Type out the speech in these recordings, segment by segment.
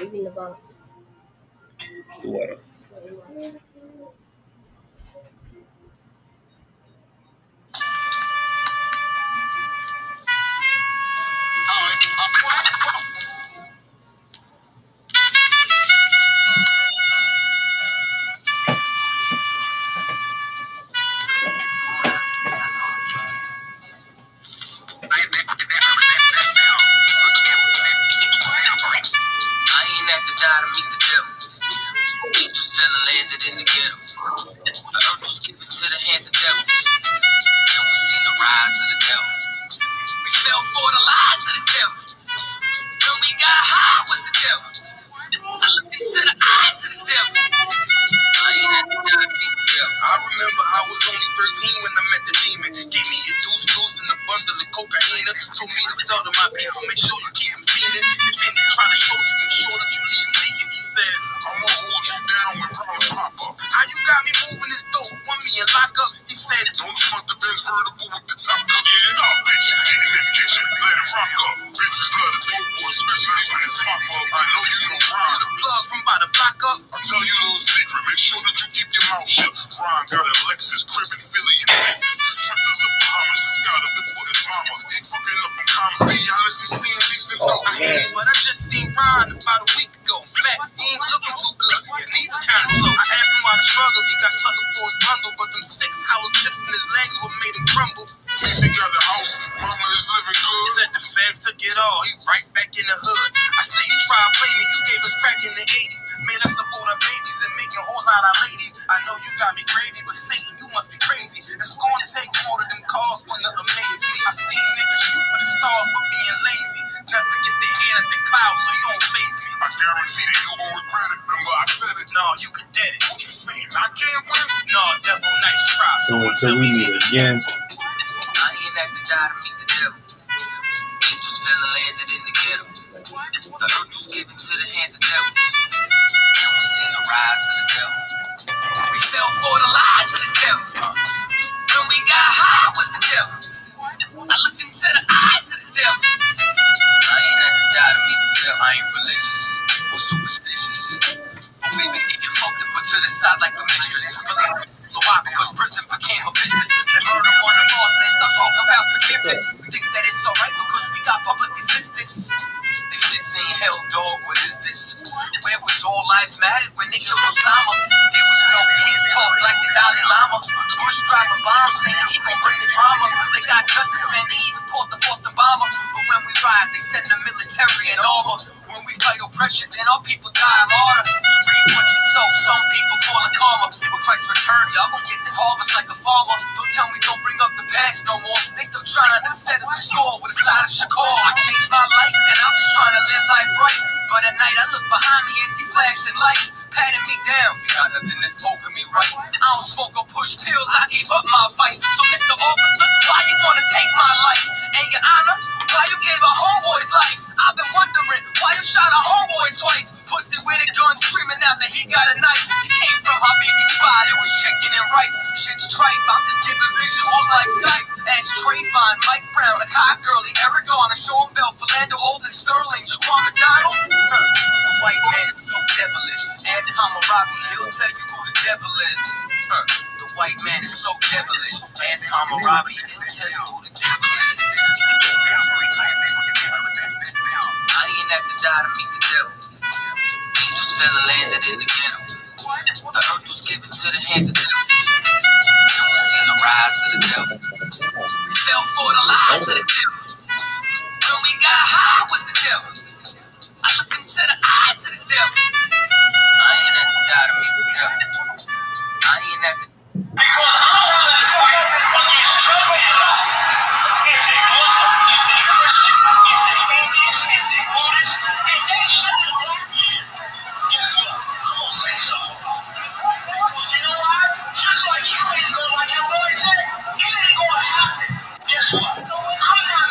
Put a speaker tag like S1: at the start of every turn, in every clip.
S1: Leaving the box.
S2: What?
S3: I ain't have to die to meet the devil. Angels fell and landed in the ghetto. The earth was given to the hands of devils. And we seen the rise of the devil. We fell for the lies of the devil. When we got high was the devil. I looked into the eyes of the devil. I ain't have to die to meet the devil. I remember I was only 13 when I met the demon. Gave me a deuce and a bundle of cocaine. Told me to sell to my people, make sure you keep them feeding. If any try to show you, make sure that you leave them leaking. He said, I'ma hold you down when problems pop up. How you got me moving this dope? Want me in lockup? He said, don't you want the Benz vertical with the top up? Yeah. Stop, bitch, you get in that kitchen, let it rock up. Bitches love the dope boy, especially when it's pop up. I know you know Ron. The plug from by the block up. I'll tell you a little secret, make sure that you keep your mouth shut. Ron got a Lexus crib in Philly and Texas. Tripped the little Bahamas, just got up for his mama. He fucking up in commas. Be honest, he seen decent dope. But I just seen Ron about a week ago. Fat, he ain't looking too good. His knees is kinda slow. I asked him why the struggle. He got stuck up for his bundle, but them 6 hollow chips in his legs what made him crumble. Easy got the house, mama is living good. Said the feds took it all, he right back in the hood. I see you try to play me, you gave us crack in the 80s. Made us support our babies and making hoes out of ladies. I know you got me gravy, but Satan, you must be crazy. It's gonna take more than them calls when to amaze me. I seen niggas shoot for the stars, but being lazy. Never get their hand at the clouds, so you don't face me. I guarantee that you gon' regret it. Remember I said it. No, you could dead it. What you saying? I can't win? No, devil, nice try.
S2: So until we meet again.
S3: I ain't have to die to meet the devil. Angels fell and landed in the ghetto. The earth was given to the hands of devils. And we seen the rise of the devil. We fell for the lies of the devil. When we got high was the devil. I looked into the eyes of the devil. I ain't have to die to meet the devil. I ain't religious or superstitious. But we been getting fucked and put to the side like a mistress. Why? Because prison became a business. They murder on the laws and they start talking about forgiveness. Think that it's alright because we got public assistance. If this ain't hell, dog, what is this? Where was all lives mattered when they killed Osama? There was no peace talk like the Dalai Lama. Bush dropping bombs saying he gon' bring the drama. They got justice, man, they even caught the Boston bomber. But when we ride, they send the military and armor. When we fight oppression, then our people die martyr. You reap what you sow, some people call it karma. When Christ return, y'all gon' get this harvest like a farmer. Don't tell me don't bring up the past no more. They still trying to settle the score with a side of Shakur. I changed my life and I'm just trying to live life right. But at night I look behind me and see flashing lights patting me down. You got nothing that's poking me right. I don't smoke or push pills, I gave up my vice. So Mr. Officer, why you wanna take my life? And your honor, why you gave a homeboy's life? I've been wondering why you shot a homeboy twice. Pussy with a gun screaming out that he got a knife. He came from my baby spot, it was chicken and rice. Shit's tripe, I'm just giving visuals like Skype. Ask Trayvon, Mike Brown, a Kai Gurley, Eric Garner, Sean Bell, Philando, Olden, Sterling, Jaquan McDonald. The white man is so devilish. Ask Hammurabi, he'll tell you who the devil is. The white man is so devilish. Ask Hammurabi, he'll tell you who the devil is. I ain't have to die to meet the devil. Angels fell and landed in the ghetto. The earth was given to the hands of devils. And we seen the rise of the devil. We fell for the lies of the devil. When we got high was the devil. I looked into the eyes of the devil. I ain't have to die to meet the devil. I ain't have to. Just like you ain't gonna like your boy said, it ain't gonna happen. Guess what? I'm not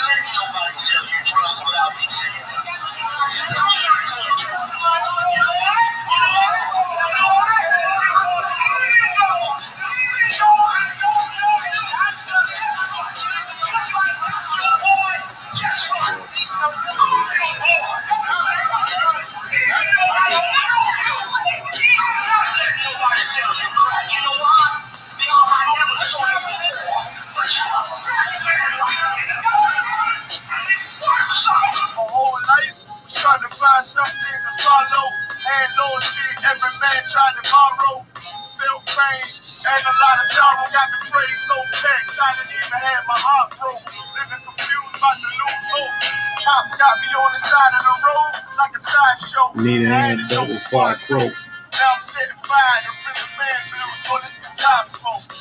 S3: pain and a lot of sorrow. Got betrayed so vexed, I didn't even have my heart broke. Living confused, about to lose hope. Cops got me on the side of the road like a sideshow.
S2: Need a antidote before I croak.
S3: Now I'm setting fire to rhythm man blues, but it's guitar smoke.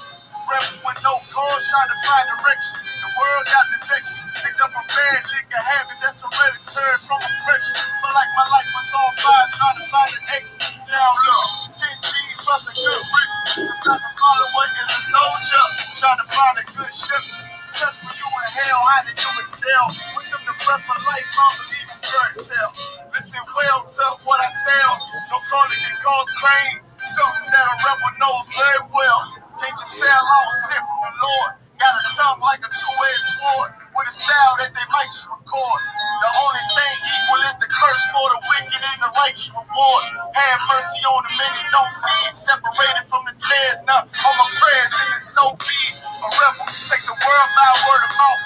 S3: Rebel with no cause, trying to find direction. The world got me vexed. Picked up a bad nigga habit that's hereditary from oppression. Feel like my life was on fire, trying to find an exit. Now look, 10 G's plus a good brick. Sometimes I follow what is a soldier, trying to find a good ship. Just when you in hell, how did you excel? Wisdom the breath of life, I don't believe in fairy tale. Listen well to what I tell. No calling can cause pain. Something that a rebel knows very well. Can't you tell I was sent from the Lord? Got a tongue like a two-edged sword, with a style that they might just record. The only thing equal is the curse for the wicked and the righteous reward. Have mercy on the many, don't see it. Separated from the tares, now all my prayers and it's so big. A rebel takes the world by word of mouth.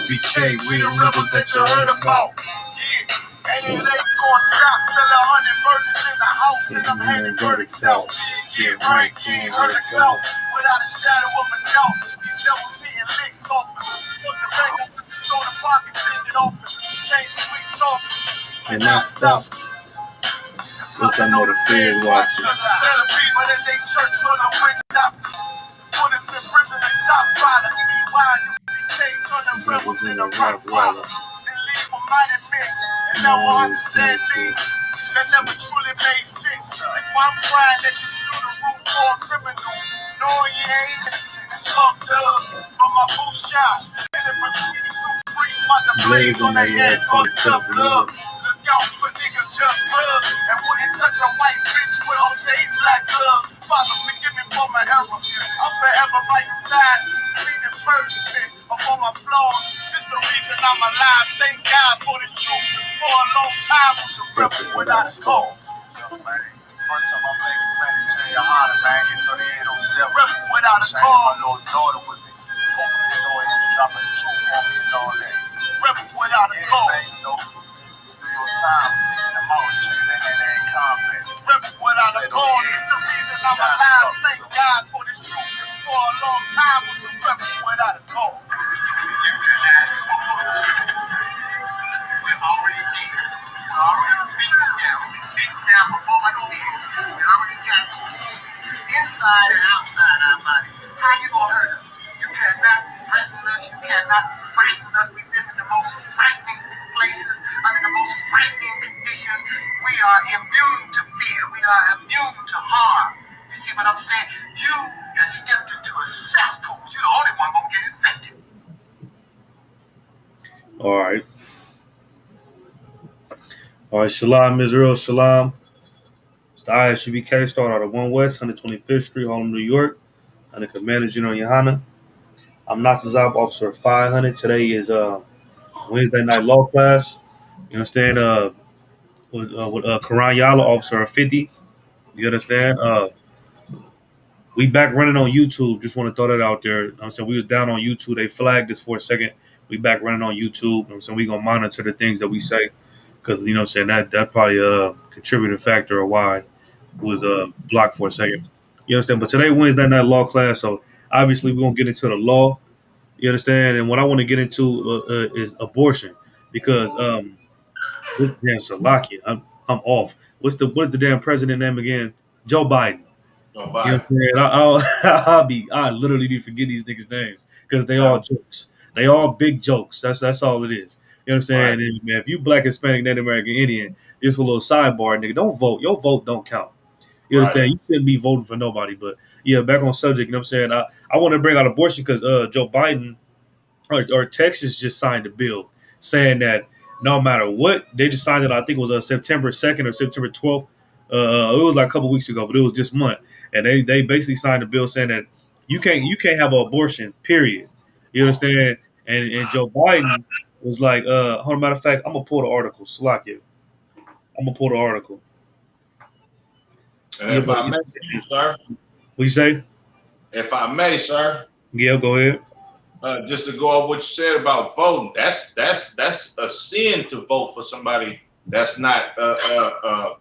S2: UBK,
S3: We the rebels that you heard about. Yeah. And it ain't gonna stop till 100 murders in the house and I'm handing verdicts out. Get right, can't hurt a clout without a shadow of a doubt. These devils hitting licks off us. Put the bank up with the soda pocket, take it off us. Can't sweep talk
S2: and not stop. Cause I know the feds watching.
S3: Tell the people that they church for the witch doctors. Put us in prison and stop violence. Meanwhile, UBK turn the rebels into rock wallers. Mighty men, and now I understand things that never truly made sense. Like why I'm crying at this funeral for a criminal, knowing you ain't innocent. It's fucked up, but my boot shot, and it between two priests, my blaze on their heads, fucked up love. Look out for niggas just blood, and wouldn't touch a white bitch with OJ's black gloves. Father, forgive me for my errors. I'm forever by your side, cleaning punishment of all my flaws. The reason I'm alive, thank God for this truth. Cause for a long time was a rebel without a call. Yo, man, first time I'm making money, tell you how to man, you know they ain't no self. Rebel without a call. My little daughter with me, opening the door, he was dropping the truth on me and all that. Rebel without a call. So, do your time, taking them out, checking that hand in combat. Rebel without a call is the reason I'm alive. Thank God for this truth. Cause for a long time was a rebel without a call. We're already beat. We're already beaten down. We've beaten down before my ears. We already got inside and outside our bodies. How you gonna hurt us? You cannot threaten us. You cannot frighten us. We live in the most frightening places, under the most frightening conditions. We are immune to fear. We are immune to harm. You see what I'm saying? You have stepped into a cesspool. You're the only one gonna get infected.
S2: All right. All right, Shalom, Israel, Shalom. It's the ISUBK, start out of 1 West, 125th Street, Harlem, New York. I'm the Commander General Yohana. I'm Natazab, Officer 500. Today is Wednesday night law class. You understand? With Quran Yala, Officer 50. You understand? We back running on YouTube. Just want to throw that out there. I'm saying we was down on YouTube. They flagged us for a second. We back running on YouTube. I'm saying we gonna monitor the things that we say, because you know what I'm saying that probably a contributing factor of why it was blocked for a second. You understand? But today Wednesday night law class, so obviously we're gonna get into the law. You understand? And what I want to get into is abortion, because this damn Salakia, I'm off. What's the damn president name again? Joe Biden.
S4: Joe
S2: You know what I'm saying? I literally be forgetting these niggas' names because they all jokes. They all big jokes. That's all it is. You know what I'm saying?
S4: Right.
S2: And, man, if you Black, Hispanic, Native American, Indian, just a little sidebar, nigga, don't vote. Your vote don't count. You understand?
S4: Right.
S2: You shouldn't be voting for nobody. But yeah, back on subject. You know what I'm saying? I want to bring out abortion because Joe Biden or Texas just signed a bill saying that no matter what, they just signed it. I think it was September 2nd or September 12th. It was like a couple weeks ago, but it was this month, and they basically signed a bill saying that you can't have an abortion. Period. You understand? And Joe Biden was like, hold on, matter of fact, I'm gonna pull the article. Slack I'm gonna pull the article.
S4: And if I may, sir.
S2: What you say?
S4: If I may, sir.
S2: Yeah, go ahead.
S4: Just to go off what you said about voting, that's a sin to vote for somebody that's not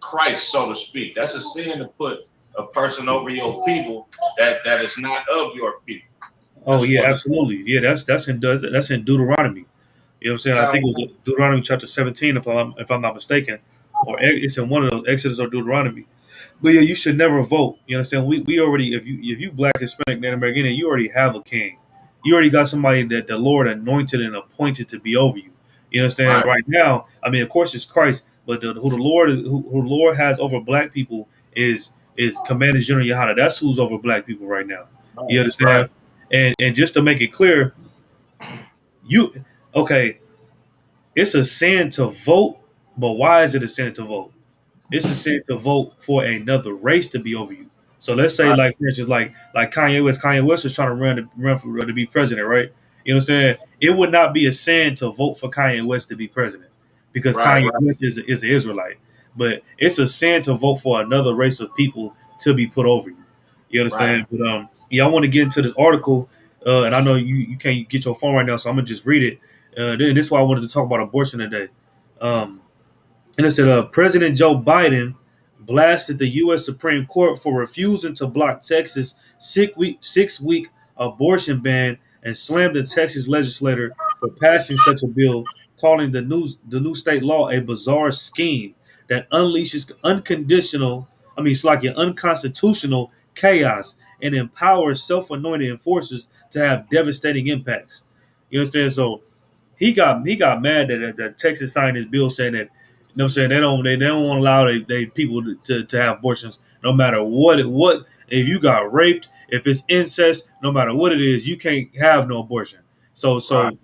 S4: Christ, so to speak. That's a sin to put a person over your people that is not of your people. I
S2: Oh
S4: just
S2: yeah,
S4: want to
S2: absolutely. Yeah, that's in Deuteronomy. You know what I'm saying? I think it was Deuteronomy chapter 17, if I'm not mistaken, or it's in one of those Exodus or Deuteronomy. But yeah, you should never vote. You understand? We already, if you Black, Hispanic, Native American, you already have a king. You already got somebody that the Lord anointed and appointed to be over you. You understand?
S4: right,
S2: Right now, I mean, of course, it's Christ, but who the Lord who the Lord has over Black people is Commander General Yohana. That's who's over Black people right now. You
S4: right,
S2: understand? And just to make it clear, you okay? It's a sin to vote, but why is it a sin to vote? It's a sin to vote for another race to be over you. So let's say,
S4: right,
S2: like for instance, like Kanye West. Kanye West was trying to run for to be president, right? You know what I'm saying? It would not be a sin to vote for Kanye West to be president because
S4: right,
S2: Kanye West is an Israelite. But it's a sin to vote for another race of people to be put over you. You
S4: right.
S2: understand? But yeah, I want to get into this article, and I know you can't get your phone right now, so I'm gonna just read it. Then this is why I wanted to talk about abortion today. Um, and it said, President Joe Biden blasted the U.S. Supreme Court for refusing to block Texas' 6-week abortion ban and slammed the Texas legislator for passing such a bill, calling the new state law a bizarre scheme that unleashes it's like an unconstitutional chaos and empowers self-anointed enforcers to have devastating impacts. You understand? So he got mad that Texas signed this bill saying that, you know what I'm saying, they don't want to allow they people to have abortions no matter what if you got raped, if it's incest, no matter what it is, you can't have no abortion. So
S4: Right.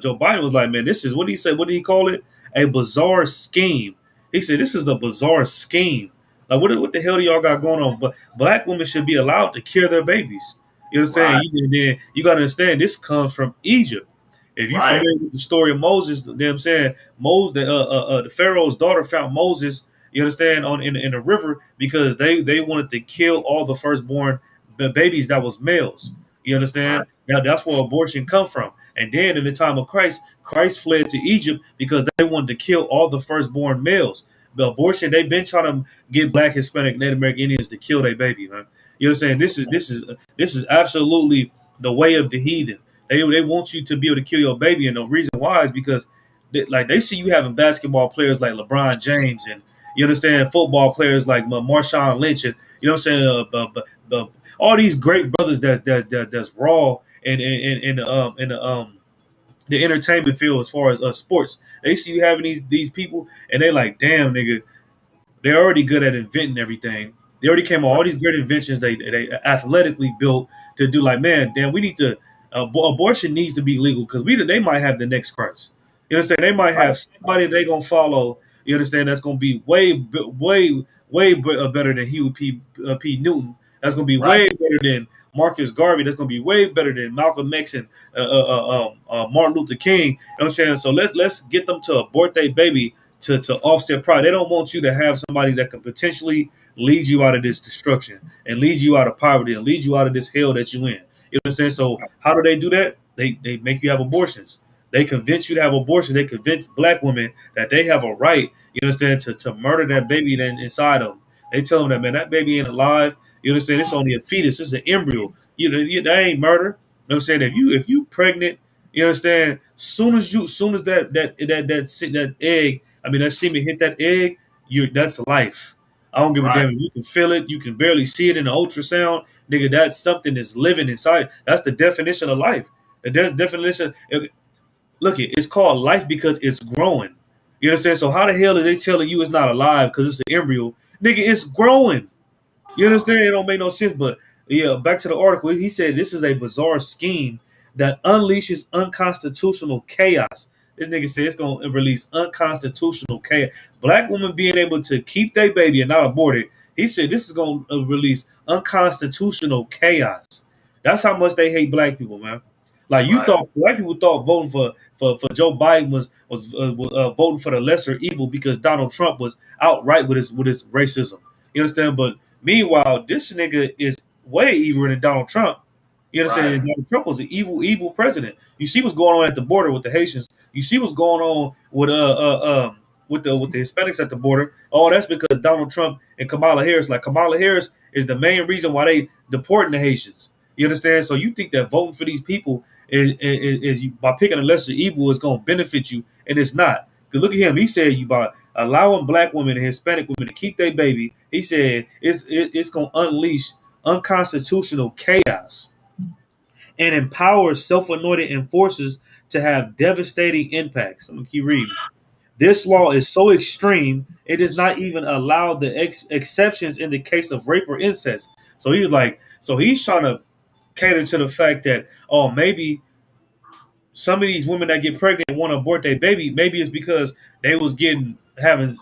S2: Joe Biden was like, man, this is what did he say? What did he call it? A bizarre scheme. He said this is a bizarre scheme. Like what the hell do y'all got going on? But Black women should be allowed to carry their babies. You know what I'm saying?
S4: Right.
S2: You got to understand this comes from Egypt. If you're
S4: Right.
S2: familiar with the story of Moses, you know what I'm saying? Moses, the Pharaoh's daughter found Moses, you understand, in the river because they wanted to kill all the firstborn babies that was males. You understand?
S4: Right.
S2: Now that's where abortion come from. And then in the time of Christ, Christ fled to Egypt because they wanted to kill all the firstborn males. The abortion, they've been trying to get Black, Hispanic, Native American Indians to kill their baby, man. You know what I'm saying? This is absolutely the way of the heathen. They want you to be able to kill your baby, and the reason why is because they see you having basketball players like LeBron James, and you understand football players like Marshawn Lynch, and you know what I'm saying, all these great brothers that's raw and the entertainment field as far as sports. They see you having these people, and they like, damn nigga, they're already good at inventing everything. They already came on all these great inventions they athletically built to do. Like, man, damn, we need to abortion needs to be legal because they might have the next Christ. You understand? They might have somebody they gonna follow. You understand? That's gonna be way better than Huey P. Newton. That's gonna be
S4: Right.
S2: way better than Marcus Garvey. That's gonna be way better than Malcolm X and Martin Luther King. You know what I'm saying? So let's get them to abort their baby to offset pride. They don't want you to have somebody that can potentially lead you out of this destruction and lead you out of poverty and lead you out of this hell that you in. You understand? So how do they do that? They make you have abortions. They convince you to have abortions. They convince Black women that they have a right, you understand, to murder that baby then inside them. They tell them that, man, that baby ain't alive. You understand? It's only a fetus. It's an embryo. That ain't murder. You know what I'm saying? If you pregnant, you understand, soon as that egg, I mean that semen hit that egg, that's life. I don't give a
S4: Right.
S2: damn if you can feel it, you can barely see it in the ultrasound, nigga. That's something that's living inside. That's the definition of life. The definition. Look, it's called life because it's growing. You understand? So how the hell are they telling you it's not alive because it's an embryo, nigga? It's growing. You understand? It don't make no sense. But yeah, back to the article. He said this is a bizarre scheme that unleashes unconstitutional chaos. This nigga said it's gonna release unconstitutional chaos. Black women being able to keep their baby and not abort it. He said this is gonna release unconstitutional chaos. That's how much they hate Black people, man. Like you
S4: Right.
S2: thought, Black people thought voting for Joe Biden was voting for the lesser evil because Donald Trump was outright with his racism. You understand? But meanwhile, this nigga is way evil than Donald Trump. You understand?
S4: Right.
S2: Donald Trump was an evil president. You see what's going on at the border with the Haitians. You see what's going on with the Hispanics at the border. Oh, that's because Donald Trump and Kamala Harris. Like Kamala Harris is the main reason why they deporting the Haitians. You understand? So you think that voting for these people is by picking a lesser evil is going to benefit you, and it's not. Because look at him. He said you by allowing black women and Hispanic women to keep their baby. He said it's going to unleash unconstitutional chaos and empower self-anointed enforcers to have devastating impacts. I'm gonna keep reading. This law is so extreme, it does not even allow the exceptions in the case of rape or incest. So he's like, so he's trying to cater to the fact that, oh, maybe some of these women that get pregnant and want to abort their baby, maybe it's because they was having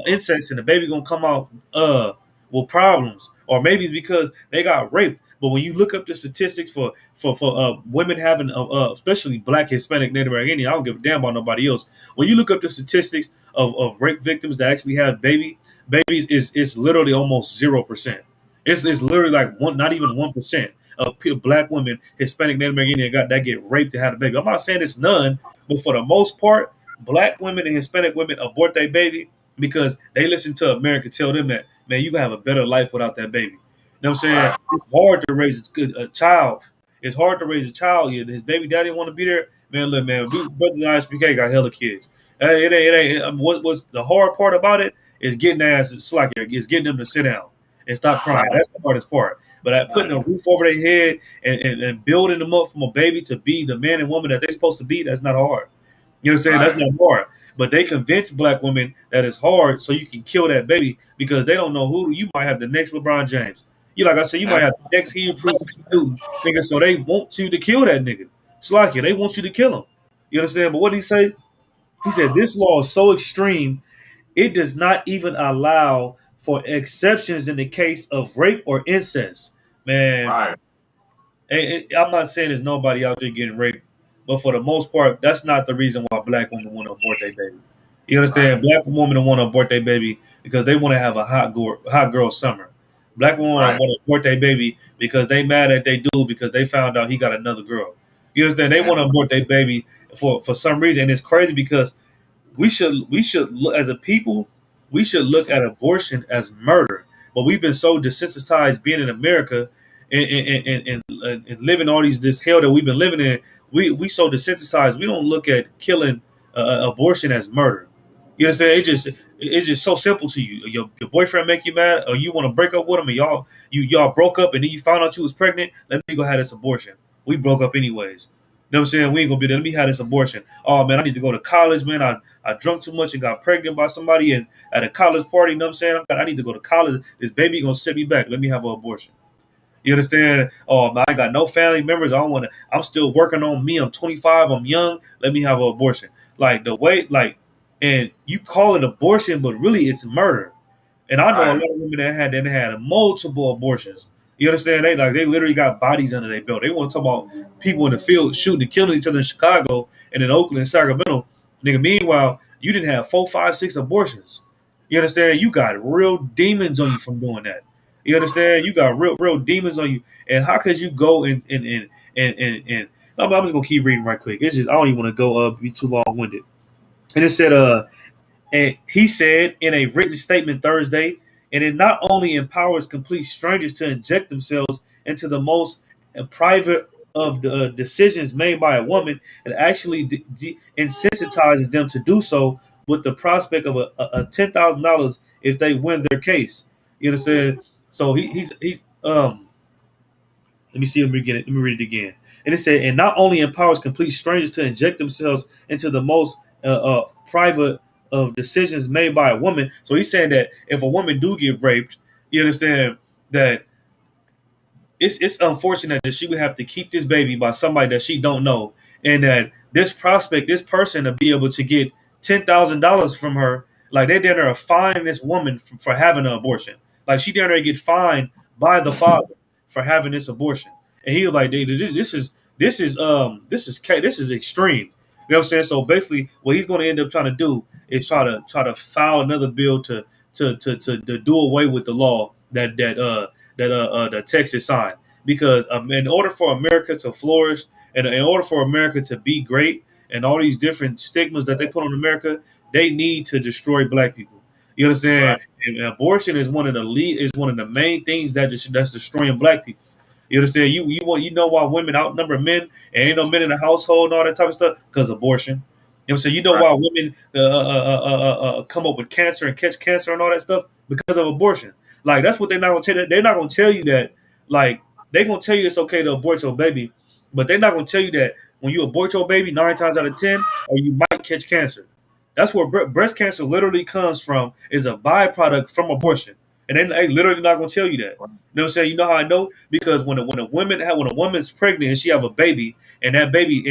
S2: incest and the baby gonna come out with problems, or maybe it's because they got raped. But when you look up the statistics for women having, especially Black, Hispanic, Native American, I don't give a damn about nobody else. When you look up the statistics of rape victims that actually have babies, it's literally almost 0%. It's literally like not even 1% of Black women, Hispanic, Native American that get raped and had a baby. I'm not saying it's none, but for the most part, Black women and Hispanic women abort their baby because they listen to America tell them that, man, you can have a better life without that baby. You know what I'm saying? It's hard to raise a child. It's hard to raise a child. His baby daddy want to be there. Man, look, man, brothers in ISPK got hella kids. It ain't. What's the hard part about it is getting ass slack. It's getting them to sit down and stop crying. That's the hardest part. But putting a roof over their head and building them up from a baby to be the man and woman that they're supposed to be, that's not hard. You know what I'm saying? That's not hard. But they convince Black women that it's hard so you can kill that baby because they don't know who you might have the next LeBron James. Like I said, you might have the next He Improved Newton, nigga. So they want you to kill that nigga. Slacky, they want you to kill him. You understand? But what did he say? He said this law is so extreme, it does not even allow for exceptions in the case of rape or incest. Man, I'm not saying there's nobody out there getting raped, but for the most part, that's not the reason why Black women want to abort their baby. You understand? Black women want to abort their baby because they want to have a hot girl summer. Black women want to abort their baby because they mad at they dude because they found out he got another girl. You understand? They want to abort their baby for some reason, and it's crazy because we should look as a people. We should look at abortion as murder, but we've been so desensitized being in America and living all this hell that we've been living in. We so desensitized. We don't look at killing abortion as murder. You understand? It's just so simple to you. Your boyfriend make you mad, or you want to break up with him, and y'all broke up, and then you found out you was pregnant. Let me go have this abortion. We broke up anyways. You know what I'm saying? We ain't gonna be there. Let me have this abortion. Oh man, I need to go to college, man. I drunk too much and got pregnant by somebody at a college party. You know what I'm saying? I need to go to college. This baby gonna set me back. Let me have an abortion. You understand? Oh man, I got no family members. I don't want to. I'm still working on me. I'm 25. I'm young. Let me have an abortion. Like the way, like. And you call it abortion, but really it's murder. And I know a lot of women that had multiple abortions. You understand? They literally got bodies under their belt. They want to talk about people in the field shooting and killing each other in Chicago and in Oakland and Sacramento. Nigga, meanwhile, you didn't have 4, 5, 6 abortions. You understand? You got real demons on you from doing that. You understand? You got real demons on you. And how could you go and I'm just gonna keep reading right quick. It's just I don't even want to go be too long winded. And it said, and he said in a written statement Thursday, and it not only empowers complete strangers to inject themselves into the most private of the decisions made by a woman, it actually insensitizes them to do so with the prospect of a $10,000 if they win their case. You understand? So he's let me see. Let me read it again. And it said, and not only empowers complete strangers to inject themselves into the most private of decisions made by a woman. So he's saying that if a woman do get raped, you understand that it's unfortunate that she would have to keep this baby by somebody that she don't know, and that this person to be able to get $10,000 from her, like they dare to fine this woman for having an abortion. Like she dare to get fined by the father for having this abortion. And he was like, this is extreme. You know what I'm saying? So basically, what he's going to end up trying to do is try to file another bill to do away with the law that Texas signed. Because in order for America to flourish and in order for America to be great and all these different stigmas that they put on America, they need to destroy Black people. You understand?
S4: Right.
S2: And abortion is one of the main things that's destroying black people. You understand? You know why women outnumber men and ain't no men in the household and all that type of stuff? Because abortion. You know what I'm saying? You know
S4: Right.
S2: why women come up with cancer and catch cancer and all that stuff? Because of abortion. Like that's what they're not gonna tell you. They're not gonna tell you that. Like they're gonna tell you it's okay to abort your baby, but they're not gonna tell you that when you abort your baby 9 times out of 10, or you might catch cancer. That's where breast cancer literally comes from. Is a byproduct from abortion, and they literally not gonna tell you that. You know what I'm saying? You know how I know? Because when a woman's pregnant and she have a baby, and that baby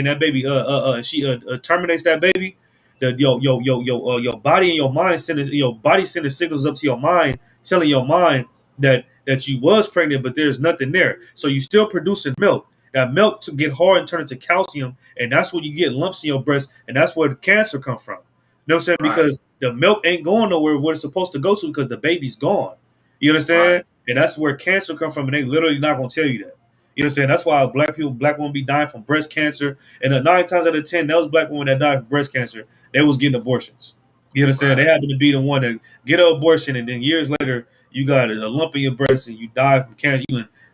S2: she terminates that baby, your body and your mind sending signals up to your mind, telling your mind that you was pregnant, but there's nothing there. So you still producing milk. That milk to get hard and turn into calcium, and that's when you get lumps in your breast, and that's where the cancer come from. You know what I'm saying?
S4: Right.
S2: Because the milk ain't going nowhere where it's supposed to go to because the baby's gone. You understand?
S4: Right.
S2: And that's where cancer come from, and they literally not gonna tell you that. You understand? That's why black women be dying from breast cancer, and 9 times out of 10, those black women that died from breast cancer, they was getting abortions. You understand?
S4: Right.
S2: They happen to be the one that get an abortion, and then years later, you got a lump in your breast, and you die from cancer.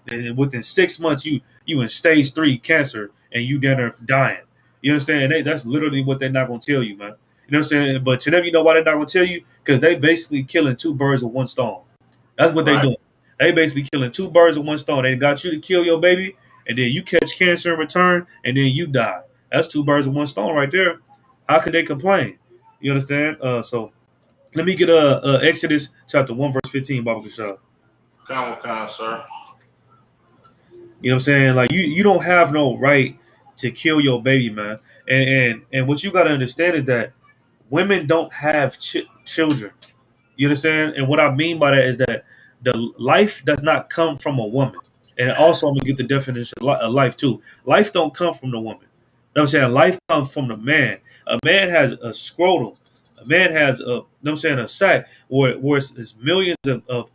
S2: And within 6 months, you in stage 3 cancer, and you down there dying. You understand? And that's literally what they're not gonna tell you, man. You know what I'm saying? But to them, you know why they're not gonna tell you? Because they basically killing two birds with one stone. That's what they
S4: Right.
S2: doing. They basically killing two birds with one stone. They got you to kill your baby, and then you catch cancer in return, and then you die. That's two birds with one stone right there. How could they complain? You understand? So let me get Exodus chapter 1 verse 15, Baba Kashab.
S4: Come, sir.
S2: You know what I'm saying? Like you don't have no right to kill your baby, man. And what you got to understand is that women don't have children. You understand? And what I mean by that is that the life does not come from a woman. And also, I'm gonna get the definition of life too. Life don't come from the woman. You know what I'm saying? Life comes from the man. A man has a scrotum. A man has a, you know what I'm saying, a sac where it's millions of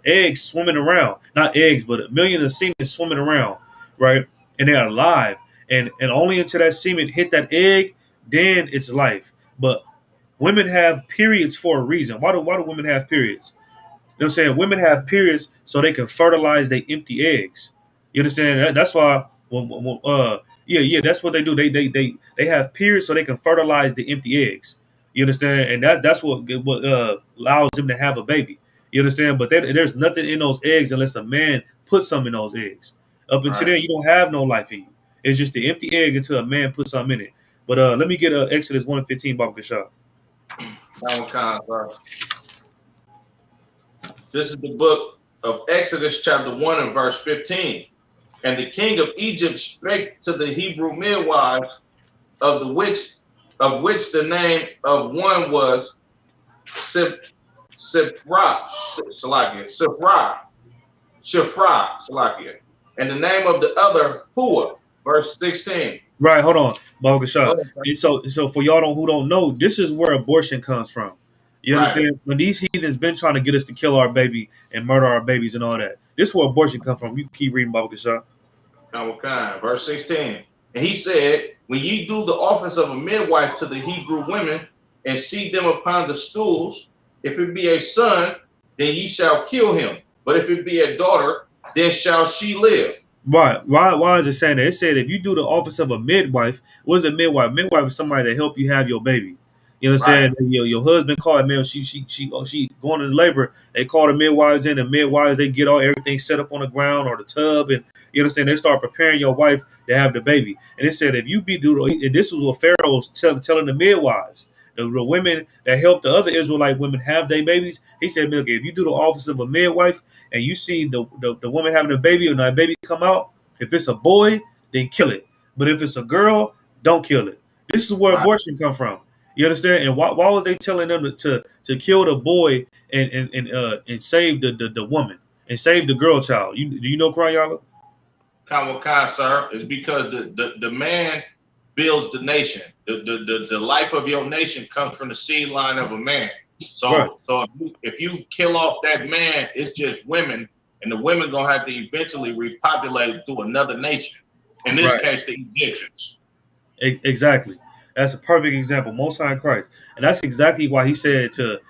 S2: eggs swimming around. Not eggs, but a million of semen swimming around, right? And they're alive. And only until that semen hit that egg, then it's life. But women have periods for a reason. Why do women have periods? You know what I'm saying? Women have periods so they can fertilize their empty eggs. You understand? That's why that's what they do. They have periods so they can fertilize the empty eggs. You understand? And that's what allows them to have a baby. You understand? But there's nothing in those eggs unless a man puts some in those eggs. Up until
S4: Right.
S2: then, you don't have no life in you. It's just the empty egg until a man puts something in it. But let me get Exodus 1:15, Baba Kashab.
S4: Come, sir. This is the book of Exodus, chapter 1 and verse 15. And the king of Egypt spake to the Hebrew midwives, of which the name of one was Shiphrah, Salakia, and the name of the other Hua, verse 16.
S2: Right, hold on, Baba
S4: Go
S2: Kashab.
S4: ahead, sir.
S2: And so for y'all who don't know, this is where abortion comes from. You
S4: Right.
S2: understand? When these heathens been trying to get us to kill our baby and murder our babies and all that, this is where abortion comes from. You keep reading, Baba Kashab.
S4: Verse 16. And he said, when ye do the office of a midwife to the Hebrew women, and see them upon the stools, if it be a son, then ye shall kill him. But if it be a daughter, then shall she live.
S2: Right. Why is it saying that? It said if you do the office of a midwife, what is a midwife? Midwife is somebody to help you have your baby. You understand?
S4: Right.
S2: Your husband called man. She going into labor. They call the midwives in. The midwives they get all everything set up on the ground or the tub, and you understand they start preparing your wife to have the baby. And it said if you and this is what Pharaoh was telling the midwives, the women that helped the other Israelite women have their babies. He said, look, if you do the office of a midwife and you see the woman having a baby and that baby come out, if it's a boy, then kill it. But if it's a girl, don't kill it. This is where
S4: Right.
S2: abortion come from. You understand? And why was they telling them to kill the boy and save the woman and save the girl child? Do you know Krayala?
S4: Sir, is because the man builds the nation. The life of your nation comes from the seed line of a man. So
S2: Right.
S4: so if you kill off that man, it's just women, and the women gonna have to eventually repopulate through another nation. In this
S2: Right.
S4: case, the Egyptians.
S2: Exactly. That's a perfect example. Most High in Christ, and that's exactly why he said to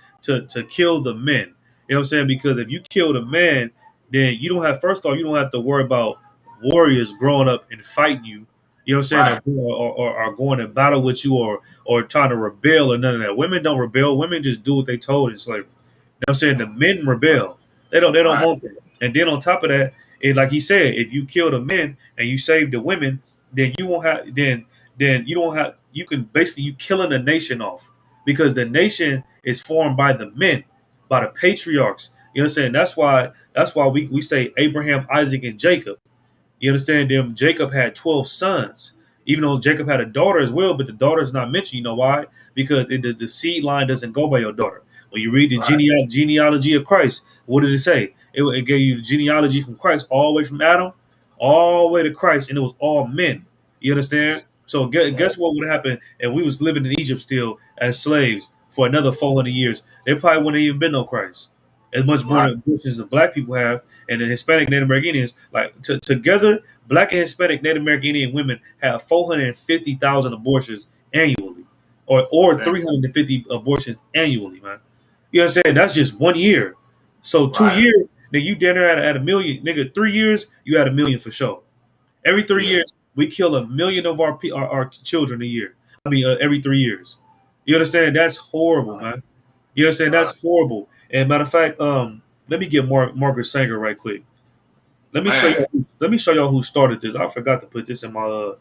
S2: kill the men. You know what I'm saying? Because if you kill the man, then you don't have first off you don't have to worry about warriors growing up and fighting you. You know what I'm saying?
S4: Right.
S2: Or going to battle with you or trying to rebel or none of that. Women don't rebel. Women just do what they told in slavery. You know what I'm saying? The men rebel. They don't
S4: Right.
S2: want that. And then on top of that, like he said, if you kill the men and you save the women, then you won't have then you don't have you can basically you killing the nation off because the nation is formed by the men, by the patriarchs. You know what I'm saying? That's why we say Abraham, Isaac, and Jacob. You understand them? Jacob had 12 sons, even though Jacob had a daughter as well, but the daughter is not mentioned. You know why? Because the seed line doesn't go by your daughter. When you read the
S4: Right.
S2: genealogy of Christ, what did it say? It gave you the genealogy from Christ all the way from Adam, all the way to Christ, and it was all men. You understand? So guess what would happen if we was living in Egypt still as slaves for another 400 years? There probably wouldn't even been no Christ. As much more
S4: Right.
S2: abortions as black people have, and the Hispanic Native American Indians, like together, black and Hispanic Native American Indian women have 450,000 abortions annually, or
S4: Man.
S2: 350 abortions annually, man. You know what I'm saying? That's just 1 year. So two
S4: Right.
S2: years, nigga, you down there at a million, nigga. 3 years, you had a million for sure. Every three
S4: Yeah.
S2: years, we kill a million of our children a year. I mean, every 3 years. You understand? That's horrible, man. You understand?
S4: Right.
S2: That's horrible. And matter of fact, let me get Margaret Sanger right quick. Let me show
S4: Man.
S2: you. Let me show y'all who started this. I forgot to put this in my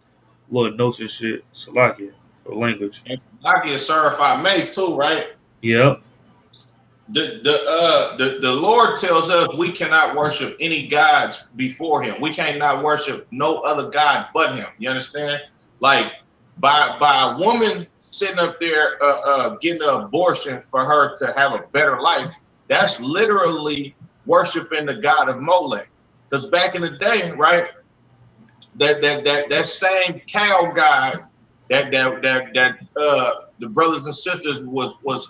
S2: little notes and shit. Salakia for language.
S4: And I get certified mate too, right?
S2: Yep.
S4: The Lord tells us we cannot worship any gods before Him. We cannot worship no other God but Him. You understand? Like by a woman sitting up there getting an abortion for her to have a better life, that's literally worshiping the god of Molech. Because back in the day, right, that same cow god that the brothers and sisters was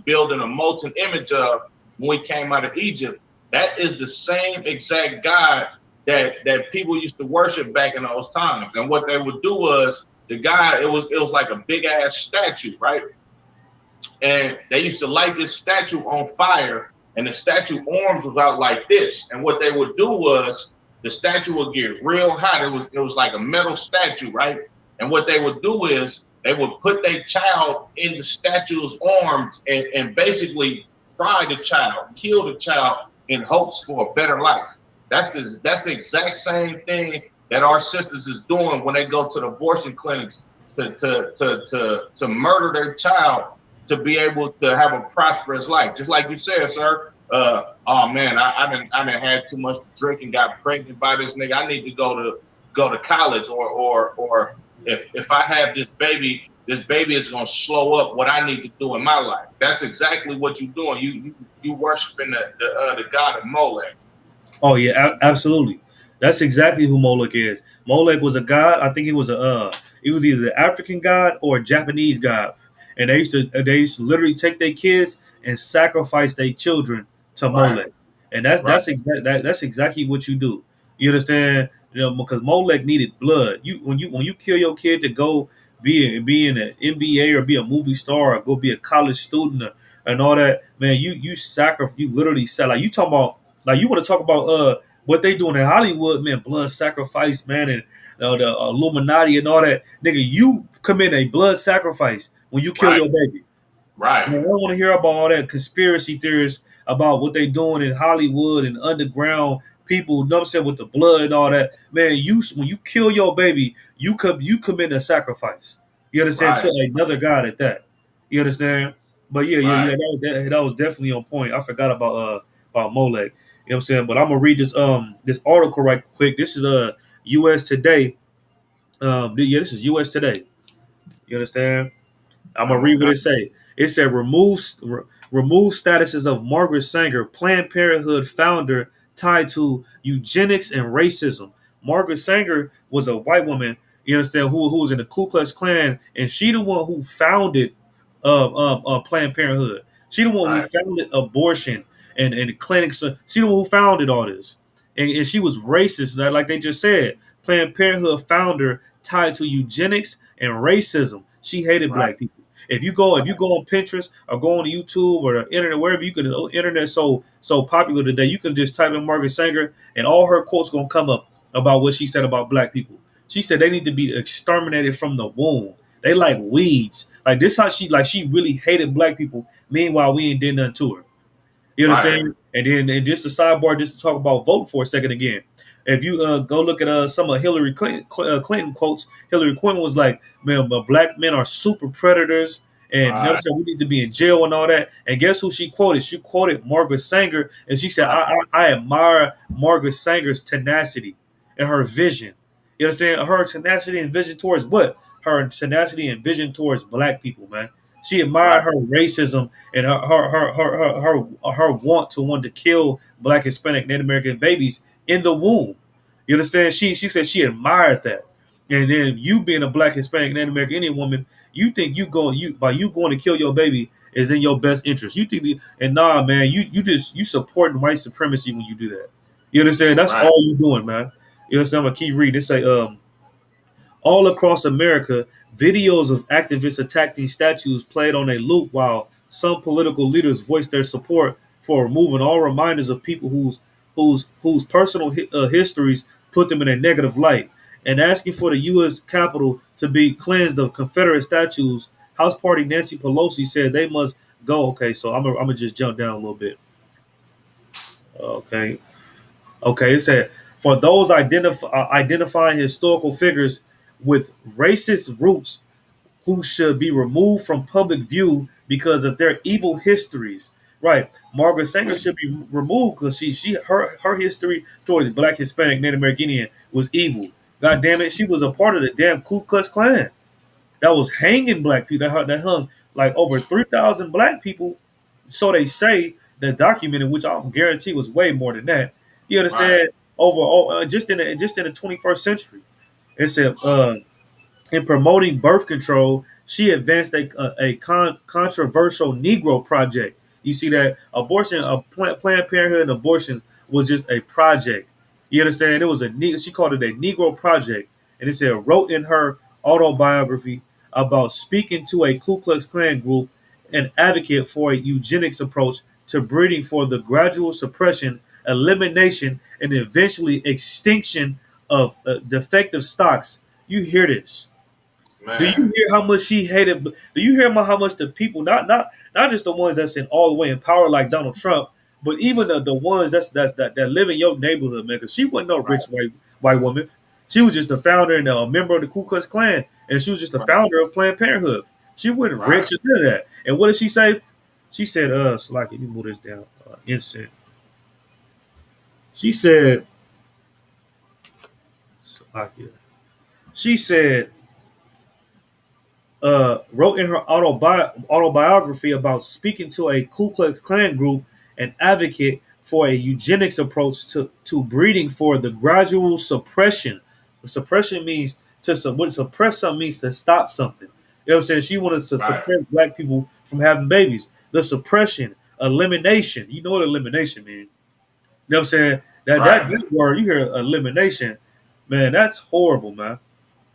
S4: building a molten image of when we came out of Egypt. That is the same exact God that people used to worship back in those times. And what they would do was the God, it was like a big ass statue, right? And they used to light this statue on fire, and the statue arms was out like this. And what they would do was the statue would get real hot. It was like a metal statue, right? And what they would do is they would put their child in the statue's arms and basically fry the child, kill the child in hopes for a better life. That's the exact same thing that our sisters is doing when they go to the abortion clinics to murder their child to be able to have a prosperous life. Just like you said, sir. Oh man, I done had too much to drink and got pregnant by this nigga. I need to go to college, or if I have this baby is gonna slow up what I need to do in my life. That's exactly what you're doing. You worshiping the god of Molech.
S2: Oh yeah, absolutely. That's exactly who Molech is. Molech was a god. I think he was he was either the African god or a Japanese god. And they used to literally take their kids and sacrifice their children to
S4: Right.
S2: Molech. And that's exactly what you do. You understand? You know, because Molech needed blood. When you kill your kid to go be in an NBA or be a movie star or go be a college student and all that, man, you literally sell, like you talking about, like you want to talk about what they doing in Hollywood, man, blood sacrifice, man, and the Illuminati and all that. Nigga, you commit a blood sacrifice when you kill
S4: Right.
S2: your baby.
S4: Right.
S2: I don't want to hear about all that conspiracy theories about what they doing in Hollywood and underground people, you know what I'm saying, with the blood and all that. Man, when you kill your baby, you commit a sacrifice. You understand?
S4: Right.
S2: To another God at that. You understand? But yeah,
S4: Right.
S2: that was definitely on point. I forgot about Molech. You know what I'm saying? But I'm gonna read this article right quick. This is US Today. This is US Today. You understand? I'm gonna read what it say. It said remove statuses of Margaret Sanger, Planned Parenthood founder tied to eugenics and racism. Margaret Sanger was a white woman, you understand, who was in the Ku Klux Klan, and she the one who founded Planned Parenthood. She the one who
S4: Right.
S2: founded abortion and clinics. She the one who founded all this, and she was racist, like they just said. Planned Parenthood founder tied to eugenics and racism. She hated
S4: Right.
S2: black people. If you go on Pinterest or go on YouTube or the internet, wherever you can, the internet so popular today, you can just type in Margaret Sanger and all her quotes gonna come up about what she said about black people. She said they need to be exterminated from the womb. They like weeds. Like this how she really hated black people. Meanwhile, we ain't did nothing to her. You
S4: Right.
S2: understand? And just a sidebar, just to talk about vote for a second again. If you go look at some of Hillary Clinton quotes, Hillary Clinton was like, "Man, but black men are super predators, and you know what I'm
S4: Right.
S2: saying, we need to be in jail and all that." And guess who she quoted? She quoted Margaret Sanger, and she said, "I admire Margaret Sanger's tenacity and her vision. You understand? Her tenacity and vision towards what? Her tenacity and vision towards black people, man. She admired
S4: Right.
S2: her racism and her want to kill black, Hispanic, Native American babies in the womb. You understand? She said she admired that. And then you being a black, Hispanic, Native American Indian woman, you think you going to kill your baby is in your best interest. You think and nah, man, you supporting white supremacy when you do that. You understand? That's
S4: Right.
S2: all you doing, man. You understand? I'm gonna keep reading. It say all across America, videos of activists attacking statues played on a loop while some political leaders voiced their support for removing all reminders of people whose personal histories put them in a negative light, and asking for the U.S. Capitol to be cleansed of Confederate statues. House Party Nancy Pelosi said they must go. Okay, so I'm gonna just jump down a little bit. Okay, it said for those identifying historical figures with racist roots who should be removed from public view because of their evil histories. Right, Margaret Sanger should be removed because her history towards Black, Hispanic, Native American Indian was evil. God damn it, she was a part of the damn Ku Klux Klan that was hanging black people. That hung like over 3,000 black people. So they say, the documented, which I guarantee was way more than that. You understand?
S4: Right.
S2: Over just in the 21st century, it said in promoting birth control, she advanced a controversial Negro project. You see that abortion, Planned Parenthood and abortion was just a project. You understand? It was she called it a Negro project, and it said wrote in her autobiography about speaking to a Ku Klux Klan group and advocate for a eugenics approach to breeding for the gradual suppression, elimination, and eventually extinction of defective stocks. You hear this? Do
S4: Man.
S2: you hear how much she hated? Do you hear how much the people, not just the ones that's in all the way in power like Donald Trump, but even the ones that live in your neighborhood, man? Because she wasn't no rich white woman. She was just the founder and a member of the Ku Klux Klan, and she was just the
S4: Right.
S2: founder of Planned Parenthood. She wasn't
S4: Right.
S2: rich or none of that. And what did she say? She said, Salaki, let me move this down. Instant. She said, Salaki. She said, wrote in her autobiography about speaking to a Ku Klux Klan group and advocate for a eugenics approach to breeding for the gradual suppression. The suppression means what suppress something means to stop something. You know what I'm saying? She wanted to
S4: Right.
S2: suppress black people from having babies. The suppression, elimination. You know what elimination means. You know what I'm saying? That
S4: Right.
S2: good word, you hear elimination, man, that's horrible, man.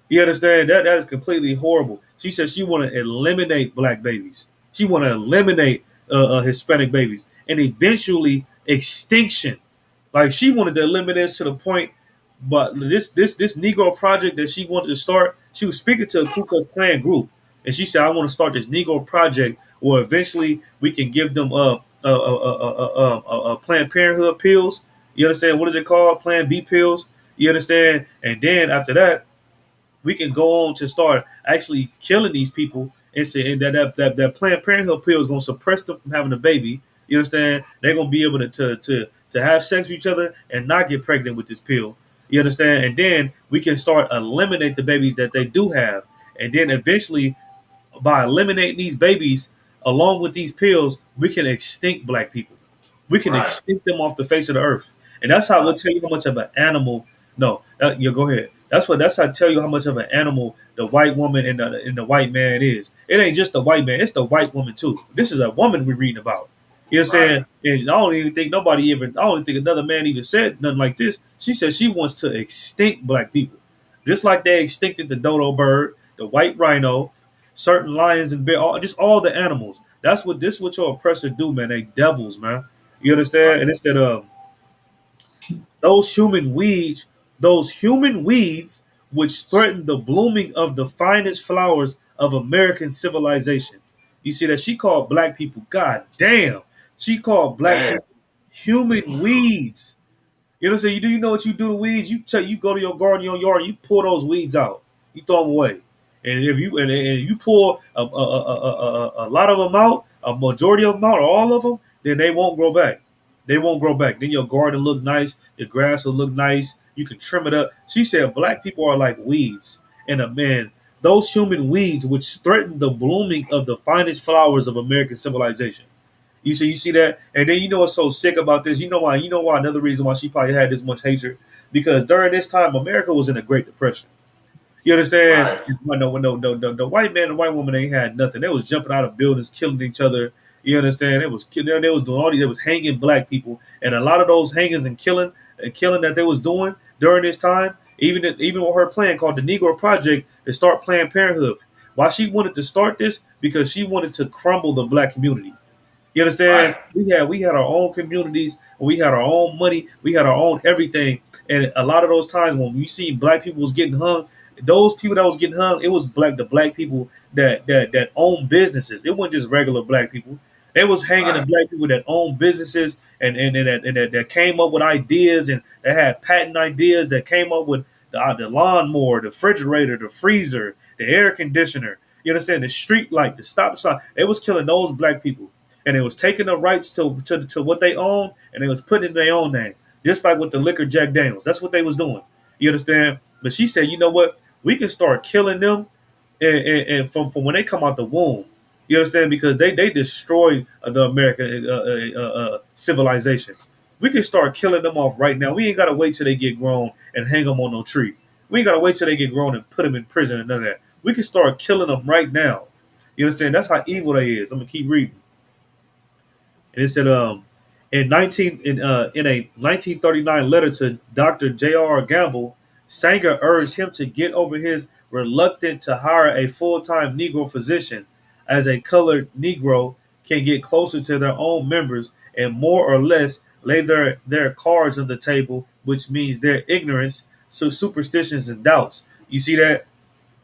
S2: You understand that is completely horrible. She said she want to eliminate black babies. She want to eliminate Hispanic babies, and eventually extinction. Like she wanted to eliminate us to the point. But this Negro project that she wanted to start, she was speaking to a Ku Klux Klan group, and she said, "I want to start this Negro project where eventually we can give them Planned Parenthood pills. You understand? What is it called? Plan B pills. You understand? And then after that, we can go on to start actually killing these people and say and that Planned Parenthood pill is going to suppress them from having a baby. You understand? They're going to be able to have sex with each other and not get pregnant with this pill. You understand? And then we can start eliminate the babies that they do have. And then eventually, by eliminating these babies along with these pills, we can extinct black people. We can
S4: Right.
S2: extinct them off the face of the earth. And that's how we'll tell you how much of an animal. No, you go ahead. That's how I tell you how much of an animal the white woman and the white man is. It ain't just the white man; it's the white woman too. This is a woman we're reading about. You know what I'm saying? And I don't even think I don't think another man even said nothing like this. She said she wants to extinct black people, just like they extincted the dodo bird, the white rhino. certain lions and bear, just all the animals. That's what your oppressor do, man. They devils, man. You understand? And instead of those human weeds which threaten the blooming of the finest flowers of American civilization. You see that she called black people, god damn, she called black
S4: Damn.
S2: people human weeds. You know what I'm saying? You know what you do to weeds? You go to your garden, your yard, you pull those weeds out. You throw them away. And if you pull a lot of them out, a majority of them out, or all of them, then they won't grow back. They won't grow back. Then your garden look nice. Your grass will look nice. You can trim it up. She said black people are like weeds. And man, those human weeds which threaten the blooming of the finest flowers of American civilization. You see that, and then you know what's so sick about this? You know why? Another reason why she probably had this much hatred, because during this time America was in a Great Depression. You understand?
S4: Right.
S2: The white man and white woman ain't had nothing. They was jumping out of buildings, killing each other. You understand? They was doing all these. They was hanging black people, and a lot of those hangings and killing that they was doing during this time. Even with her plan called the Negro Project to start Planned Parenthood. Why she wanted to start this? Because she wanted to crumble the black community. You understand?
S4: Right.
S2: We had our own communities, we had our own money, we had our own everything. And a lot of those times when you see black people was getting hung, those people that was getting hung, it was the black people that own businesses. It wasn't just regular black people. They was hanging the black people that own businesses and that came up with ideas and that had patent ideas, that came up with the lawnmower, the refrigerator, the freezer, the air conditioner. You understand? The street light, the stop sign. It was killing those black people. And it was taking the rights to what they own, and they was putting it in their own name. Just like with the liquor Jack Daniels. That's what they was doing. You understand? But she said, you know what? We can start killing them and from when they come out the womb. You understand? Because they destroyed the American civilization. We can start killing them off right now. We ain't got to wait till they get grown and hang them on no tree. We ain't got to wait till they get grown and put them in prison and none of that. We can start killing them right now. You understand? That's how evil they is. I'm going to keep reading. And it said, in a 1939 letter to Dr. J.R. Gamble, Sanger urged him to get over his reluctance to hire a full-time Negro physician, as a colored Negro can get closer to their own members and more or less lay their cards on the table, which means their ignorance, so superstitions and doubts. You see that?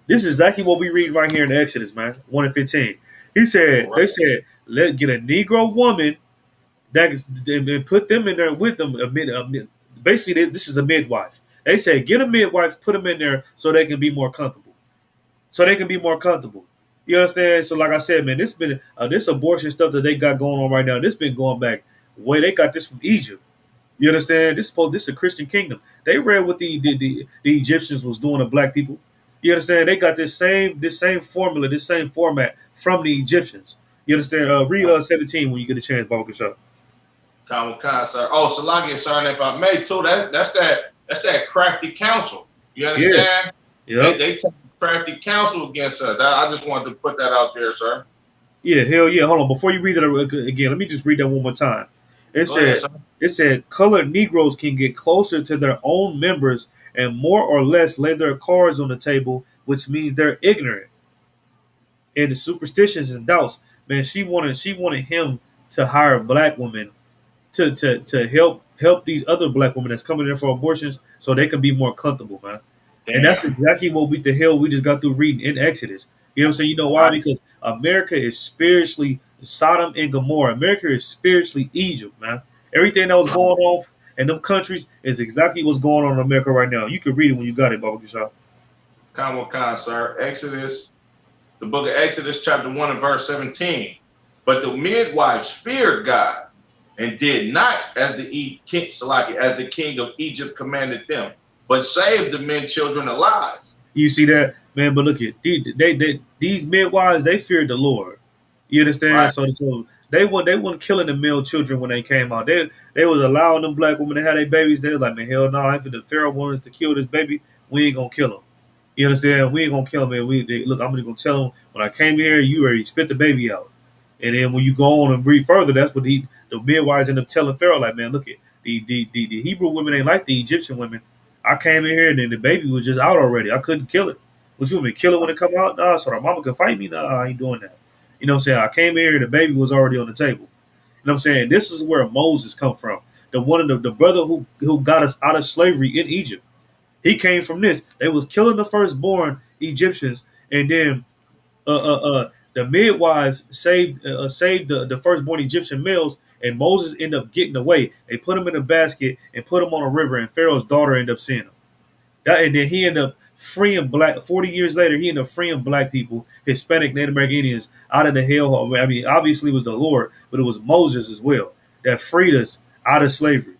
S2: This is exactly what we read right here in Exodus, man. 1:15. They said, let's get a Negro woman and put them in there with them. Basically, this is a midwife. They say get a midwife, put them in there so they can be more comfortable. You understand? So, like I said, man, this abortion stuff that they got going on right now. This been going back way. They got this from Egypt. You understand? This is a Christian kingdom. They read what the Egyptians was doing to black people. You understand? They got this same formula, this same format from the Egyptians. You understand? Read 17 when you get a chance, Baba Kashab.
S4: Khan, sir. Oh, Salakia, sir, and if I may too, that's that crafty counsel. You understand?
S2: Yeah.
S4: They take crafty counsel against us. I just wanted to put that out there, sir.
S2: Yeah, hell yeah. Hold on. Before you read that again, let me just read that one more time. It said colored Negroes can get closer to their own members and more or less lay their cards on the table, which means they're ignorant. And the superstitions and doubts, man, she wanted him to hire black women to help these other black women that's coming in for abortions so they can be more comfortable, man. Damn. And that's exactly what we just got through reading in Exodus. You know what I'm saying? You know why? Because America is spiritually Sodom and Gomorrah. America is spiritually Egypt, man. Everything that was going on in them countries is exactly what's going on in America right now. You can read it when you got it, Baba Kashab.
S4: Khan, sir. Exodus, the book of Exodus, chapter 1 and verse 17. But the midwives feared God and did not as the king of Egypt commanded them, but saved the men children alive. You
S2: see that, man? But look at these midwives. They feared the Lord. You understand? Right. So they weren't killing the male children when they came out. They was allowing them black women to have their babies. They was like, man, hell no! If the Pharaoh wants us to kill this baby, we ain't gonna kill him. You understand? We ain't gonna kill him, man. Look, I'm just gonna tell them when I came here, you already spit the baby out. And then when you go on and read further, that's what the midwives end up telling Pharaoh, like, man, look at the Hebrew women ain't like the Egyptian women. I came in here and then the baby was just out already. I couldn't kill it. What you want me to kill it when it come out? Nah, so the mama can fight me? Nah, I ain't doing that. You know what I'm saying? I came here, the baby was already on the table. You know what I'm saying? This is where Moses come from. The one of the brother who got us out of slavery in Egypt. He came from this. They was killing the firstborn Egyptians, and then the midwives saved the firstborn Egyptian males, and Moses ended up getting away. They put him in a basket and put him on a river, and Pharaoh's daughter ended up seeing him. And then he ended up freeing black. 40 years later, he ended up freeing black people, Hispanic, Native American Indians, out of the hellhole. I mean, obviously it was the Lord, but it was Moses as well that freed us out of slavery.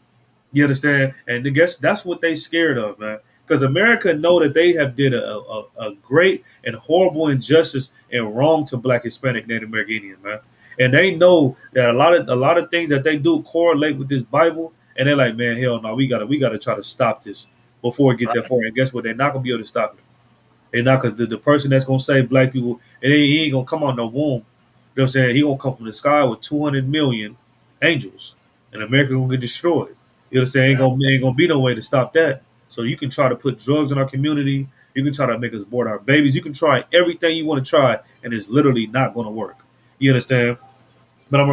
S2: You understand? And I guess that's what they scared of, man. Because America know that they have did a great and horrible injustice and wrong to Black, Hispanic, Native American Indian, man. And they know that a lot of things that they do correlate with this Bible, and they're like, man, hell no, we gotta try to stop this before it get that far. And guess what? They're not gonna be able to stop it. They're not, because the person that's gonna save black people, and he ain't gonna come out no womb. You know what I'm saying? He gonna come from the sky with 200 million angels, and America gonna get destroyed. You understand? Ain't gonna be no way to stop that. So you can try to put drugs in our community. You can try to make us abort our babies. You can try everything you want to try, and it's literally not going to work. You understand? But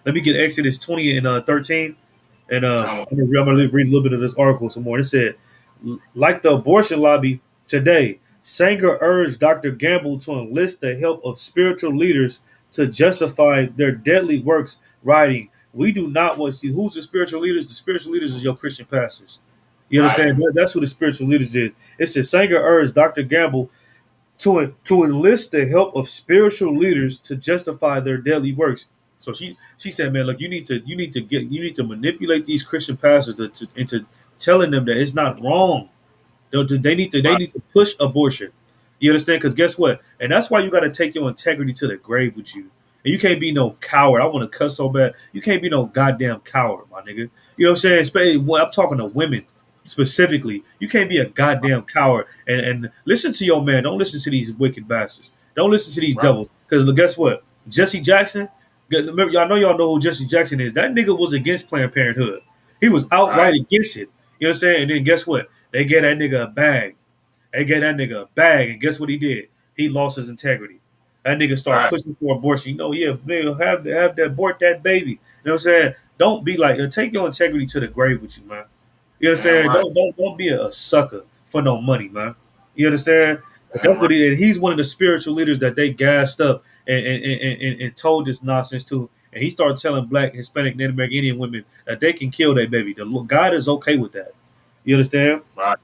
S2: let me get Exodus 20 and 13, and I'm gonna read a little bit of this article some more. It said, like the abortion lobby today, Sanger urged Dr. Gamble to enlist the help of spiritual leaders to justify their deadly works, writing, "We do not want to see." Who's the spiritual leaders? The spiritual leaders is your Christian pastors. You understand? That's who the spiritual leaders is. It says Sanger urged Dr. Gamble to enlist the help of spiritual leaders to justify their deadly works. So she said, man, look, you need to manipulate these Christian pastors into telling them that it's not wrong. They need to push abortion. You understand? Because guess what? And that's why you got to take your integrity to the grave with you. And you can't be no coward. I want to cuss so bad. You can't be no goddamn coward, my nigga. You know what I'm saying? I'm talking to women specifically. You can't be a goddamn coward and listen to your man. Don't listen to these wicked bastards. Don't listen to these devils. Because guess what? Jesse Jackson, remember, y'all know who Jesse Jackson is. That nigga was against Planned Parenthood. He was outright against it. You know what I'm saying? And then guess what? They gave that nigga a bag. And guess what he did? He lost his integrity. That nigga started pushing for abortion. You know, yeah, nigga, have to abort that baby. You know what I'm saying? Don't be like, take your integrity to the grave with you, man. You understand? Don't be a sucker for no money, man. You understand? That's what he's one of the spiritual leaders that they gassed up and told this nonsense to. And he started telling Black, Hispanic, Native American Indian women that they can kill their baby. God is okay with that. You understand?
S4: Right.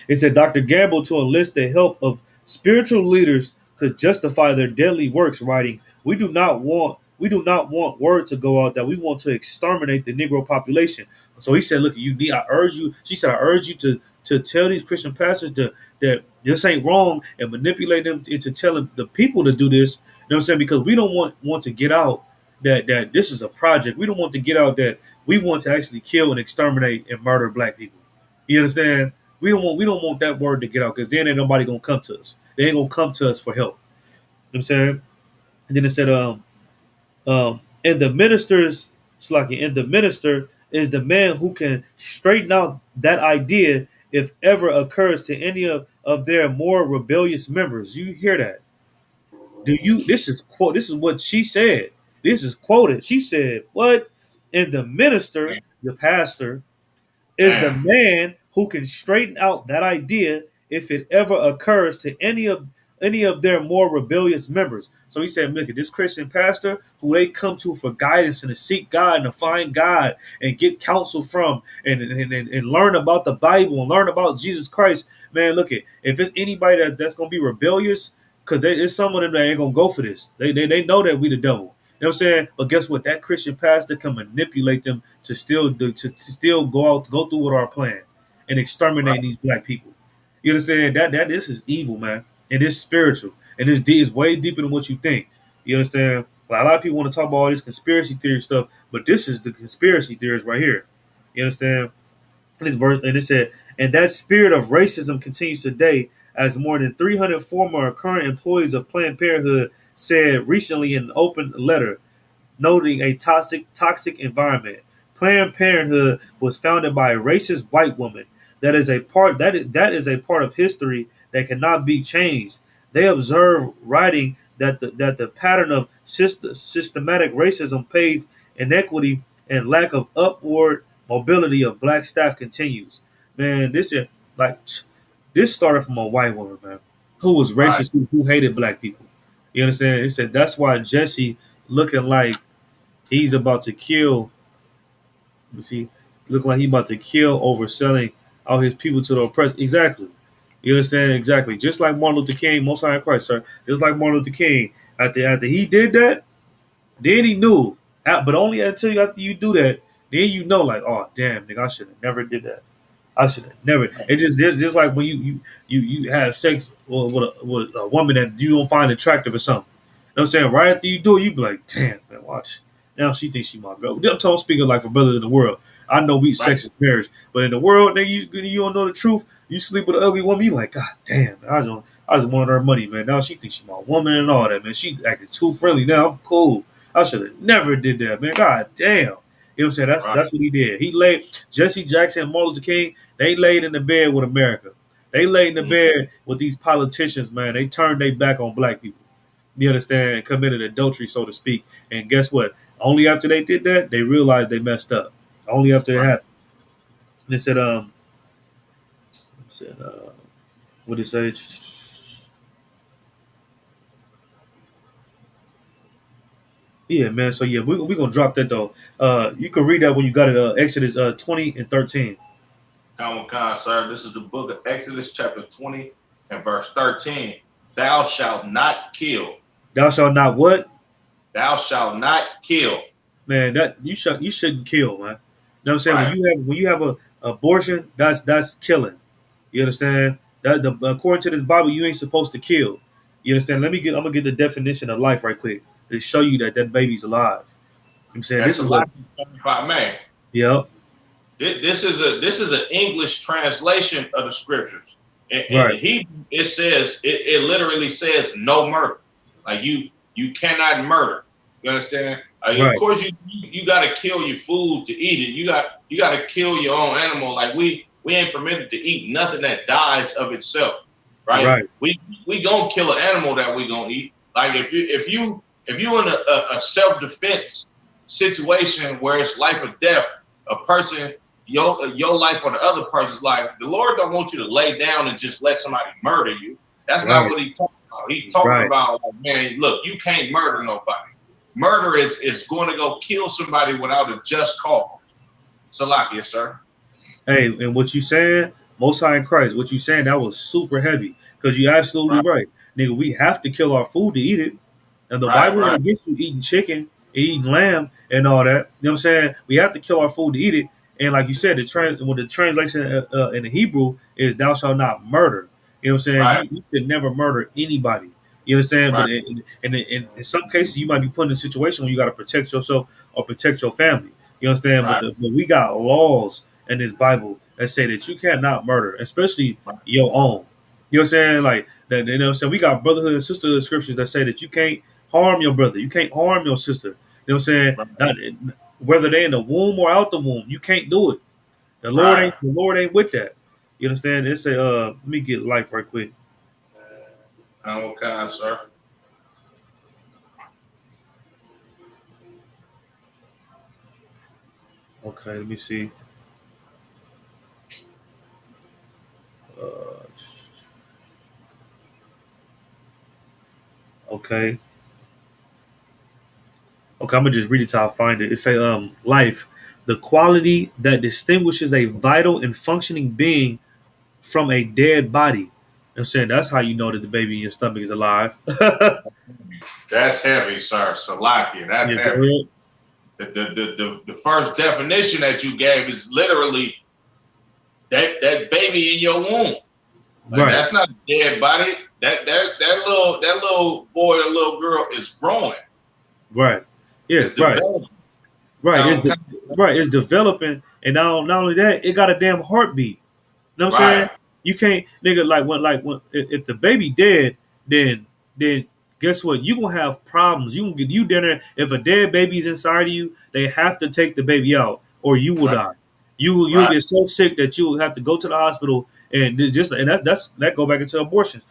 S2: It said Dr. Gamble to enlist the help of spiritual leaders to justify their deadly works, writing, We do not want word to go out that we want to exterminate the Negro population. So he said, look, I urge you, she said, I urge you to tell these Christian pastors that this ain't wrong and manipulate them into telling the people to do this. You know what I'm saying? Because we don't want to get out that this is a project. We don't want to get out that we want to actually kill and exterminate and murder black people. You understand? We don't want that word to get out, because then ain't nobody gonna come to us. They ain't gonna come to us for help. You know what I'm saying? And then it said, and the minister is the man who can straighten out that idea if ever occurs to any of their more rebellious members. You hear that? This is what she said. This is quoted. She said, what? And the minister, the pastor, is the man who can straighten out that idea if it ever occurs to any of their more rebellious members. So he said, look at this Christian pastor who they come to for guidance and to seek God and to find God and get counsel from and learn about the Bible and learn about Jesus Christ. Man, look at, if it's anybody that's going to be rebellious, because there's some of them that ain't going to go for this. They know that we the devil. You know what I'm saying? But guess what? That Christian pastor can manipulate them to still go through with our plan and exterminate these black people. You understand? That this is evil, man. And it's spiritual. And it's way deeper than what you think. You understand? Like, a lot of people want to talk about all this conspiracy theory stuff, but this is the conspiracy theories right here. You understand? This verse, and it said, and that spirit of racism continues today, as more than 300 former or current employees of Planned Parenthood said recently in an open letter, noting a toxic environment. Planned Parenthood was founded by a racist white woman, that is a part that is a part of history that cannot be changed. They observe writing that the pattern of systematic racism, pays inequity, and lack of upward mobility of black staff continues. Man, this is like this started from a white woman, man, who was
S4: Right.
S2: racist, who hated black people. You understand? It said that's why Jesse looking like he's about to kill. You see, looking like he about to kill over selling all his people to the oppressed. Exactly. You understand? Exactly. Just like Martin Luther King, most high in Christ, sir. Just like Martin Luther King. After he did that, then he knew. But only until after you do that, then you know, like, oh damn, nigga, I should have never did that. I should have never. It's just like when you have sex with a woman that you don't find attractive or something. You know what I'm saying? Right after you do it, you be like, damn, man, watch. Now she thinks she my girl. I'm talking speaking like for brothers in the world. I know we sex is marriage, but in the world, nigga, you don't know the truth. You sleep with an ugly woman, you like, God damn, man, I just wanted her money, man. Now she thinks she my woman and all that, man. She acted too friendly. Now I'm cool. I should have never did that, man. God damn. You know what I'm saying? That's what he did. He laid Jesse Jackson and Martin Luther King, they laid in the bed with America. They laid in the bed with these politicians, man. They turned their back on black people. You understand? And committed adultery, so to speak. And guess what? Only after they did that, they realized they messed up. Only after it happened. And they said, what did it say? Yeah, man. So yeah, we're gonna drop that though. You can read that when you got it. Exodus 20 and 13.
S4: Come, sir. This is the book of Exodus, chapter 20 and verse 13. Thou shalt not kill.
S2: Thou shalt not what?
S4: Thou shalt not kill.
S2: Man, that you shouldn't kill, man. You know what I'm saying?
S4: Right.
S2: When you have a abortion, that's killing. You understand? That according to this Bible, you ain't supposed to kill. You understand? I'm gonna get the definition of life right quick to show you that baby's alive. I'm saying
S4: That's
S2: this is what.
S4: by man.
S2: Yep.
S4: This is an English translation of the scriptures. In
S2: Right.
S4: Hebrew, it says it literally says no murder. Like you cannot murder. You understand?
S2: Right.
S4: Of course, you got to kill your food to eat it. You got to kill your own animal. Like we ain't permitted to eat nothing that dies of itself, right?
S2: Right.
S4: We gonna kill an animal that we gonna eat. Like if you in a self defense situation where it's life or death, a person your life or the other person's life, the Lord don't want you to lay down and just let somebody murder you. That's not what he talking about. He's talking about, like, man, look, you can't murder nobody. Murder is going to go kill somebody without a just cause. Salakia, sir.
S2: Hey, and what you saying, Most High in Christ, what you saying, that was super heavy. Because you're absolutely right. Nigga, we have to kill our food to eat it. And the Bible ain't against you eating chicken and eating lamb and all that. You know what I'm saying? We have to kill our food to eat it. And like you said, the translation in the Hebrew is thou shalt not murder. You know what I'm saying? You should never murder anybody. You understand? But in some cases, you might be put in a situation where you got to protect yourself or protect your family. You understand? But we got laws in this Bible that say that you cannot murder, especially your own. You know what I'm saying? Like that. You know what I'm saying? We got brotherhood and sisterhood scriptures that say that you can't harm your brother, you can't harm your sister. You know what I'm saying? Whether they're in the womb or out the womb, you can't do it. The Lord ain't with that. You understand? It's a let me get life right quick.
S4: Okay, sir.
S2: Okay, let me see. Okay. Okay, I'm gonna just read it till I find it. It say, life, the quality that distinguishes a vital and functioning being from a dead body. You know what I'm saying? That's how you know that the baby in your stomach is alive.
S4: That's heavy, sir. Salakia. That's heavy. The first definition that you gave is literally that baby in your womb. Like, that's not a dead body. That little boy or little girl is growing.
S2: Right. Yes. Right. Right. It's developing, and not only that, it got a damn heartbeat. You know what I'm saying? You can't, nigga, when if the baby dead, then guess what? You gonna have problems. You can get dinner. If a dead baby's inside of you, they have to take the baby out, or you will die. You'll
S4: Right.
S2: get so sick that you have to go to the hospital, and that go back into abortions.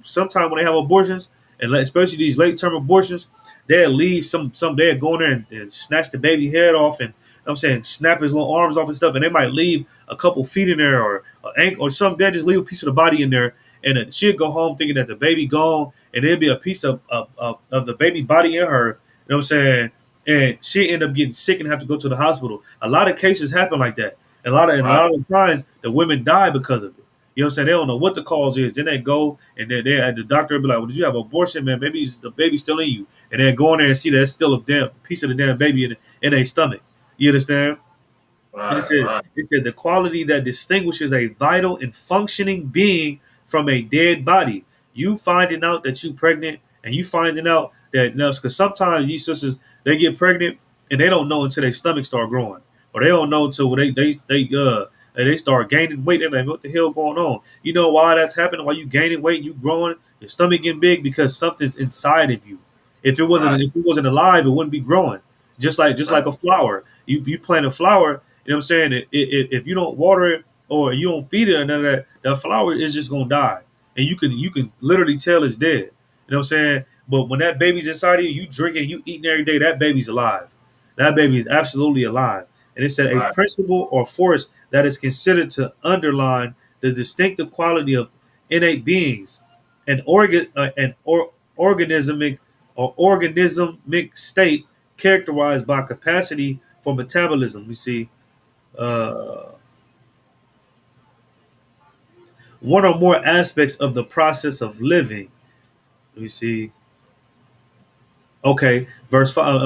S2: Sometimes when they have abortions, and especially these late term abortions, they'll leave some they'll go in there and snatch the baby head off, and I'm saying snap his little arms off and stuff, and they might leave a couple feet in there or an ankle or something. They just leave a piece of the body in there, and then she'll go home thinking that the baby gone, and there'll be a piece of the baby body in her. You know what I'm saying? And she end up getting sick and have to go to the hospital. A lot of cases happen like that. And a
S4: Right.
S2: lot of times the women die because of it. You know what I'm saying? They don't know what the cause is. Then they go and then they at the doctor will be like, "Well, did you have an abortion, man? Maybe the baby's still in you." And then go in there and see that it's still a damn piece of the damn baby in their stomach. You understand? And
S4: Right. Right.
S2: it said the quality that distinguishes a vital and functioning being from a dead body. You finding out that you pregnant, and you finding out that because sometimes these sisters they get pregnant and they don't know until their stomach start growing, or they don't know until they start gaining weight. They're like, what the hell going on? You know why that's happening? Why you gaining weight? You growing? Your stomach getting big because something's inside of you.
S4: Right.
S2: If it wasn't alive, it wouldn't be growing. Just
S4: Right.
S2: like a flower. You plant a flower, you know what I'm saying? If you don't water it or you don't feed it or none of that, the flower is just gonna die, and you can literally tell it's dead. You know what I'm saying? But when that baby's inside of you, you drinking, you eating every day, that baby's alive. That baby is absolutely alive. And it said a
S4: Right.
S2: principle or force that is considered to underline the distinctive quality of innate beings, an organismic or organismic state characterized by capacity for metabolism. We see uh, one or more aspects of the process of living. Let me see. Okay, verse five.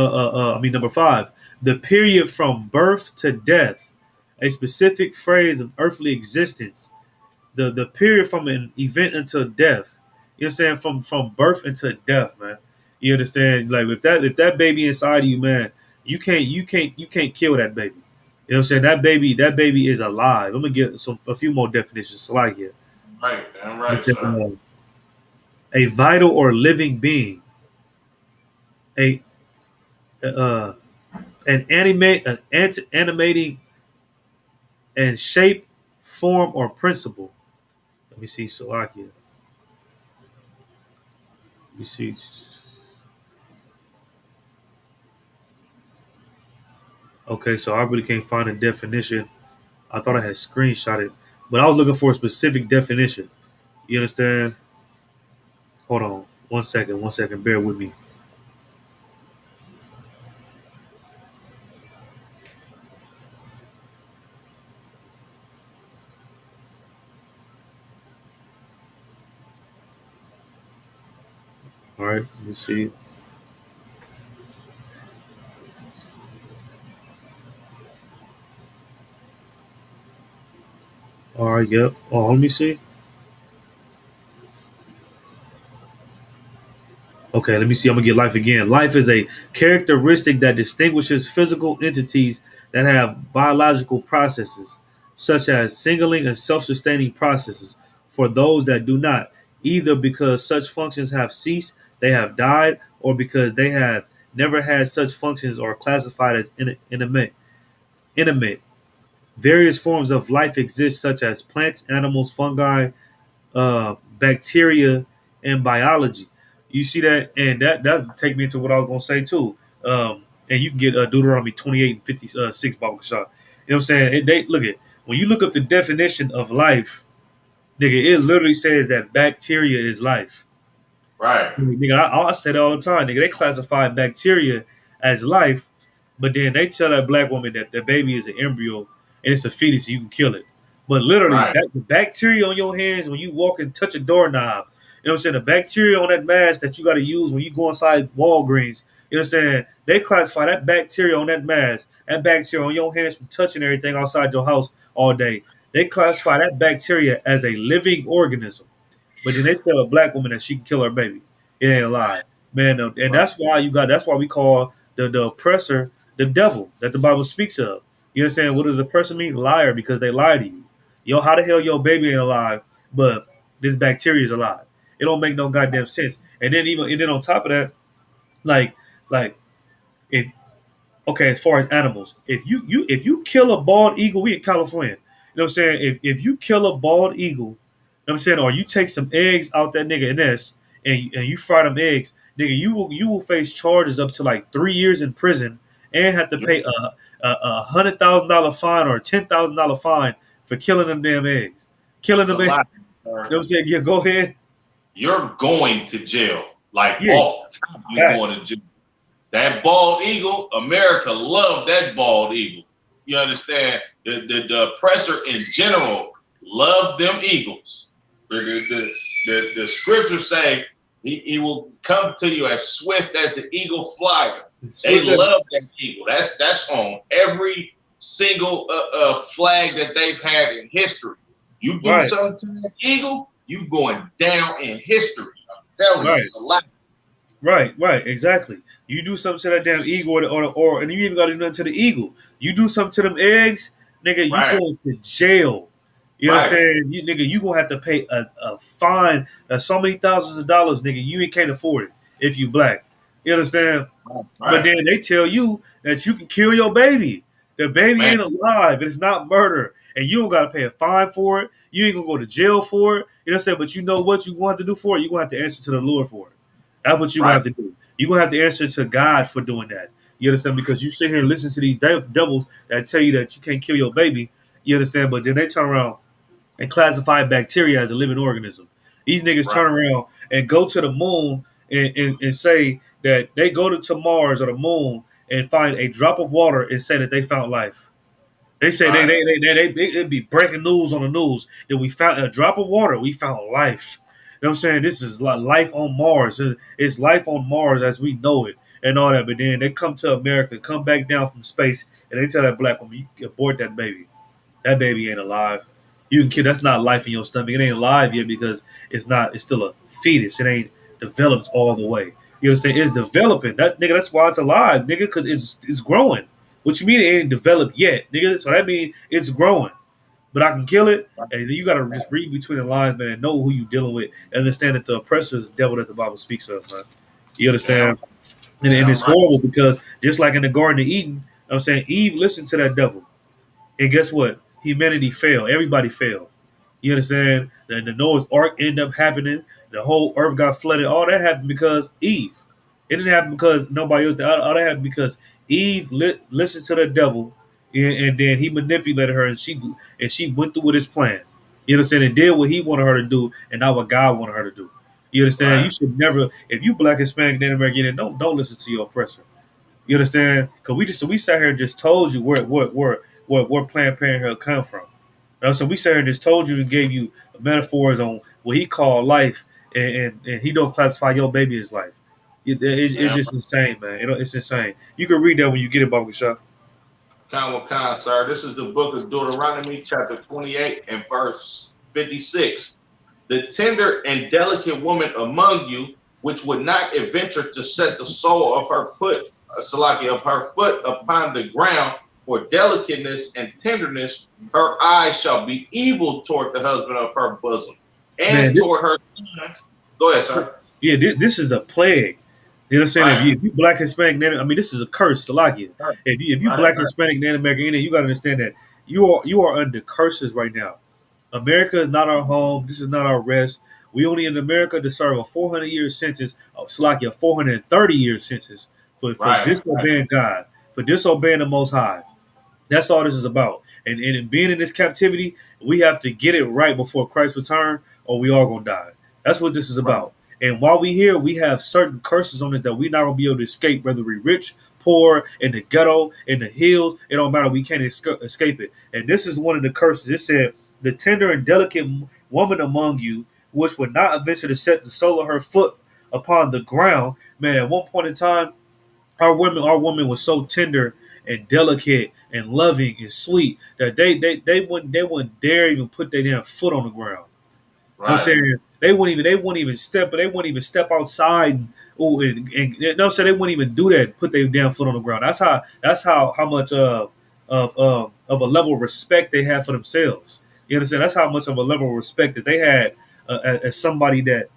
S2: Number five. The period from birth to death, a specific phase of earthly existence. The period from an event until death. You know what I'm saying? From birth until death, man. You understand? Like if that baby inside of you, man, you can't kill that baby. You know what I'm saying? That baby is alive. I'm gonna get a few more definitions. So like here.
S4: Right. Damn
S2: Let me
S4: right,
S2: check them
S4: sir.
S2: out. A vital or living being, a uh, animating and shape, form, or principle. Let me see Slovakia. Let me see. Okay, so I really can't find a definition. I thought I had screenshot it, but I was looking for a specific definition. You understand? Hold on, 1 second, 1 second. Bear with me. All right, let me see. All right, yep. Oh, let me see. Okay, let me see. I'm gonna get life again. Life is a characteristic that distinguishes physical entities that have biological processes, such as singling and self-sustaining processes, for those that do not, either because such functions have ceased, they have died, or because they have never had such functions or are classified as inanimate. Inanimate. Various forms of life exist, such as plants, animals, fungi, bacteria, and biology. You see that, and that does take me into what I was gonna say too. And you can get Deuteronomy 28 and 56 Bible Shah. You know what I'm saying? They look at when you look up the definition of life, nigga, it literally says that bacteria is life.
S4: Right.
S2: Nigga, I say that all the time. Nigga, they classify bacteria as life, but then they tell that black woman that the baby is an embryo and it's a fetus, you can kill it. But literally,
S4: Right.
S2: the bacteria on your hands when you walk and touch a doorknob, you know what I'm saying? The bacteria on that mask that you got to use when you go inside Walgreens, you know what I'm saying? They classify that bacteria on that mask, that bacteria on your hands from touching everything outside your house all day. They classify that bacteria as a living organism. But then they tell a black woman that she can kill her baby. It ain't a lie, man. And
S4: Right.
S2: that's why you got. That's why we call the oppressor the devil that the Bible speaks of. You know what I'm saying? What does oppressor mean? Liar, because they lie to you. Yo, how the hell your baby ain't alive, but this bacteria is alive? It don't make no goddamn sense. And then on top of that, like like if Okay, as far as animals, if you kill a bald eagle, we in California. You know what I'm saying? If you kill a bald eagle, you know what I'm saying, or you take some eggs out that nigga nest and you fry them eggs, nigga, you will face charges up to like 3 years in prison and have to pay a $100,000 fine or a $10,000 fine for killing them damn eggs. Killing
S4: It's a
S2: them eggs.
S4: lot,
S2: You know
S4: sir.
S2: what I'm saying? Yeah, go ahead.
S4: You're going to jail. Like
S2: Yeah,
S4: off the top, you're going
S2: facts.
S4: to jail. That bald eagle, America loved that bald eagle. You understand? The oppressor in general loved them eagles. The scriptures say he will come to you as swift as the eagle flyer. They
S2: Swift as-
S4: love that eagle. That's on every single flag that they've had in history. You do
S2: Right,
S4: something to that eagle, you going down in history. I'm telling you,
S2: right.
S4: it's a lot.
S2: Right, exactly. You do something to that damn eagle, or and you even got to do nothing to the eagle. You do something to them eggs, nigga, you
S4: Right,
S2: going to jail. You
S4: right,
S2: understand? You nigga, you gonna have to pay a fine of so many thousands of dollars, nigga. You ain't can't afford it if you black. You understand? But
S4: right.
S2: then they tell you that you can kill your baby. The baby
S4: Man,
S2: ain't alive. It's not murder. And you don't gotta pay a fine for it. You ain't gonna go to jail for it. You know what I'm saying? But you know what you want to do for it? You're gonna have to answer to the Lord for it. That's what you're gonna
S4: right,
S2: have to do. You're gonna have to answer to God for doing that. You understand? Because you sit here and listen to these devils that tell you that you can't kill your baby. You understand? But then they turn around and classify bacteria as a living organism. These niggas
S4: right,
S2: turn around and go to the moon and say that they go to Mars or the moon and find a drop of water and say that they found life. They say
S4: right,
S2: it'd be breaking news on the news that we found a drop of water. We found life. You know what I'm saying? This is like life on Mars. It's life on Mars as we know it and all that. But then they come to America, come back down from space, and they tell that black woman, you can abort that baby. That baby ain't alive. You can kill. That's not life in your stomach. It ain't alive yet because it's not. It's still a fetus. It ain't developed all the way. You understand? It's developing. That nigga. That's why it's alive, nigga. Because it's growing. What you mean it ain't developed yet, nigga? So that means it's growing. But I can kill it, and then you gotta just read between the lines, man, and know who you dealing with, and understand that the oppressor is the devil that the Bible speaks of, man. You
S4: damn,
S2: understand? And
S4: damn
S2: it's
S4: right.
S2: horrible because just like in the Garden of Eden, I'm saying Eve listened to that devil. And guess what? Humanity failed. Everybody failed. You understand? The Noah's Ark ended up happening. The whole earth got flooded. All that happened because Eve. It didn't happen because nobody else. All that happened because Eve listened to the devil, and then he manipulated her, and she went through with his plan. You understand? And did what he wanted her to do, and not what God wanted her to do. You understand?
S4: Right.
S2: You should never, if you black, Hispanic, Native American, don't listen to your oppressor. You understand? Because we sat here and just told you where Planned Parenthood come from. So we sat here and just told you and gave you metaphors on what he called life, and he don't classify your baby as life. It's
S4: Damn
S2: just insane, man. It's insane. You can read that when you get it, Baba Shah.
S4: Khan, sir. This is the book of Deuteronomy, chapter 28 and verse 56. The tender and delicate woman among you, which would not adventure to set the sole of her foot, Salaki, of her foot upon the ground for delicateness and tenderness, her eyes shall be evil toward the husband of her bosom,
S2: Man,
S4: and
S2: this
S4: toward her son. Go ahead, sir.
S2: yeah, this is a plague. You know what I'm saying?
S4: Right,
S2: If you black, Hispanic, Native, I mean, this is a curse, Salakia.
S4: right,
S2: If you
S4: right,
S2: black, Hispanic, Native American Indian, you got to understand that you are under curses right now. America is not our home. This is not our rest. We only in America to serve a 400-year sentence, Salakia, a 430-year sentence for
S4: right, right,
S2: disobeying God, for disobeying the Most High. That's all this is about. And being in this captivity, we have to get it right before Christ's return, or we all gonna die. That's what this is
S4: right,
S2: about. And while we here, we have certain curses on us that we're not gonna be able to escape, whether we rich, poor, in the ghetto, in the hills. It don't matter. We can't escape it. And this is one of the curses. It said, "The tender and delicate woman among you, which would not venture to set the sole of her foot upon the ground." Man, at one point in time, our women was so tender and delicate and loving and sweet that they wouldn't dare even put their damn foot on the ground. You know what I'm
S4: right,
S2: saying? They wouldn't even step outside and you know what I'm saying, they wouldn't even do that, put their damn foot on the ground. That's how much of a level of respect they have for themselves. You understand? That's how much of a level of respect that they had as somebody that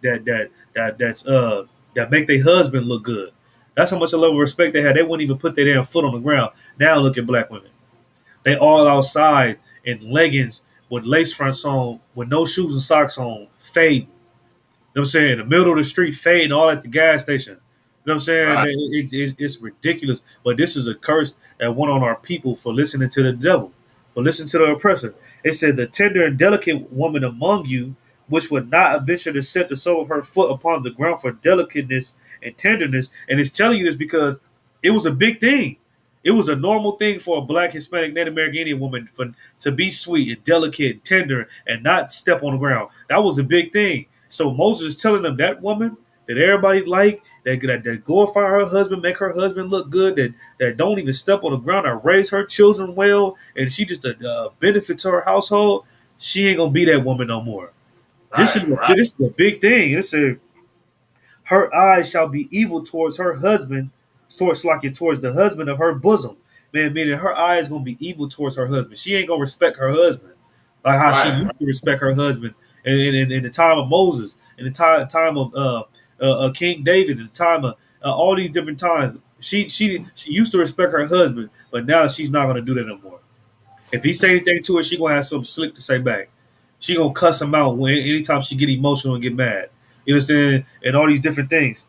S2: make their husband look good. That's how much a level of respect they had. They wouldn't even put their damn foot on the ground. Now look at black women. They all outside in leggings with lace fronts on, with no shoes and socks on, fading. You know what I'm saying? In the middle of the street, fading all at the gas station. You know what I'm saying?
S4: Right.
S2: It's ridiculous. But this is a curse that went on our people for listening to the devil, for listening to the oppressor. It said, the tender and delicate woman among you, which would not venture to set the sole of her foot upon the ground for delicateness and tenderness. And it's telling you this because it was a big thing. It was a normal thing for a black, Hispanic, Native American Indian woman to be sweet and delicate and tender and not step on the ground. That was a big thing. So Moses is telling them, that woman that everybody like, that glorify her husband, make her husband look good, that don't even step on the ground, that raise her children well, and she just a benefit to her household, she ain't gonna be that woman no more. This is a big thing. It said, her eyes shall be evil towards her husband, towards the husband of her bosom. Man, meaning her eyes gonna be evil towards her husband. She ain't gonna respect her husband like how she used to respect her husband in the time of Moses, in the time of King David, in the time of all these different times. She used to respect her husband, but now she's not gonna do that no more. If he say anything to her, she gonna have something slick to say back. She gonna cuss him out anytime she get emotional and get mad. You know what I'm saying? And all these different things.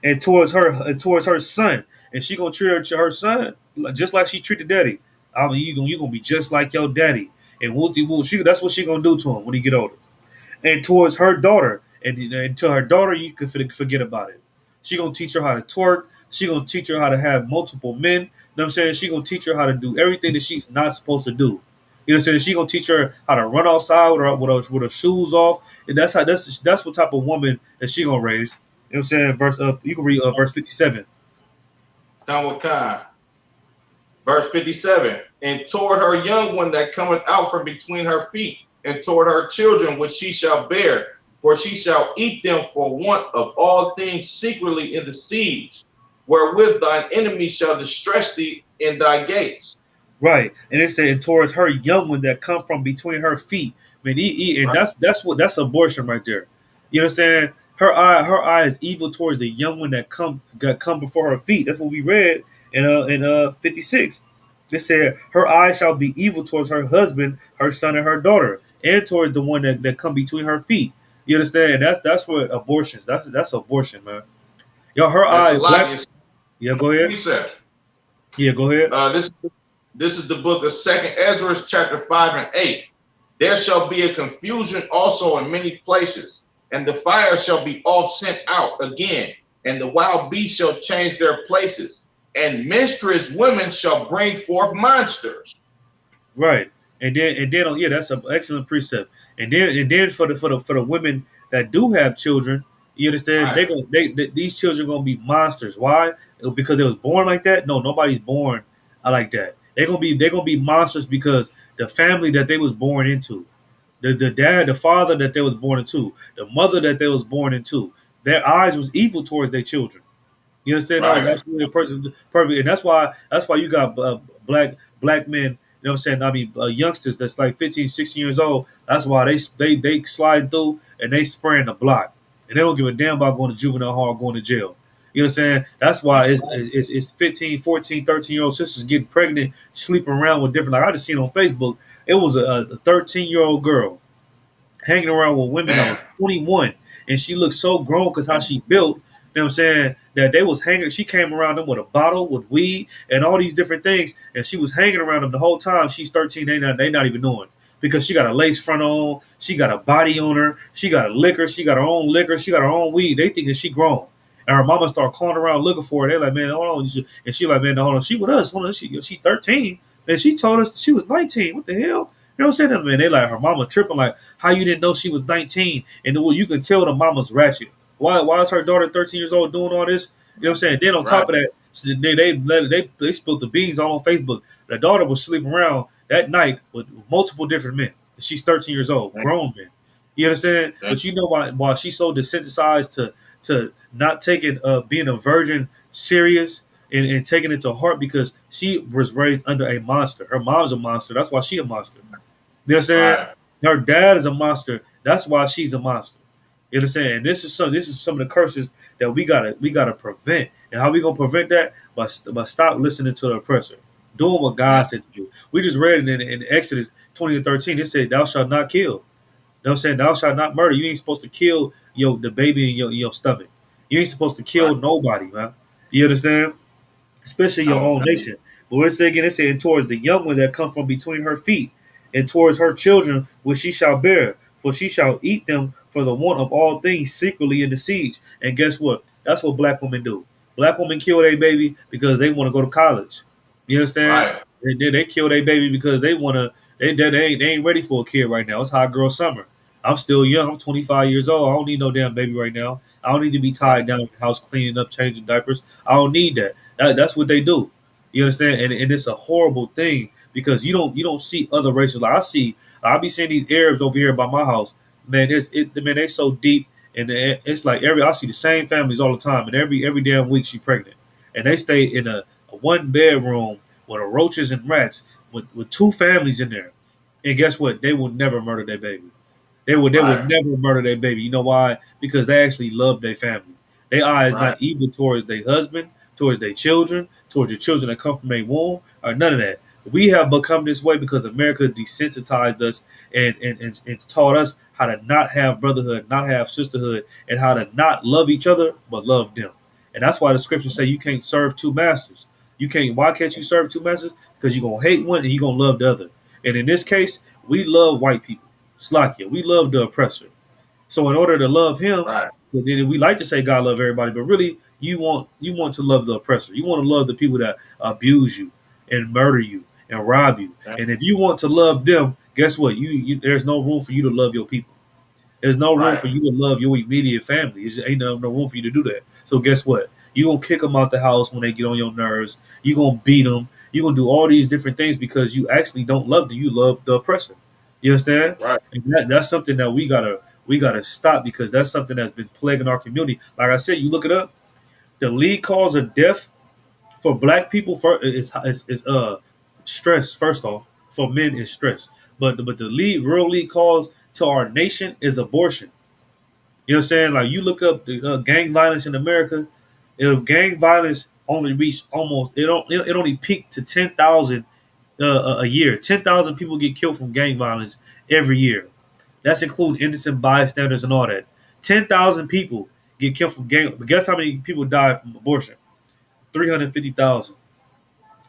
S2: And towards her son, and she gonna treat her son just like she treated daddy. I mean, you gonna be just like your daddy. And that's what she gonna do to him when he get older. And towards her daughter, and to her daughter, you can forget about it. She gonna teach her how to twerk. She gonna teach her how to have multiple men. You know what I'm saying? She gonna teach her how to do everything that she's not supposed to do. You know what I'm saying? She gonna teach her how to run outside with her shoes off, and that's what type of woman that she gonna raise. You know what I'm saying? You can read verse 57.
S4: Down with Khan. Verse 57. And toward her young one that cometh out from between her feet, and toward her children which she shall bear, for she shall eat them for want of all things secretly in the siege, wherewith thine enemy shall distress thee in thy gates.
S2: Right, and it said, and towards her young one that come from between her feet. I mean, and that's abortion right there. You understand? Her eye is evil towards the young one that come before her feet. That's what we read in 56. It said, her eyes shall be evil towards her husband, her son, and her daughter, and towards the one that come between her feet. You understand? That's what abortions. That's abortion, man. Yo, her eyes. Yeah, go ahead. Yeah, go ahead.
S4: This is the book of 2nd Ezra, chapter 5 and 8. There shall be a confusion also in many places, and the fire shall be oft sent out again, and the wild beasts shall change their places, and menstruous women shall bring forth monsters.
S2: Right, and then yeah, that's an excellent precept. And then for the women that do have children, you understand? Right. These children gonna be monsters. Why? Because they was born like that? No, nobody's born like that. They're gonna be monsters because the family that they was born into, the father that they was born into, the mother that they was born into, their eyes was evil towards their children. You understand? Right. That's really a person perfect, and that's why you got black men. You know what I'm saying? I mean, youngsters that's like 15, 16 years old. That's why they slide through and they spraying the block, and they don't give a damn about going to juvenile hall or going to jail. You know what I'm saying? That's why it's 15, 14, 13-year-old sisters getting pregnant, sleeping around with different. Like I just seen on Facebook, it was a 13-year-old girl hanging around with women that was 21, and she looked so grown because how she built. You know what I'm saying? That they was hanging. She came around them with a bottle, with weed, and all these different things, and she was hanging around them the whole time. She's 13. They not even knowing because she got a lace front on. She got a body on her. She got a liquor. She got her own liquor. She got her own weed. They thinking she grown. And her mama start calling around looking for her. They're like, man, hold on. And she like, man, hold on. She with us. Hold on. She 13. And she told us she was 19. What the hell? You know what I'm saying? Man, they like her mama tripping like, how you didn't know she was 19? And well, you can tell the mama's ratchet. Why is her daughter 13 years old doing all this? You know what I'm saying? Then on top of that, they spilled the beans all on Facebook. The daughter was sleeping around that night with multiple different men. She's 13 years old, grown men. You understand? But you know why she's so desensitized to not taking being a virgin serious and taking it to heart because she was raised under a monster. Her mom's a monster. That's why she's a monster. You know what I'm saying? Her dad is a monster. That's why she's a monster. You You understand? And this is some of the curses that we gotta prevent. And how we gonna prevent that? By stop listening to the oppressor, doing what God said to do. We just read it in Exodus 20 and 13. It said, "Thou shalt not kill." You know what I'm saying? Thou shalt not murder. You ain't supposed to kill the baby in your stomach. You ain't supposed to kill
S4: Right.
S2: nobody, man. You understand? Especially your
S4: Oh,
S2: own nation. But what it say again, it said, towards the young one that come from between her feet, and towards her children which she shall bear, for she shall eat them for the want of all things secretly in the siege. And guess what? That's what black women do. Black women kill their baby because they want to go to college. You understand?
S4: right.
S2: They kill their baby because they want to. They ain't ready for a kid right now. It's hot girl summer. I'm still young. I'm 25 years old. I don't need no damn baby right now. I don't need to be tied down in the house cleaning up, changing diapers. I don't need that. That's what they do. You understand? And it's a horrible thing because you don't see other races. Like I be seeing these Arabs over here by my house. Man, man, they so deep, and it's like I see the same families all the time, and every damn week she pregnant, and they stay in a one bedroom with roaches and rats with two families in there, and guess what? They will never murder their baby. They would
S4: Right.
S2: never murder their baby. You know why? Because they actually love their family. Their eye is
S4: Right.
S2: not evil towards their husband, towards their children, towards the children that come from their womb, or none of that. We have become this way because America desensitized us and taught us how to not have brotherhood, not have sisterhood, and how to not love each other, but love them. And that's why the scriptures say you can't serve two masters. You can't. Why can't you serve two masters? Because you're gonna hate one and you're gonna love the other. And in this case, we love white people. Slakia. We love the oppressor. So in order to love him,
S4: Right.
S2: then we like to say God love everybody, but really you want to love the oppressor. You want to love the people that abuse you and murder you and rob you.
S4: Yeah.
S2: And if you want to love them, guess what? There's no room for you to love your people. There's no room
S4: Right.
S2: for you to love your immediate family. There's ain't no room for you to do that. So guess what? You gonna kick them out the house when they get on your nerves. You gonna beat them. You gonna do all these different things because you actually don't love them. You love the oppressor. You understand?
S4: Right.
S2: And that's something that we gotta stop because that's something that's been plaguing our community. Like I said, you look it up. The lead cause of death for black people is stress. First off, for men is stress. But the real lead cause to our nation is abortion. You know what I'm saying? Like you look up the gang violence in America. If gang violence only reached almost it only peaked to 10,000 a year. 10,000 people get killed from gang violence every year. That's including innocent bystanders and all that. 10,000 people get killed from gang. But guess how many people die from abortion? 350,000.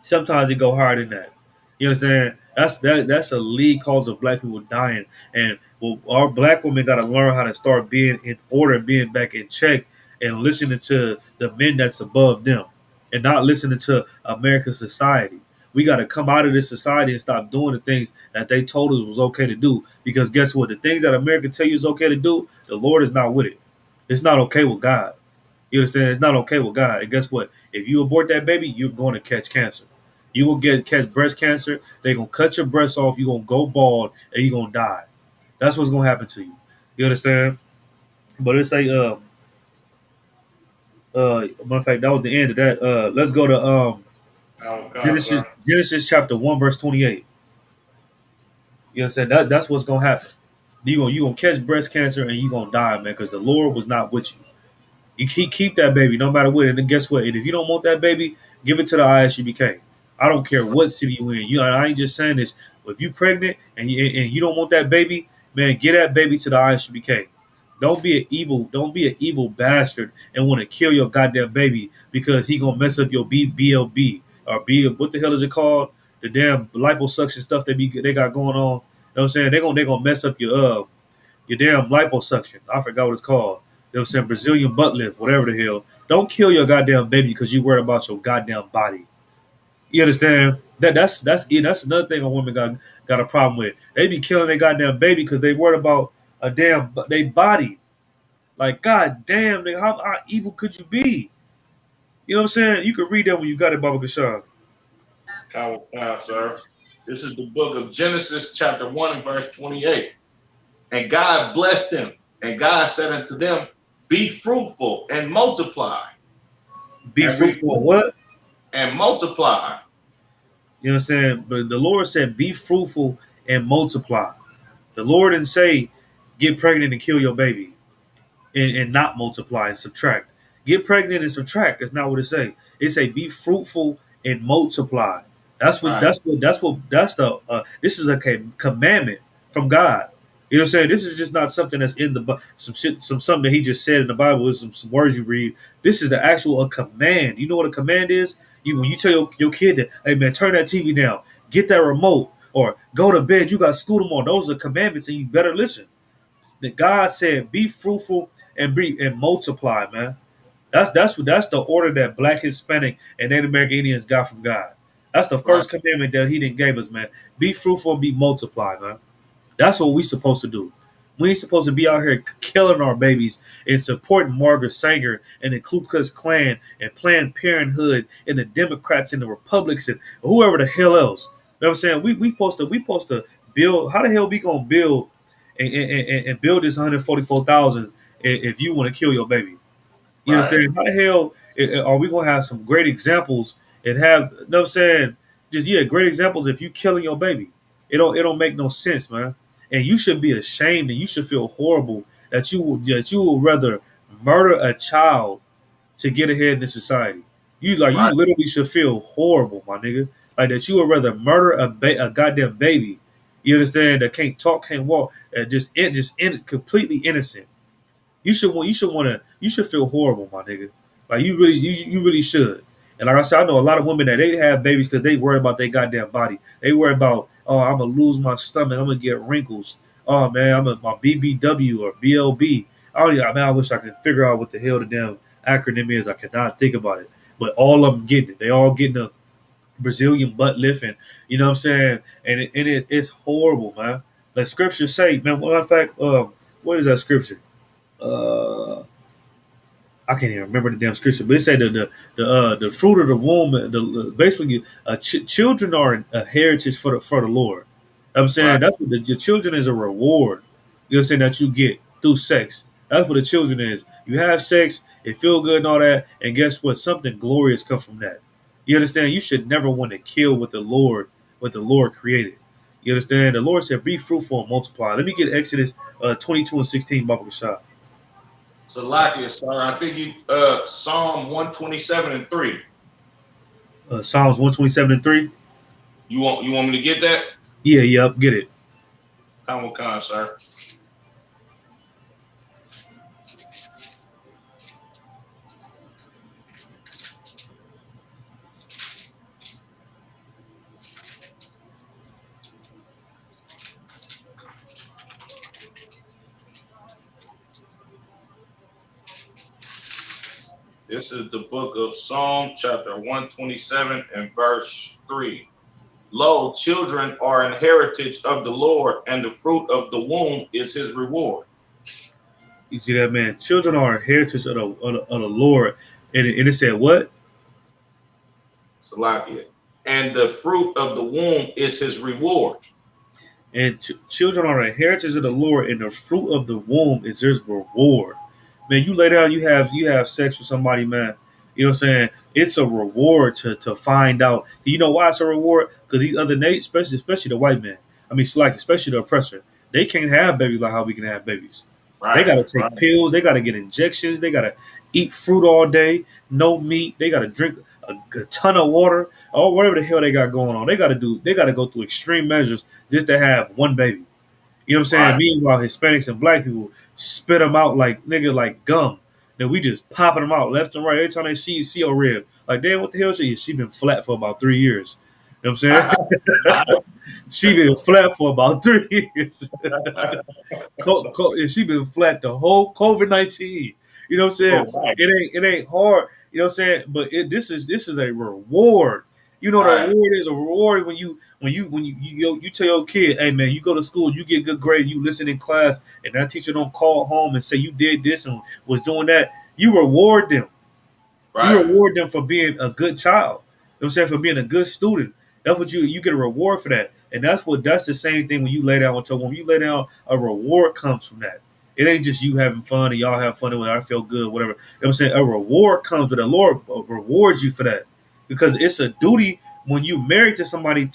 S2: Sometimes it go higher than that. You understand? That's a lead cause of black people dying. And well, our black women got to learn how to start being in order, being back in check, and listening to the men that's above them, and not listening to American society. We got to come out of this society and stop doing the things that they told us was okay to do. Because guess what? The things that America tell you is okay to do, the Lord is not with it. It's not okay with God. You understand? It's not okay with God. And guess what? If you abort that baby, you're going to catch cancer. You will catch breast cancer. They're gonna cut your breast off. You're gonna go bald, and you're gonna die. That's what's gonna happen to you. You understand? But it's like matter of fact, that was the end of that. Let's go to
S4: Oh God,
S2: Genesis
S4: sir.
S2: Genesis chapter 1 verse 28. You understand? That's what's gonna happen. You gonna catch breast cancer and you gonna die, man, because the Lord was not with you. You keep that baby no matter what. And then guess what? And if you don't want that baby, give it to the ISUBK. I don't care what city you in. I ain't just saying this. If you pregnant and you don't want that baby, man, get that baby to the ISUBK. Don't be an evil bastard and want to kill your goddamn baby because he gonna mess up your BLB or B what the hell is it called? The damn liposuction stuff they got going on. You know what I'm saying? They gonna mess up your damn liposuction. I forgot what it's called. You know what I'm saying? Brazilian butt lift, whatever the hell. Don't kill your goddamn baby because you worried about your goddamn body. You understand? That's another thing a woman got a problem with. They be killing their goddamn baby because they worried about a damn they body. Like god damn, nigga, how evil could you be? You know what I'm saying? You can read that when you got it, Baba Gashan.
S4: Sir. This is the book of Genesis, chapter 1, and verse 28. And God blessed them, and God said unto them, be fruitful and multiply.
S2: Be
S4: And
S2: fruitful. What?
S4: and multiply.
S2: You know what I'm saying? But the Lord said, be fruitful and multiply. The Lord didn't say, get pregnant and kill your baby. and not multiply and subtract. Get pregnant and subtract. That's not what it say. It say be fruitful and multiply. That's what.
S4: Right.
S2: That's the. This is a commandment from God. You know what I'm saying? This is just not something that's in the some shit, something that he just said in the Bible. Is some words you read. This is the actual a command. You know what a command is? When you tell your kid that, hey man, turn that TV down, get that remote, or go to bed. You got school tomorrow. Those are commandments, and you better listen. That God said, be fruitful and multiply, man. That's the order that Black, Hispanic, and Native American Indians got from God. That's the first commandment that He didn't gave us, man. Be fruitful and be multiply, man. That's what we supposed to do. We ain't supposed to be out here killing our babies and supporting Margaret Sanger and the Ku Klux Klan and Planned Parenthood and the Democrats and the Republicans and whoever the hell else. You know what I'm saying? We supposed to build. How the hell we gonna build and build this 144,000 if you want to kill your baby? You understand? How the hell are we gonna have some great examples and have, you know what I'm saying? Just great examples if you killing your baby. It don't make no sense, man. And you should be ashamed and you should feel horrible that you will rather murder a child to get ahead in this society. You literally should feel horrible, my nigga. Like that you would rather murder a goddamn baby. You understand? That can't talk, can't walk, completely innocent. You should feel horrible, my nigga. Like you really should. And like I said, I know a lot of women that they have babies because they worry about their goddamn body. They worry about, oh, I'm gonna lose my stomach, I'm gonna get wrinkles. Oh man, my BBW or BLB. I wish I could figure out what the hell the damn acronym is. I cannot think about it. But all of them getting it. They all getting a Brazilian butt lift, and you know what I'm saying? And it's horrible, man. Like scripture say, man. Well, in fact, what is that scripture? I can't even remember the damn scripture, but it said the fruit of the womb, basically, children are a heritage for the Lord. I'm saying that's what your children is a reward. You know what I'm saying, that you get through sex. That's what the children is. You have sex, it feel good and all that, and guess what? Something glorious come from that. You understand? You should never want to kill what the Lord created. You understand? The Lord said, "Be fruitful and multiply." Let me get Exodus 22:16, Baba Shah.
S4: Salakia, sir. I think you Psalm 127:3.
S2: Psalms 127:3.
S4: You want me to get that?
S2: Yeah, get it.
S4: Come on, sir. This is the book of Psalm, chapter 127 and verse 3. Lo, children are an heritage of the Lord, and the fruit of the womb is his reward.
S2: You see that, man? Children are a heritage of the Lord. And it said what?
S4: Salakia. And the fruit of the womb is his reward.
S2: And children are a heritage of the Lord, and the fruit of the womb is his reward. Man, you lay down, you have sex with somebody, man. You know what I'm saying? It's a reward to find out. You know why it's a reward? Because these other nations, especially the white man, especially the oppressor, they can't have babies like how we can have babies. They got to take pills. They got to get injections. They got to eat fruit all day, no meat. They got to drink a ton of water, or whatever the hell they got going on. They got to go through extreme measures just to have one baby. You know what I'm saying? Right. Meanwhile, Hispanics and black people spit them out like gum. Then we just popping them out left and right every time they see your rib. Like, damn, what the hell? She been flat for about 3 years. You know what I'm saying? She been flat for about 3 years. She been flat the whole COVID-19. You know what I'm saying? Oh, right. It ain't hard. You know what I'm saying? But this is a reward. You know what a reward is? A reward when you tell your kid, hey man, you go to school, you get good grades, you listen in class, and that teacher don't call home and say you did this and was doing that. You reward them. Right. You reward them for being a good child. You know what I'm saying? For being a good student. That's what you get a reward for that. And that's the same thing when you lay down with your woman. You lay down, a reward comes from that. It ain't just you having fun and y'all have fun and I feel good, whatever. You know what I'm saying? A reward comes with the Lord rewards you for that. Because it's a duty when you married to somebody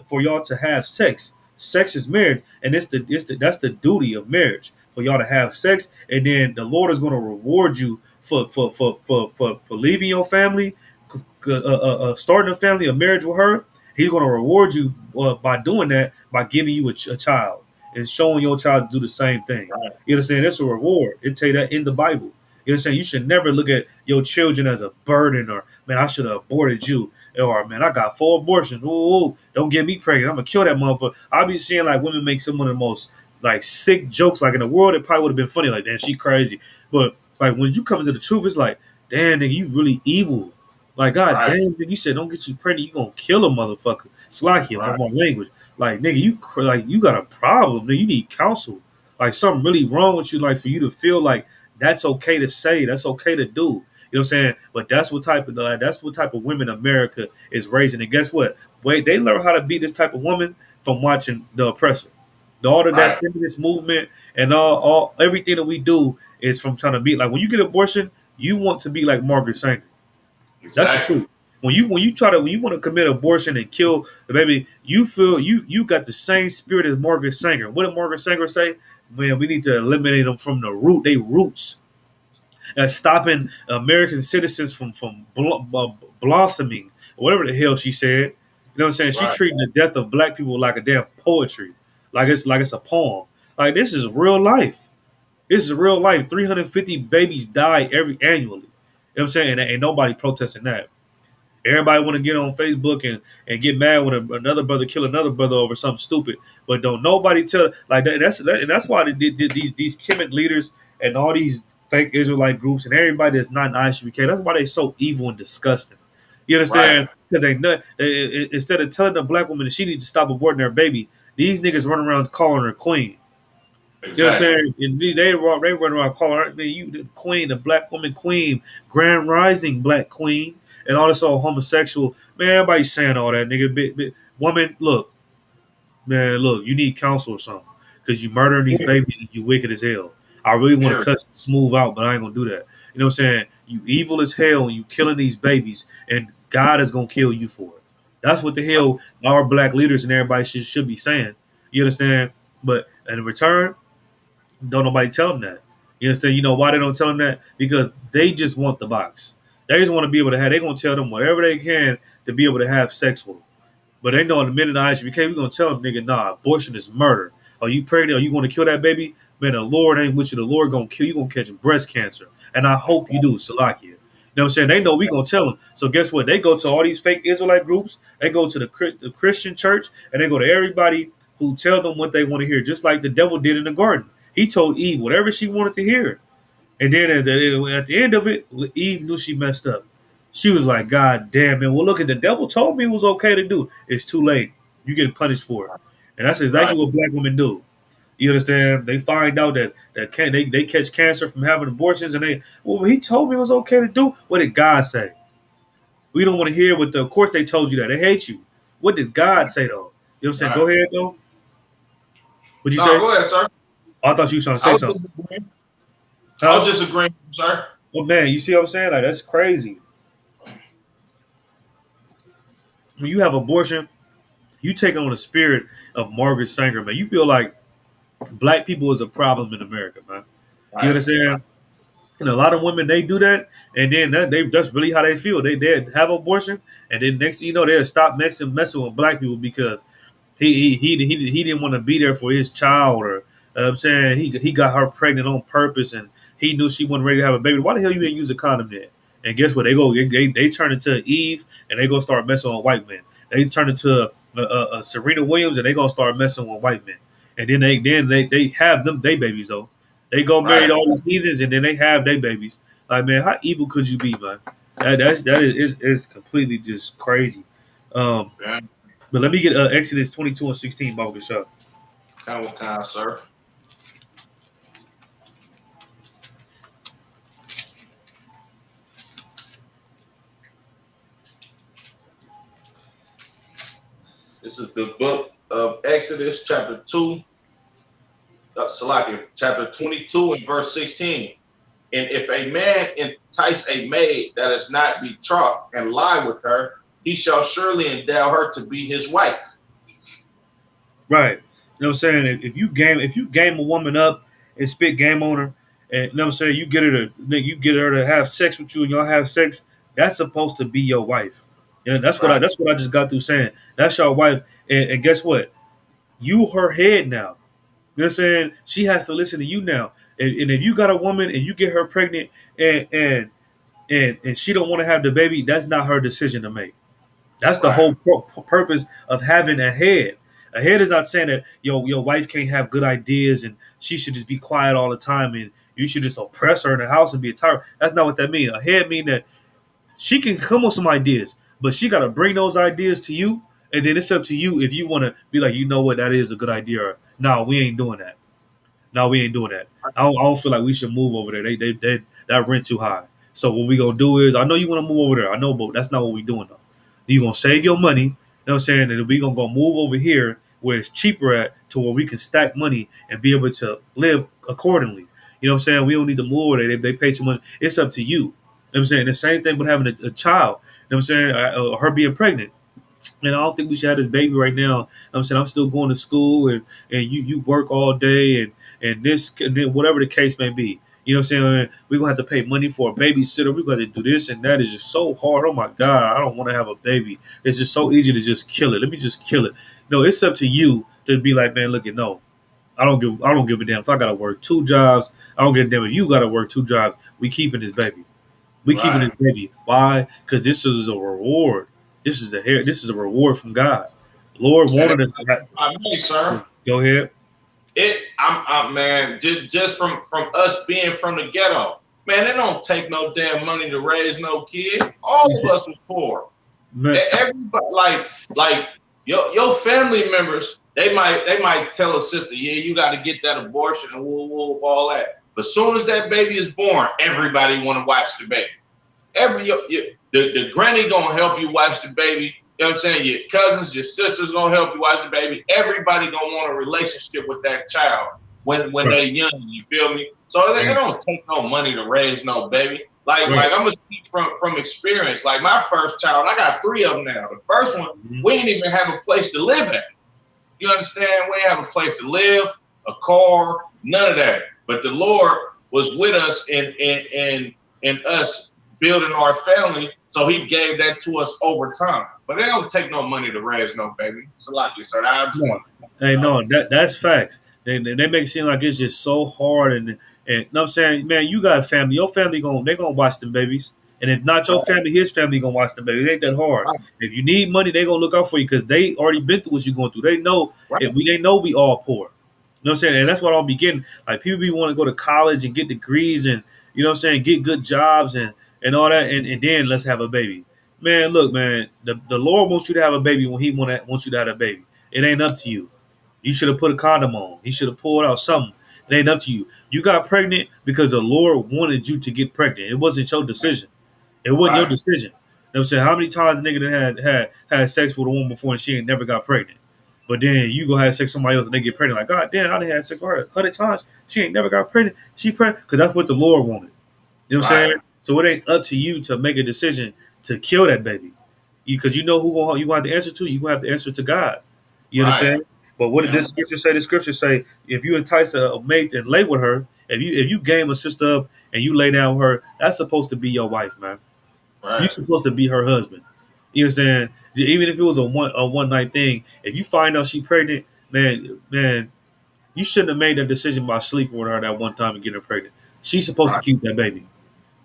S2: for y'all to have sex. Sex is marriage, and that's the duty of marriage for y'all to have sex, and then the Lord is going to reward you for leaving your family, starting a family, a marriage with her. He's going to reward you by doing that, by giving you a child and showing your child to do the same thing.
S4: Right.
S2: You understand? It's a reward. It tell you that in the Bible. You understand? You should never look at your children as a burden, or man, I should have aborted you, or man, I got 4 abortions. Ooh, don't get me pregnant. I'm gonna kill that motherfucker. I be seeing like women make some of the most like sick jokes. Like in the world, it probably would have been funny. Like, damn, she crazy. But like when you come into the truth, it's like, damn, nigga, you really evil. Like, God
S4: Right.
S2: damn, nigga, you said don't get you pregnant, you gonna kill a motherfucker. Slacky,
S4: Right.
S2: my language. Like, nigga, you got a problem. Nigga, you need counsel. Like something really wrong with you. Like for you to feel like that's okay to say, that's okay to do. You know what I'm saying? But that's what type of women America is raising. And guess what? Wait, they learn how to be this type of woman from watching The Oppressor. All of that feminist movement and all everything that we do is from trying to be like when you get an abortion, you want to be like Margaret Sanger. That's the truth. When you want to commit abortion and kill the baby, you feel you got the same spirit as Margaret Sanger. What did Margaret Sanger say? Man, we need to eliminate them from the root. They roots. And stopping American citizens from blossoming, or whatever the hell she said. You know what I'm saying? She
S4: Right.
S2: treating the death of black people like a damn poetry, like it's a poem. Like this is real life. This is real life. 350 babies die annually. You know what I'm saying? And ain't nobody protesting that. Everybody want to get on Facebook and get mad when another brother kill another brother over something stupid, but don't nobody tell like that. And that's why these Kemet leaders and all these fake Israelite groups and everybody that's not in ISBK. That's why they so evil and disgusting. You understand? Because instead of telling the black woman that she needs to stop aborting her baby, these niggas run around calling her queen.
S4: Exactly.
S2: You know what I'm saying? And they run around calling her you the queen, the black woman queen, grand rising black queen. And all this all homosexual, man. Everybody's saying all that, nigga. Woman, look, man, look. You need counsel or something because you murdering these babies and you wicked as hell. I really want to cut smooth out, but I ain't gonna do that. You know what I'm saying? You evil as hell and you killing these babies, and God is gonna kill you for it. That's what the hell our black leaders and everybody should be saying. You understand? But in return, don't nobody tell them that. You understand? You know why they don't tell them that? Because they just want the box. They just want to be able to have. They're gonna tell them whatever they can to be able to have sex with them. But they know in the minute the ISBK, we're gonna tell them, nigga, nah, abortion is murder. Are you pregnant? Are you gonna kill that baby? Man, the Lord ain't with you. The Lord gonna kill you. Gonna catch breast cancer, and I hope you do, Salakia. You know what I'm saying? They know we gonna tell them. So guess what? They go to all these fake Israelite groups. They go to the Christian church, and they go to everybody who tell them what they want to hear, just like the devil did in the garden. He told Eve whatever she wanted to hear. And then at the end of it, Eve knew she messed up. She was like, God damn, man. Well, look, the devil told me it was okay to do. It's too late. You get punished for it. And that's exactly what black women do. You understand? They find out that they catch cancer from having abortions, and he told me it was okay to do. What did God say? We don't want to hear what of course they told you that. They hate you. What did God say, though? You know what I'm saying? Go ahead, though. What'd you say?
S4: Go ahead, sir.
S2: I thought you were trying to say something.
S4: I was just agreeing, sir.
S2: Well, man, you see what I'm saying? Like, that's crazy. When you have abortion, you take on the spirit of Margaret Sanger, man. You feel like black people is a problem in America, man. You understand? And a lot of women, they do that, and then that's really how they feel. They have abortion, and then next thing you know, they'll stop messing with black people because he didn't want to be there for his child, or I'm saying he got her pregnant on purpose, and he knew she wasn't ready to have a baby. Why the hell you didn't use a condom then? And guess what? They turn into Eve, and they gonna start messing with white men. They turn into a Serena Williams, and they gonna start messing with white men. And then they have them they babies though. They go marry all these heathens, and then they have their babies. Like, man, how evil could you be, man? That is completely just crazy. But let me get Exodus 22 and 16, Baba Bishop.
S4: Kind of, sir. This is the book of Exodus, chapter 2. Salakia, chapter 22 and verse 16. And if a man entice a maid that is not betrothed and lie with her, he shall surely endow her to be his wife.
S2: Right. You know what I'm saying? If you game a woman up and spit game on her, and you know what I'm saying, you get her to have sex with you and y'all have sex, that's supposed to be your wife. You know,
S4: Right.
S2: that's what I just got through saying. That's your wife. And guess what? You her head now. You know what I'm saying? She has to listen to you now. And if you got a woman and you get her pregnant and and she don't want to have the baby, that's not her decision to make. That's the
S4: Right.
S2: whole purpose of having a head. A head is not saying that your wife can't have good ideas and she should just be quiet all the time and you should just oppress her in the house and be a tyrant. That's not what that means. A head means that she can come with some ideas, but she got to bring those ideas to you, and then it's up to you if you want to be like, you know what, that is a good idea. Or, no, we ain't doing that. No, we ain't doing that. I don't feel like we should move over there. They that rent too high. So what we gonna do is, I know you want to move over there. I know, but that's not what we doing though. You gonna save your money. You know what I'm saying? And we gonna go move over here where it's cheaper at to where we can stack money and be able to live accordingly. You know what I'm saying? We don't need to move over there. They pay too much. It's up to you. You know what I'm saying? The same thing with having a child. You know what I'm saying? Her being pregnant. And I don't think we should have this baby right now. You know what I'm saying, I'm still going to school and you work all day and this and then whatever the case may be. You know what I'm saying? We're gonna have to pay money for a babysitter. We're gonna do this and that. Is just so hard. Oh my God, I don't want to have a baby. It's just so easy to just kill it. Let me just kill it. No, it's up to you to be like, man, look at no. I don't give a damn if I gotta work two jobs. I don't give a damn if you gotta work two jobs. We keeping this baby. We keeping this
S4: Right.
S2: baby. Why? Because this is a reward. This is a reward from God. Lord
S4: And
S2: wanted us to have,
S4: I mean, sir,
S2: go ahead.
S4: I'm man, just from us being from the ghetto, man, it don't take no damn money to raise no kid. All of us was poor.
S2: Man,
S4: Everybody, like your family members, they might tell a sister, yeah, you got to get that abortion and all that. But soon as that baby is born, everybody want to watch the baby. The granny gonna help you watch the baby. You know what I'm saying? Your cousins, your sisters gonna help you watch the baby. Everybody gonna want a relationship with that child when
S2: right,
S4: they young. You feel me? So it don't take no money to raise no baby. Like
S2: right.
S4: I'm gonna speak from experience. Like my first child, I got 3 of them now. The first one,
S2: Mhm.
S4: we didn't even have a place to live at. You understand? We didn't have a place to live, a car, none of that. But the Lord was with us in us building our family, so He gave that to us over time. But it don't take no money to raise no baby. It's a lot, sir. I just
S2: No,
S4: want
S2: hey,
S4: to
S2: no, that's facts. They make it seem like it's just so hard, and you know what I'm saying, man, you got a family. Your family they gonna watch them babies, and if not your family, his family gonna watch them babies. It ain't that hard.
S4: right,
S2: If you need money, they gonna look out for you because they already been through what you going through. They know
S4: right,
S2: they know we all poor. You know what I'm saying, and that's what I'll be getting. Like people be want to go to college and get degrees, and you know what I'm saying, get good jobs and all that, and then let's have a baby. Man, look, man, the Lord wants you to have a baby when He wants you to have a baby. It ain't up to you. You should have put a condom on. He should have pulled out something. It ain't up to you. You got pregnant because the Lord wanted you to get pregnant. It wasn't your decision. It wasn't your
S4: right,
S2: decision. You know what I'm saying? How many times the nigga that had sex with a woman before and she ain't never got pregnant? But then you go have sex with somebody else and they get pregnant. Like, God damn, I done had sex with her 100 times. She ain't never got pregnant. She pregnant. Because that's what the Lord wanted. You know what I'm
S4: right,
S2: saying? So it ain't up to you to make a decision to kill that baby. Because you know who you gonna have to answer to? You gonna have to answer to God. You
S4: right.
S2: understand? But what did
S4: Yeah,
S2: this scripture say? The scripture say, if you entice a mate and lay with her, if you game a sister up and you lay down with her, that's supposed to be your wife, man. You
S4: right,
S2: supposed to be her husband. You understand? Even if it was a one night thing, if you find out she pregnant, man, you shouldn't have made that decision by sleeping with her that one time and getting her pregnant. She's supposed to
S4: right,
S2: keep that baby.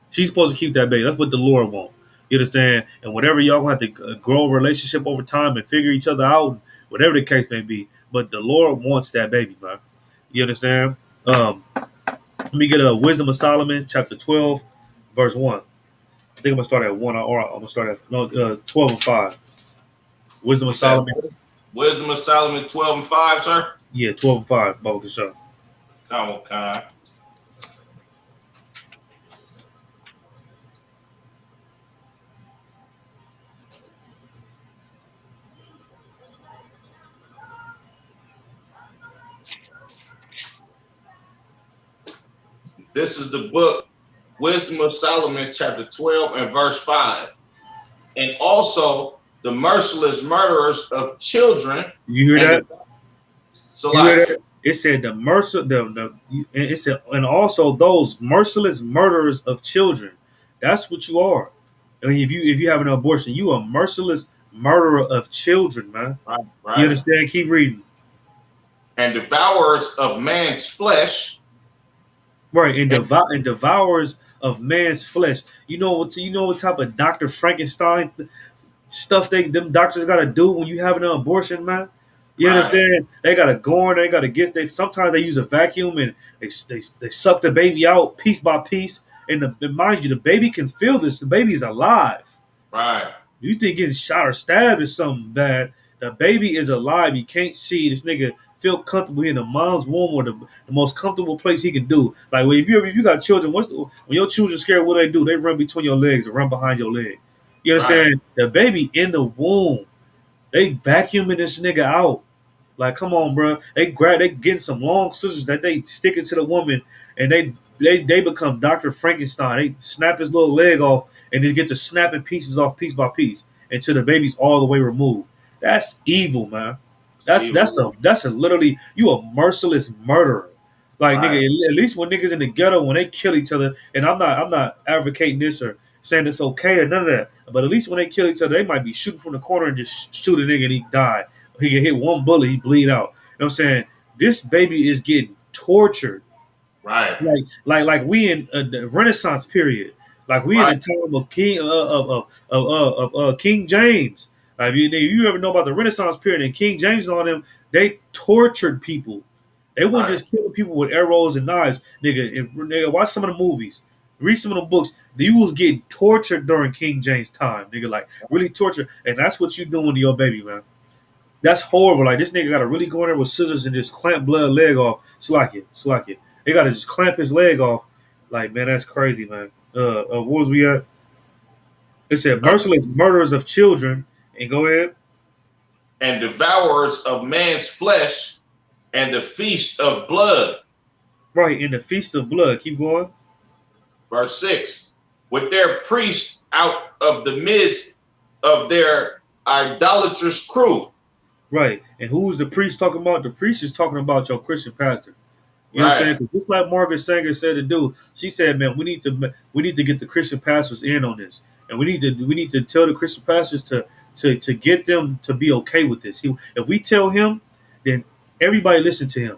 S2: She's supposed to keep that baby. That's what the Lord wants. You understand? And whatever y'all gonna have to grow a relationship over time and figure each other out, whatever the case may be. But the Lord wants that baby, man. You understand? Let me get a Wisdom of Solomon, chapter 12, verse 1. I think I'm gonna start at 1 or I'm gonna start at 12 and 5. Wisdom
S4: you
S2: of
S4: said
S2: Solomon,
S4: Wisdom of Solomon 12:5, sir.
S2: yeah, 12 and 5, Baba Kasha.
S4: Come on, kind. This is the book, Wisdom of Solomon, chapter 12 and verse 5. And also the merciless murderers of children
S2: You hear
S4: and
S2: that?
S4: So
S2: You hear
S4: like,
S2: that? It said it said, and also those merciless murderers of children. That's what you are. I mean, if you have an abortion, you a merciless murderer of children, man.
S4: right,
S2: You
S4: right,
S2: understand? Keep reading.
S4: and devourers of man's flesh,
S2: Right, and
S4: and
S2: devours of man's flesh. You know what type of Dr. Frankenstein stuff them doctors gotta do when you having an abortion, man. You
S4: right,
S2: understand? They gotta go in, they gotta get they sometimes they use a vacuum and they suck the baby out piece by piece. And mind you, the baby can feel this. The baby's alive.
S4: right,
S2: You think getting shot or stabbed is something bad. The baby is alive. You can't see this nigga feel comfortable in the mom's womb or the most comfortable place he can do. Like if you got children, when your children scared, what do? They run between your legs or run behind your leg. You
S4: right,
S2: understand? The baby in the womb, they vacuuming this nigga out. Like, come on, bro. They getting some long scissors that they stick it to the woman, and they become Dr. Frankenstein. They snap his little leg off, and just get to snapping pieces off piece by piece until the baby's all the way removed. That's evil, man. That's
S4: evil,
S2: that's a literally you a merciless murderer. Like nigga,
S4: right,
S2: at least when niggas in the ghetto when they kill each other, and I'm not advocating this or saying it's okay or none of that. But at least when they kill each other, they might be shooting from the corner and just shoot a nigga and he die. He can hit one bullet, he bleed out. You know what I'm saying? This baby is getting tortured.
S4: right,
S2: Like we in the Renaissance period. Like we in the
S4: right,
S2: time of King James. Like if you ever know about the Renaissance period and King James and all them, they tortured people. They wouldn't
S4: right,
S2: just kill people with arrows and knives, nigga. Watch some of the movies, read some of the books. You was getting tortured during King James time, nigga. Like really tortured, and that's what you doing to your baby, man. That's horrible. Like this nigga got to really go in there with scissors and just clamp blood leg off. Slack it. They got to just clamp his leg off. Like man, that's crazy, man. What was we at? It said merciless murderers of children. And go ahead.
S4: and devourers of man's flesh, and the feast of blood.
S2: Right in the feast of blood. Keep going.
S4: Verse 6, with their priests out of the midst of their idolatrous crew.
S2: Right. And who's the priest talking about? The priest is talking about your Christian pastor. You know what I'm
S4: Right,
S2: saying? 'Cause just like Margaret Sanger said to do, she said, "Man, we need to get the Christian pastors in on this, and we need to tell the Christian pastors to get them to be okay with this. If we tell him, then everybody listen to him.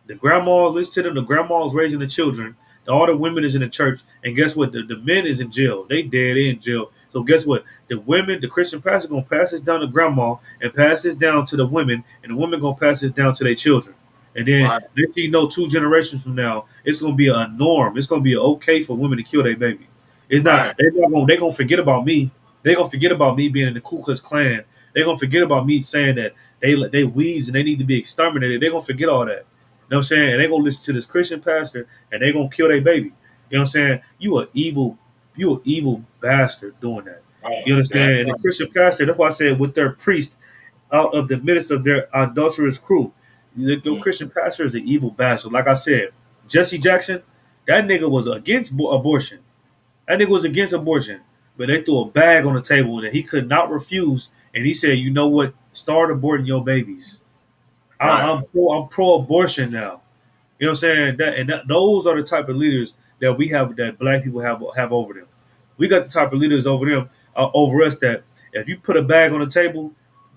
S2: The grandmas listen to them. The grandmas raising the children. All the women is in the church, and guess what? The men is in jail. They dead. They in jail. So guess what? The women, the Christian pastor, gonna pass this down to grandma and pass this down to the women, and the women gonna pass this down to their children. And then
S4: right,
S2: next thing you know, 2 generations from now, it's gonna be a norm. It's gonna be okay for women to kill their baby. It's not.
S4: right,
S2: They're gonna forget about me. They're gonna forget about me being in the Ku Klux Klan. They're gonna forget about me saying that they weeds and they need to be exterminated. They're gonna forget all that. You know what I'm saying? And they're gonna listen to this Christian pastor and they're gonna kill their baby. You know what I'm saying? You an evil bastard doing that.
S4: right.
S2: You
S4: That's
S2: understand? And the
S4: right.
S2: Christian pastor, that's why I said with their priest out of the midst of their adulterous crew. The
S4: Mm,
S2: Christian pastor is an evil bastard. Like I said, Jesse Jackson, that nigga was against abortion. That nigga was against abortion. But they threw a bag on the table that he could not refuse. And he said, you know what? Start aborting your babies.
S4: right,
S2: I'm pro abortion now. You know what I'm saying? Those are the type of leaders that we have that black people have over them. We got the type of leaders over them over us that if you put a bag on the table,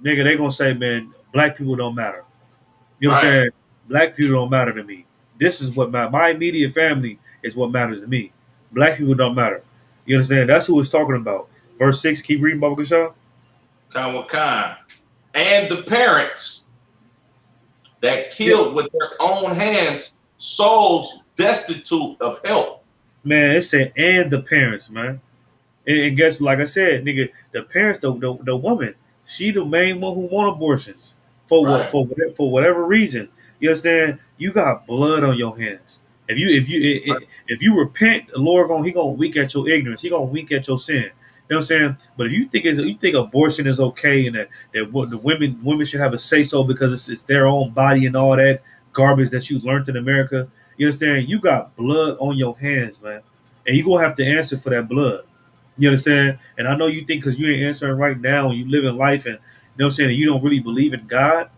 S2: nigga, they gonna say, man, black people don't matter. You know what I'm
S4: right.
S2: saying? Black people don't matter to me. This is what my immediate family is what matters to me. Black people don't matter. You understand? That's who it's talking about. Verse 6, keep reading, Baba Gashaw.
S4: Khan. And the parents that killed with their own hands souls destitute of help.
S2: Man, it said, and the parents, man. And guess, like I said, nigga, the parents, the woman, she the main one who want abortions for what
S4: Right,
S2: for whatever reason. You understand? You got blood on your hands.
S4: right,
S2: If you repent, the Lord he gonna wink at your ignorance. He gonna wink at your sin. You know what I'm saying? But if you think abortion is okay and that what the women should have a say so because it's their own body and all that garbage that you learned in America, you understand? You got blood on your hands, man, and you gonna have to answer for that blood. You understand? And I know you think because you ain't answering right now and you live in life and you know what I'm saying, and you don't really believe in God.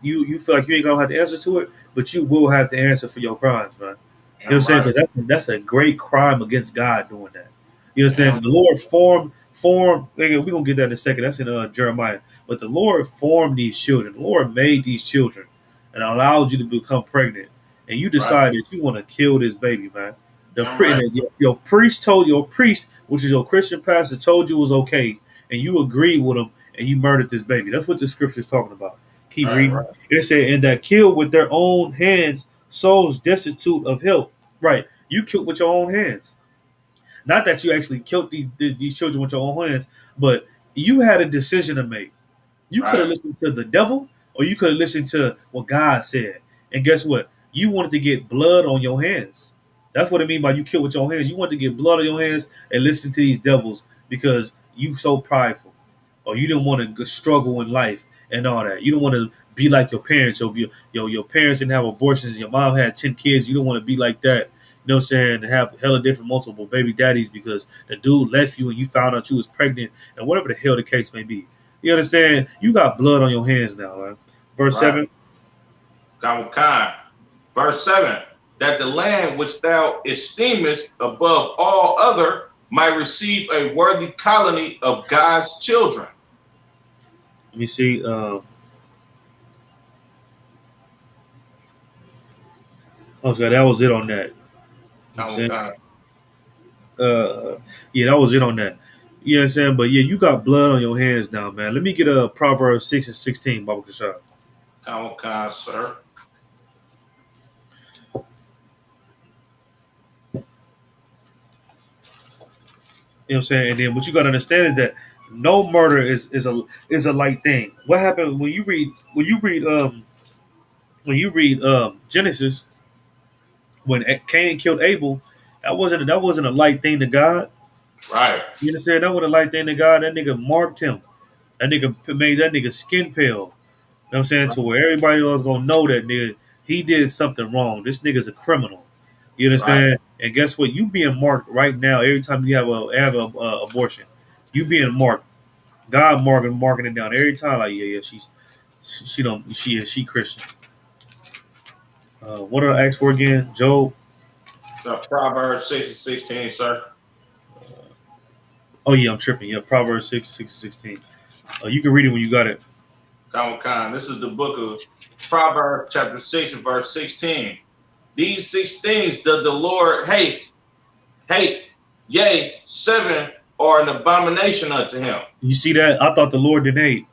S2: you feel like you ain't gonna have to answer to it, but you will have to answer for your crimes, man. You know what I'm saying?
S4: Right.
S2: Because that's a great crime against God doing that. You understand?
S4: Yeah.
S2: The Lord formed. We're gonna get that in a second. That's in Jeremiah. But the Lord formed these children. The Lord made these children and allowed you to become pregnant, and you
S4: Right.
S2: decide that you want to kill this baby, man.
S4: Yeah, right.
S2: Your priest told your priest, which is your Christian pastor, told you was okay, and you agreed with him, and you murdered this baby. That's what the scripture is talking about. Keep
S4: Right.
S2: reading.
S4: Right.
S2: It said, "And that killed with their own hands souls destitute of help." Right, you killed with your own hands. Not that you actually killed these children with your own hands, but you had a decision to make. You could have
S4: Right.
S2: listened to the devil, or you could have listened to what God said. And guess what? You wanted to get blood on your hands. That's what I mean by you kill with your hands. You wanted to get blood on your hands and listen to these devils because you so prideful, or you didn't want to struggle in life and all that. You don't want to be like your parents. Your parents didn't have abortions. Your mom had 10 kids. You don't want to be like that. You know what I'm saying? And have hella different multiple baby daddies because the dude left you and you found out you was pregnant and whatever the hell the case may be. You understand? You got blood on your hands now, right? Verse
S4: Right.
S2: 7.
S4: Khan. Verse 7, that the land which thou esteemest above all other might receive a worthy colony of God's children.
S2: Let me see. Okay, that was it on that. You know what I'm saying?
S4: Khan.
S2: Yeah, that was it on that. You know what I'm saying? But yeah, you got blood on your hands now, man. Let me get a Proverbs 6 and 16, Baba Kashab.
S4: Khan, sir.
S2: You know what I'm saying? And then what you gotta understand is that no murder is a light thing. What happened when you read Genesis when Cain killed Abel? That wasn't a light thing to God.
S4: Right.
S2: You understand? That wasn't a light thing to God. That nigga marked him. That nigga made that nigga skin pale. You know what I'm saying? To where everybody else gonna know that nigga he did something wrong. This nigga's a criminal. You understand?
S4: Right.
S2: And guess what? You being marked right now. Every time you have a abortion, you being marked. God marking it down every time. Like yeah, she Christian. What did I ask for again? Job.
S4: So Proverbs 6 and 16, sir.
S2: Oh yeah, I'm tripping. Yeah, Proverbs 6 and 16. You can read it when you got it.
S4: Khan. This is the book of Proverbs, chapter 6 and verse 16. These 6 things does the Lord hate. Yea, 7 are an abomination unto him.
S2: You see that? I thought the Lord didn't hate.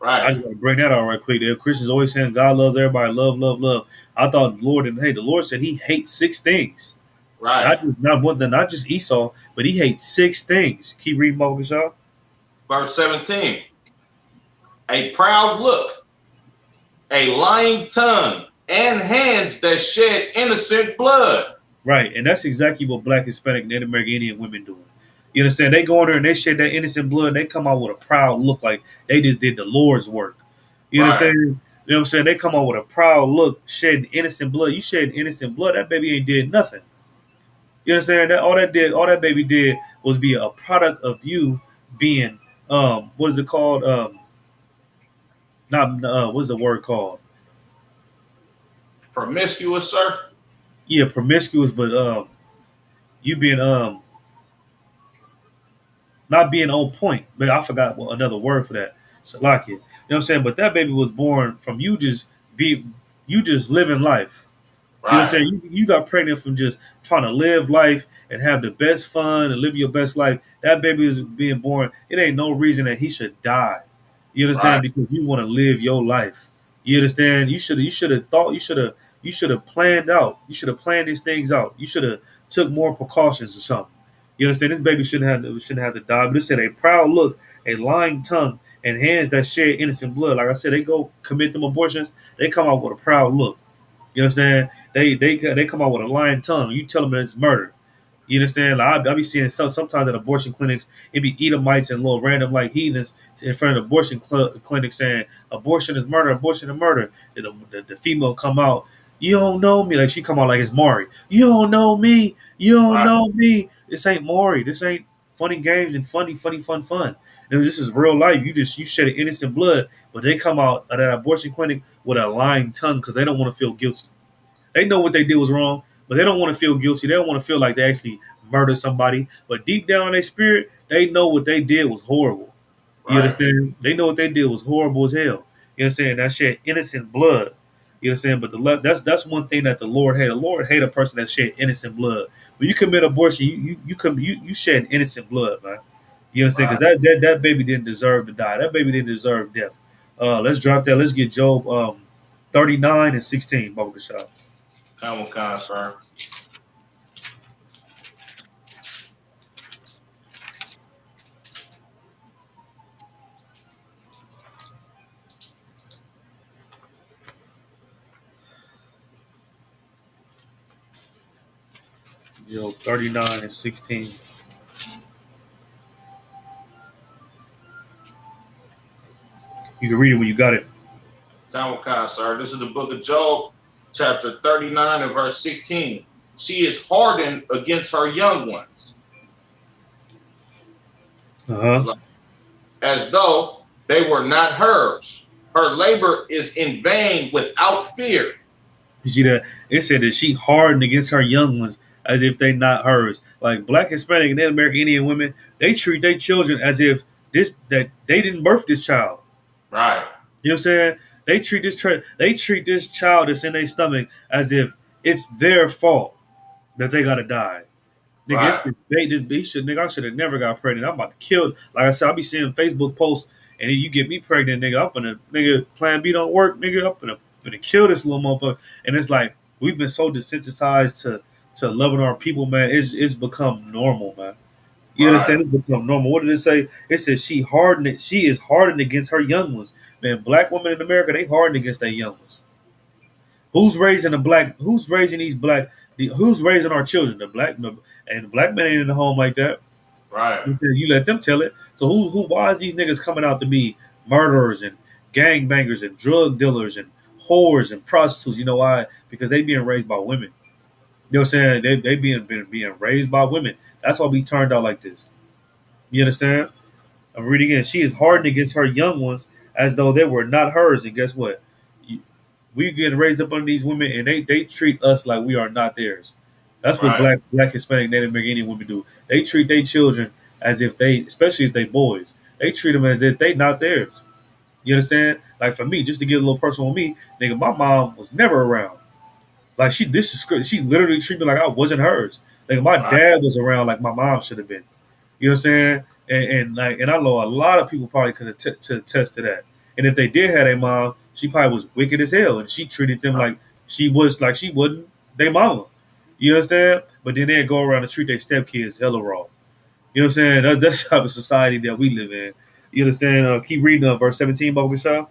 S2: I
S4: Right.
S2: just want to bring that out right quick. The Christians always saying God loves everybody, love, love, love. I thought the Lord didn't hate. The Lord said He hates 6 things.
S4: Right.
S2: Not just Esau, but He hates 6 things. Keep reading, Mogashaw.
S4: Verse 17. A proud look, a lying tongue, and hands that shed innocent blood.
S2: Right, and that's exactly what Black, Hispanic, Native American Indian women doing. You understand? They go in there and they shed that innocent blood. And they come out with a proud look, like they just did the Lord's work. You
S4: Right.
S2: understand? You know what I'm saying? They come out with a proud look, shedding innocent blood. You shed innocent blood. That baby ain't did nothing. You understand? That all that baby did was be a product of you being what is it called? Not what's the word called?
S4: Promiscuous, sir.
S2: Yeah, promiscuous, but you being not being on point. But I forgot another word for that. Salakia. You know what I'm saying? But that baby was born from you just living life. You know what I'm
S4: Right.
S2: saying? You got pregnant from just trying to live life and have the best fun and live your best life. That baby is being born. It ain't no reason that he should die. You understand?
S4: Right.
S2: Because you want to live your life. You understand? You should have thought. You should have planned out. You should have planned these things out. You should have took more precautions or something. You understand? This baby shouldn't have to die. But it said a proud look, a lying tongue, and hands that shed innocent blood. Like I said, they go commit them abortions. They come out with a proud look. You understand? They come out with a lying tongue. You tell them that it's murder. You understand? Like I be seeing sometimes at abortion clinics, it be Edomites and little random like heathens in front of the abortion clinic saying abortion is murder, abortion is murder. And the female come out, you don't know me. Like she come out like it's Maury. You don't know me. You don't
S4: Right.
S2: know me. This ain't Maury. This ain't funny games and fun. And this is real life. You shed innocent blood, but they come out of that abortion clinic with a lying tongue because they don't want to feel guilty. They know what they did was wrong, but they don't want to feel guilty. They don't want to feel like they actually murdered somebody. But deep down in their spirit, they know what they did was horrible. You
S4: Right.
S2: understand? They know what they did was horrible as hell. You understand? That shed innocent blood. You understand? But that's one thing that the Lord hate. The Lord hate a person that shed innocent blood. When you commit abortion, you shed innocent blood, man. You understand?
S4: Right.
S2: Because that baby didn't deserve to die. That baby didn't deserve death. Let's drop that. Let's get Job 39 and 16. Baba Kashab.
S4: Come on, sir.
S2: Job 39 and 16. You can read it when you got it.
S4: Come sir. This is the book of Job, chapter 39 and verse 16. She is hardened against her young ones, as though they were not hers. Her labor is in vain without fear.
S2: You see that? It said that she hardened against her young ones as if they not hers. Like Black, Hispanic, and Native American Indian women, they treat their children as if that they didn't birth this child.
S4: Right.
S2: You know what I'm saying? They treat this child that's in their stomach as if it's their fault that they gotta die. Nigga,
S4: Right.
S2: it's this nigga, I should have never got pregnant. I'm about to kill. Like I said, I be seeing Facebook posts, and then you get me pregnant, nigga. I'm finna, nigga, plan B don't work, nigga. I'm finna kill this little motherfucker. And it's like we've been so desensitized to loving our people, man. It's become normal, man. You understand? It's become normal. What did it say? It says she is hardened against her young ones. Man, Black women in America, they hardened against their young ones. Who's raising who's raising who's raising our children? The black men ain't in the home like that.
S4: Right.
S2: You let them tell it. So why is these niggas coming out to be murderers and gangbangers and drug dealers and whores and prostitutes? You know why? Because they being raised by women. You know what I'm saying? They being raised by women. That's why we turned out like this. You understand? I'm reading again. She is hardened against her young ones as though they were not hers. And guess what? We getting raised up under these women, and they treat us like we are not theirs. That's what
S4: Right.
S2: Black, Hispanic, Native American Indian women do. They treat their children as if especially if they boys, they treat them as if they not theirs. You understand? Like for me, just to get a little personal with me, nigga, my mom was never around. Like she literally treated me like I wasn't hers. Like my
S4: Right.
S2: dad was around like my mom should have been. You know what I'm saying? And I know a lot of people probably could attest to that. And if they did have a mom, she probably was wicked as hell, and she treated them like she wasn't their mama. You understand? But then they'd go around and treat their stepkids hella raw. You know what I'm saying? That's the type of society that we live in. You understand? Keep reading verse 17, Baba Gashah.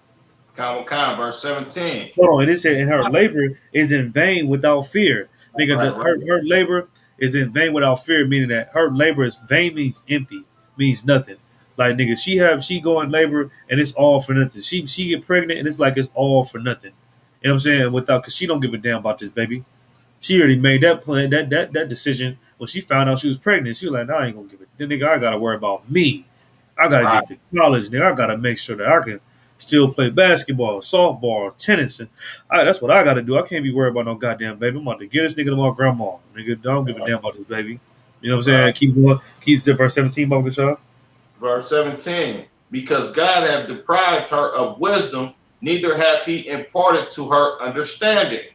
S4: Verse 17.
S2: Hold on, and it said, and her labor is in vain without fear. Nigga,
S4: Right.
S2: her labor is in vain without fear, meaning that her labor is vain means empty, means nothing. Like nigga, she go in labor and it's all for nothing. She get pregnant and it's like it's all for nothing. You know what I'm saying? Because she don't give a damn about this baby. She already made that plan, that decision when she found out she was pregnant. She was like, nah, I ain't gonna give it. Then nigga, I gotta worry about me. I gotta
S4: Right.
S2: get to college, nigga. I gotta make sure that I can still play basketball, softball, tennis, and that's what I gotta do. I can't be worried about no goddamn baby. I'm about to get this nigga to my grandma. Nigga, don't give a damn about this baby. You know what I'm saying?
S4: Right.
S2: Keep going. Keep verse 17, Baba Gashah.
S4: Verse 17. Because God hath deprived her of wisdom, neither hath he imparted to her understanding.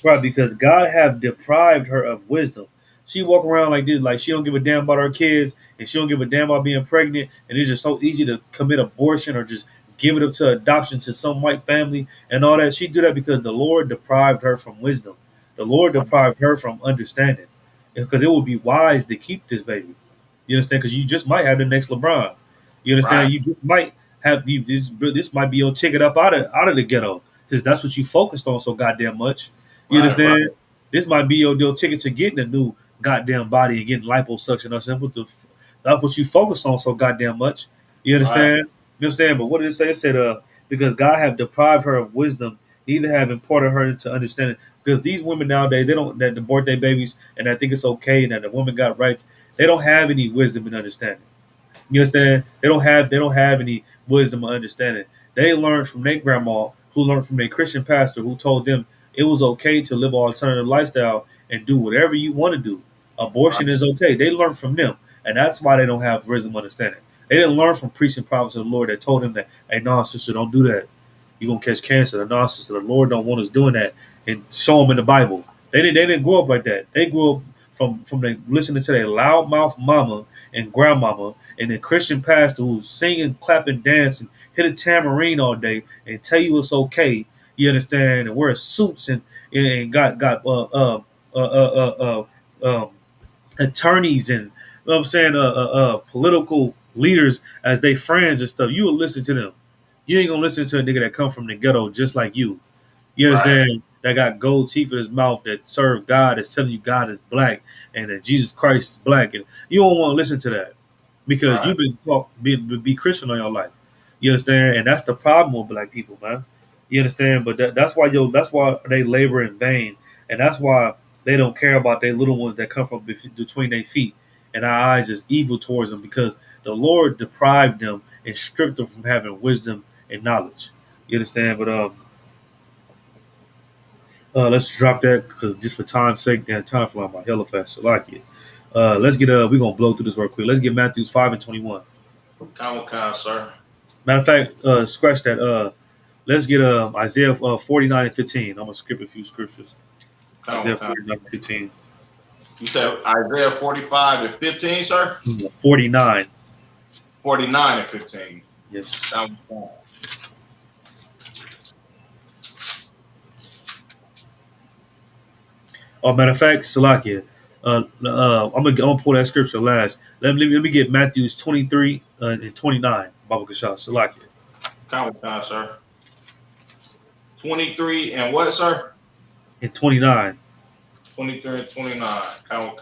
S2: Right, because God have deprived her of wisdom. She walk around like this, like she don't give a damn about her kids, and she don't give a damn about being pregnant, and it's just so easy to commit abortion or just give it up to adoption to some white family and all that. She do that because the Lord deprived her from wisdom. The Lord deprived her from understanding, because it would be wise to keep this baby. You understand? Because you just might have the next LeBron. You understand?
S4: Right.
S2: You just might have this might be your ticket up out of the ghetto, because that's what you focused on so goddamn much. You
S4: Right,
S2: understand?
S4: right.
S2: This might be your ticket to getting a new goddamn body and getting liposuction or something. That's what you focus on so goddamn much. You understand?
S4: Right.
S2: You know what I'm saying? But what did it say? It said, because God have deprived her of wisdom, neither have imparted her into understanding. Because these women nowadays, they don't that abort their babies and I think it's okay and that the woman got rights. They don't have any wisdom and understanding. You understand? They don't have any wisdom or understanding. They learned from their grandma, who learned from their Christian pastor, who told them it was okay to live an alternative lifestyle and do whatever you want to do.
S4: Right.
S2: Abortion is okay. They learned from them, and that's why they don't have wisdom understanding. They didn't learn from priests and prophets of the Lord that told them that, hey, no, sister, don't do that. You're gonna catch cancer. No, sister, the Lord don't want us doing that, and show them in the Bible. They didn't grow up like that. They grew up from the, listening to their loudmouth mama and grandmama and the Christian pastor who's singing, clapping, dancing, hit a tambourine all day and tell you it's okay. You understand? And wear suits and got attorneys and, you know what I'm saying, political leaders as they friends and stuff. You will listen to them. You ain't gonna listen to a nigga that come from the ghetto just like you. You
S4: Right.
S2: understand? That got gold teeth in his mouth, that serve God, that's telling you God is black and that Jesus Christ is black, and you don't want to listen to that because
S4: Right.
S2: you've been taught be Christian all your life. You understand? And that's the problem with black people, man. You understand? But that's why they labor in vain, and that's why they don't care about their little ones that come from between their feet, and our eyes is evil towards them because the Lord deprived them and stripped them from having wisdom and knowledge. You understand? But let's drop that because just for time's sake, damn time flying by hella fast. So like it. Let's get we're gonna blow through this real quick. Let's get Matthew 5:21.
S4: Come, sir.
S2: Matter of fact, scratch that. Let's get Isaiah 49:15. I'm gonna skip a few scriptures. Isaiah
S4: Come.
S2: 49:15.
S4: You said Isaiah 45 and 15, sir?
S2: 49.
S4: 49 and 15.
S2: Yes.
S4: Come.
S2: Oh, matter of fact, Salakia. I'm gonna pull that scripture last. Let me get Matthew's 23 and 29. Baba Kashah, Salakia.
S4: Come, sir. 23 and what, sir?
S2: And 29.
S4: 23 and 29. Come.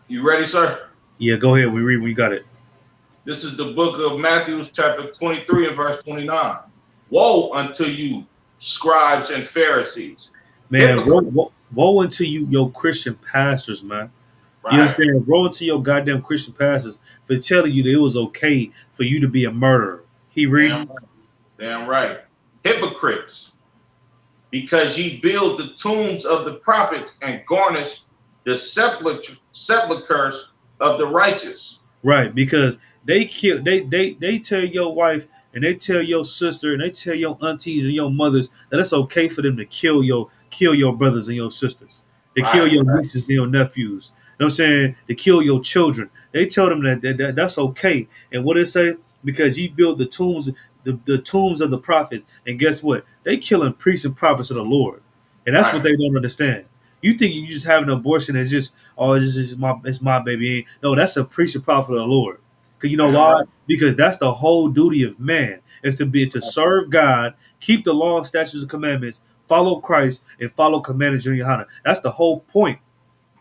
S4: You ready, sir?
S2: Yeah, go ahead. We read when you got it.
S4: This is the book of Matthew, chapter 23 and verse 29. Woe unto you, scribes and Pharisees.
S2: Man,
S4: Hypocrite.
S2: woe unto you, your Christian pastors, man. You
S4: Right.
S2: understand? Woe unto your goddamn Christian pastors for telling you that it was okay for you to be a murderer. He
S4: Damn
S2: reading?
S4: right. Damn right. Hypocrites, because ye build the tombs of the prophets and garnish the sepulchres of the righteous.
S2: Right, because they tell your wife and they tell your sister and they tell your aunties and your mothers that it's okay for them to kill your brothers and your sisters, to kill
S4: Right.
S2: your nieces and your nephews. You know what I'm saying? To kill your children. They tell them that's okay. And what they say? Because ye build the tombs, the tombs of the prophets, and guess what? They killing priests and prophets of the Lord, and that's what
S4: Right.
S2: they don't understand. You think you just have an abortion and just it's my baby? No, that's a priest and prophet of the Lord. Cause you know
S4: Damn
S2: why?
S4: right.
S2: Because that's the whole duty of man is to serve God, keep the law, statutes, and commandments, follow Christ, and follow Commander Junior Hana. That's the whole point.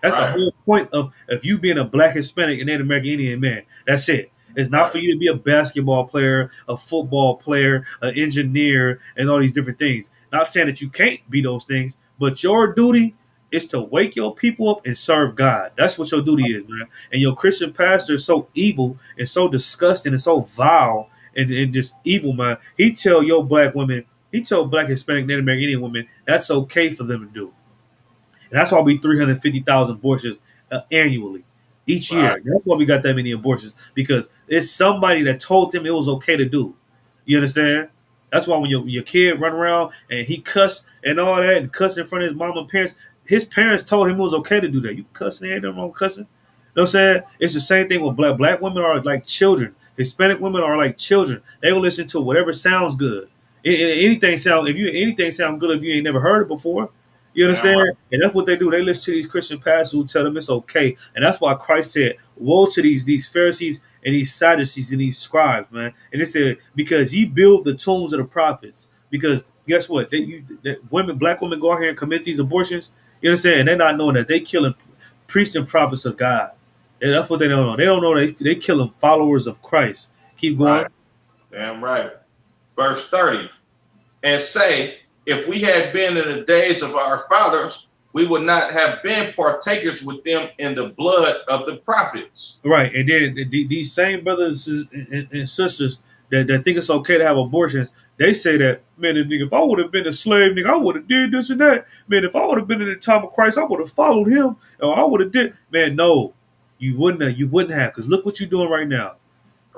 S2: That's the
S4: Right.
S2: whole point of you being a black Hispanic and Native American Indian man. That's it. It's not
S4: Right.
S2: for you to be a basketball player, a football player, an engineer, and all these different things. Not saying that you can't be those things, but your duty is to wake your people up and serve God. That's what your duty is, man. And your Christian pastor is so evil and so disgusting and so vile and just evil, man. He tell black Hispanic Native American Indian women that's okay for them to do. And that's why we 350,000 abortions annually each year.
S4: Right.
S2: That's why we got that many abortions because it's somebody that told them it was okay to do. You understand? That's why when your kid run around and he cuss and all that and cuss in front of his mom and parents, his parents told him it was okay to do that. You cussing, ain't nothing wrong with cussing. You know what I'm saying? It's the same thing with black women are like children. Hispanic women are like children. They will listen to whatever sounds good. Anything sound good if you ain't never heard it before. You
S4: Damn
S2: understand?
S4: right.
S2: And that's what they do. They listen to these Christian pastors who tell them it's okay. And that's why Christ said, woe to these Pharisees and these Sadducees and these scribes, man. And it said, because ye build the tombs of the prophets. Because guess what? Black women go out here and commit these abortions. You understand? And they're not knowing that they killing priests and prophets of God. And that's what they don't know. They don't know they killing followers of Christ. Keep going.
S4: Right. Damn right. Verse 30. And say, if we had been in the days of our fathers, we would not have been partakers with them in the blood of the prophets.
S2: Right, and then these same brothers and sisters that think it's okay to have abortions, they say that, man, nigga, if I would have been a slave, nigga, I would have did this and that. Man, if I would have been in the time of Christ, I would have followed him, or I would have did. Man, no, you wouldn't have. You wouldn't have, because look what you're doing right now.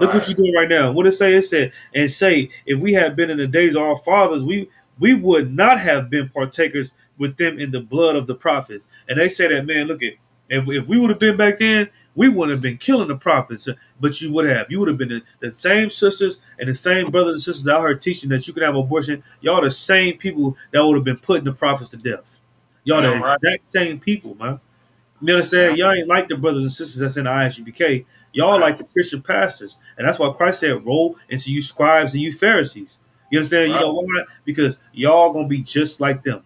S2: Look what you're doing right now. What it say? It said, and say, if we had been in the days of our fathers, we would not have been partakers with them in the blood of the prophets. And they say that, man, look at, if we would have been back then, we wouldn't have been killing the prophets, but you would have. You would have been the same sisters and the same brothers and sisters that I heard teaching that you could have abortion. Y'all the same people that would have been putting the prophets to death. Y'all the exact same people, man. You understand? Y'all ain't like the brothers and sisters that's in the ISUPK. Y'all like the Christian pastors. And that's why Christ said, roll into you scribes and you Pharisees. You understand? You know why? Because y'all going to be just like them.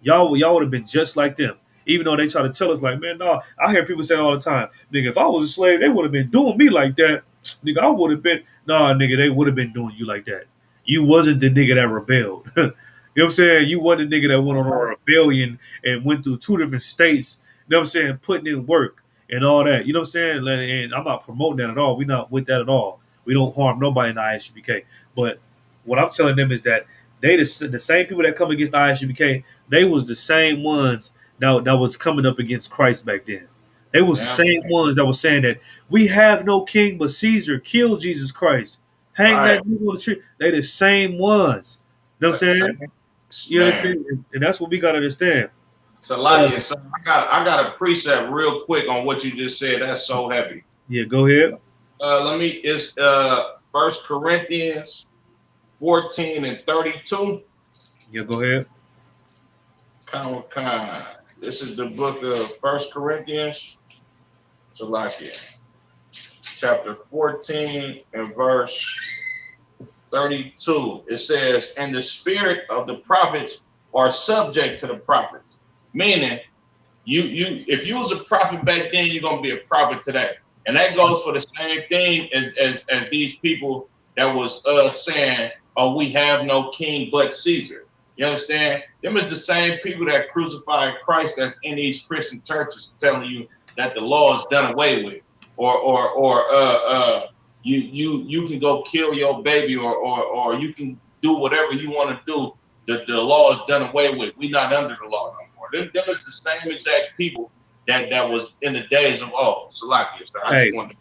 S2: Y'all would have been just like them. Even though they try to tell us, like, man, no, I hear people say all the time, nigga, if I was a slave, they would have been doing me like that. Nigga, I would have been, nah, nigga, they would have been doing you like that. You wasn't the nigga that rebelled. You know what I'm saying? You wasn't the nigga that went on a rebellion and went through 2 different states, you know what I'm saying, putting in work and all that. You know what I'm saying? And I'm not promoting that at all. We're not with that at all. We don't harm nobody in the ISUPK. But what I'm telling them is that they the same people that come against the ISUPK, they was the same ones that was coming up against Christ back then. They was the same ones that was saying that we have no king but Caesar. Kill Jesus Christ. Hang that nigga on the tree. They the same ones. You know what I'm saying? You understand? And that's what we got to understand.
S4: So, like, so I got a precept real quick on what you just said. That's so heavy.
S2: Yeah, go ahead.
S4: It's 1 Corinthians 14 and 32.
S2: Yeah, go ahead.
S4: This is the book of 1 Corinthians. So, like it. Chapter 14 and verse 32. It says, and the spirit of the prophets are subject to the prophets. Meaning, if you was a prophet back then, you're gonna be a prophet today. And that goes for the same thing as these people that was saying, oh, we have no king but Caesar. You understand? Them is the same people that crucified Christ that's in these Christian churches telling you that the law is done away with. Or you can go kill your baby or you can do whatever you want to do. The law is done away with. We're not under the law no more. Them is the same exact people that was in the days of Salakia. So I just wanted to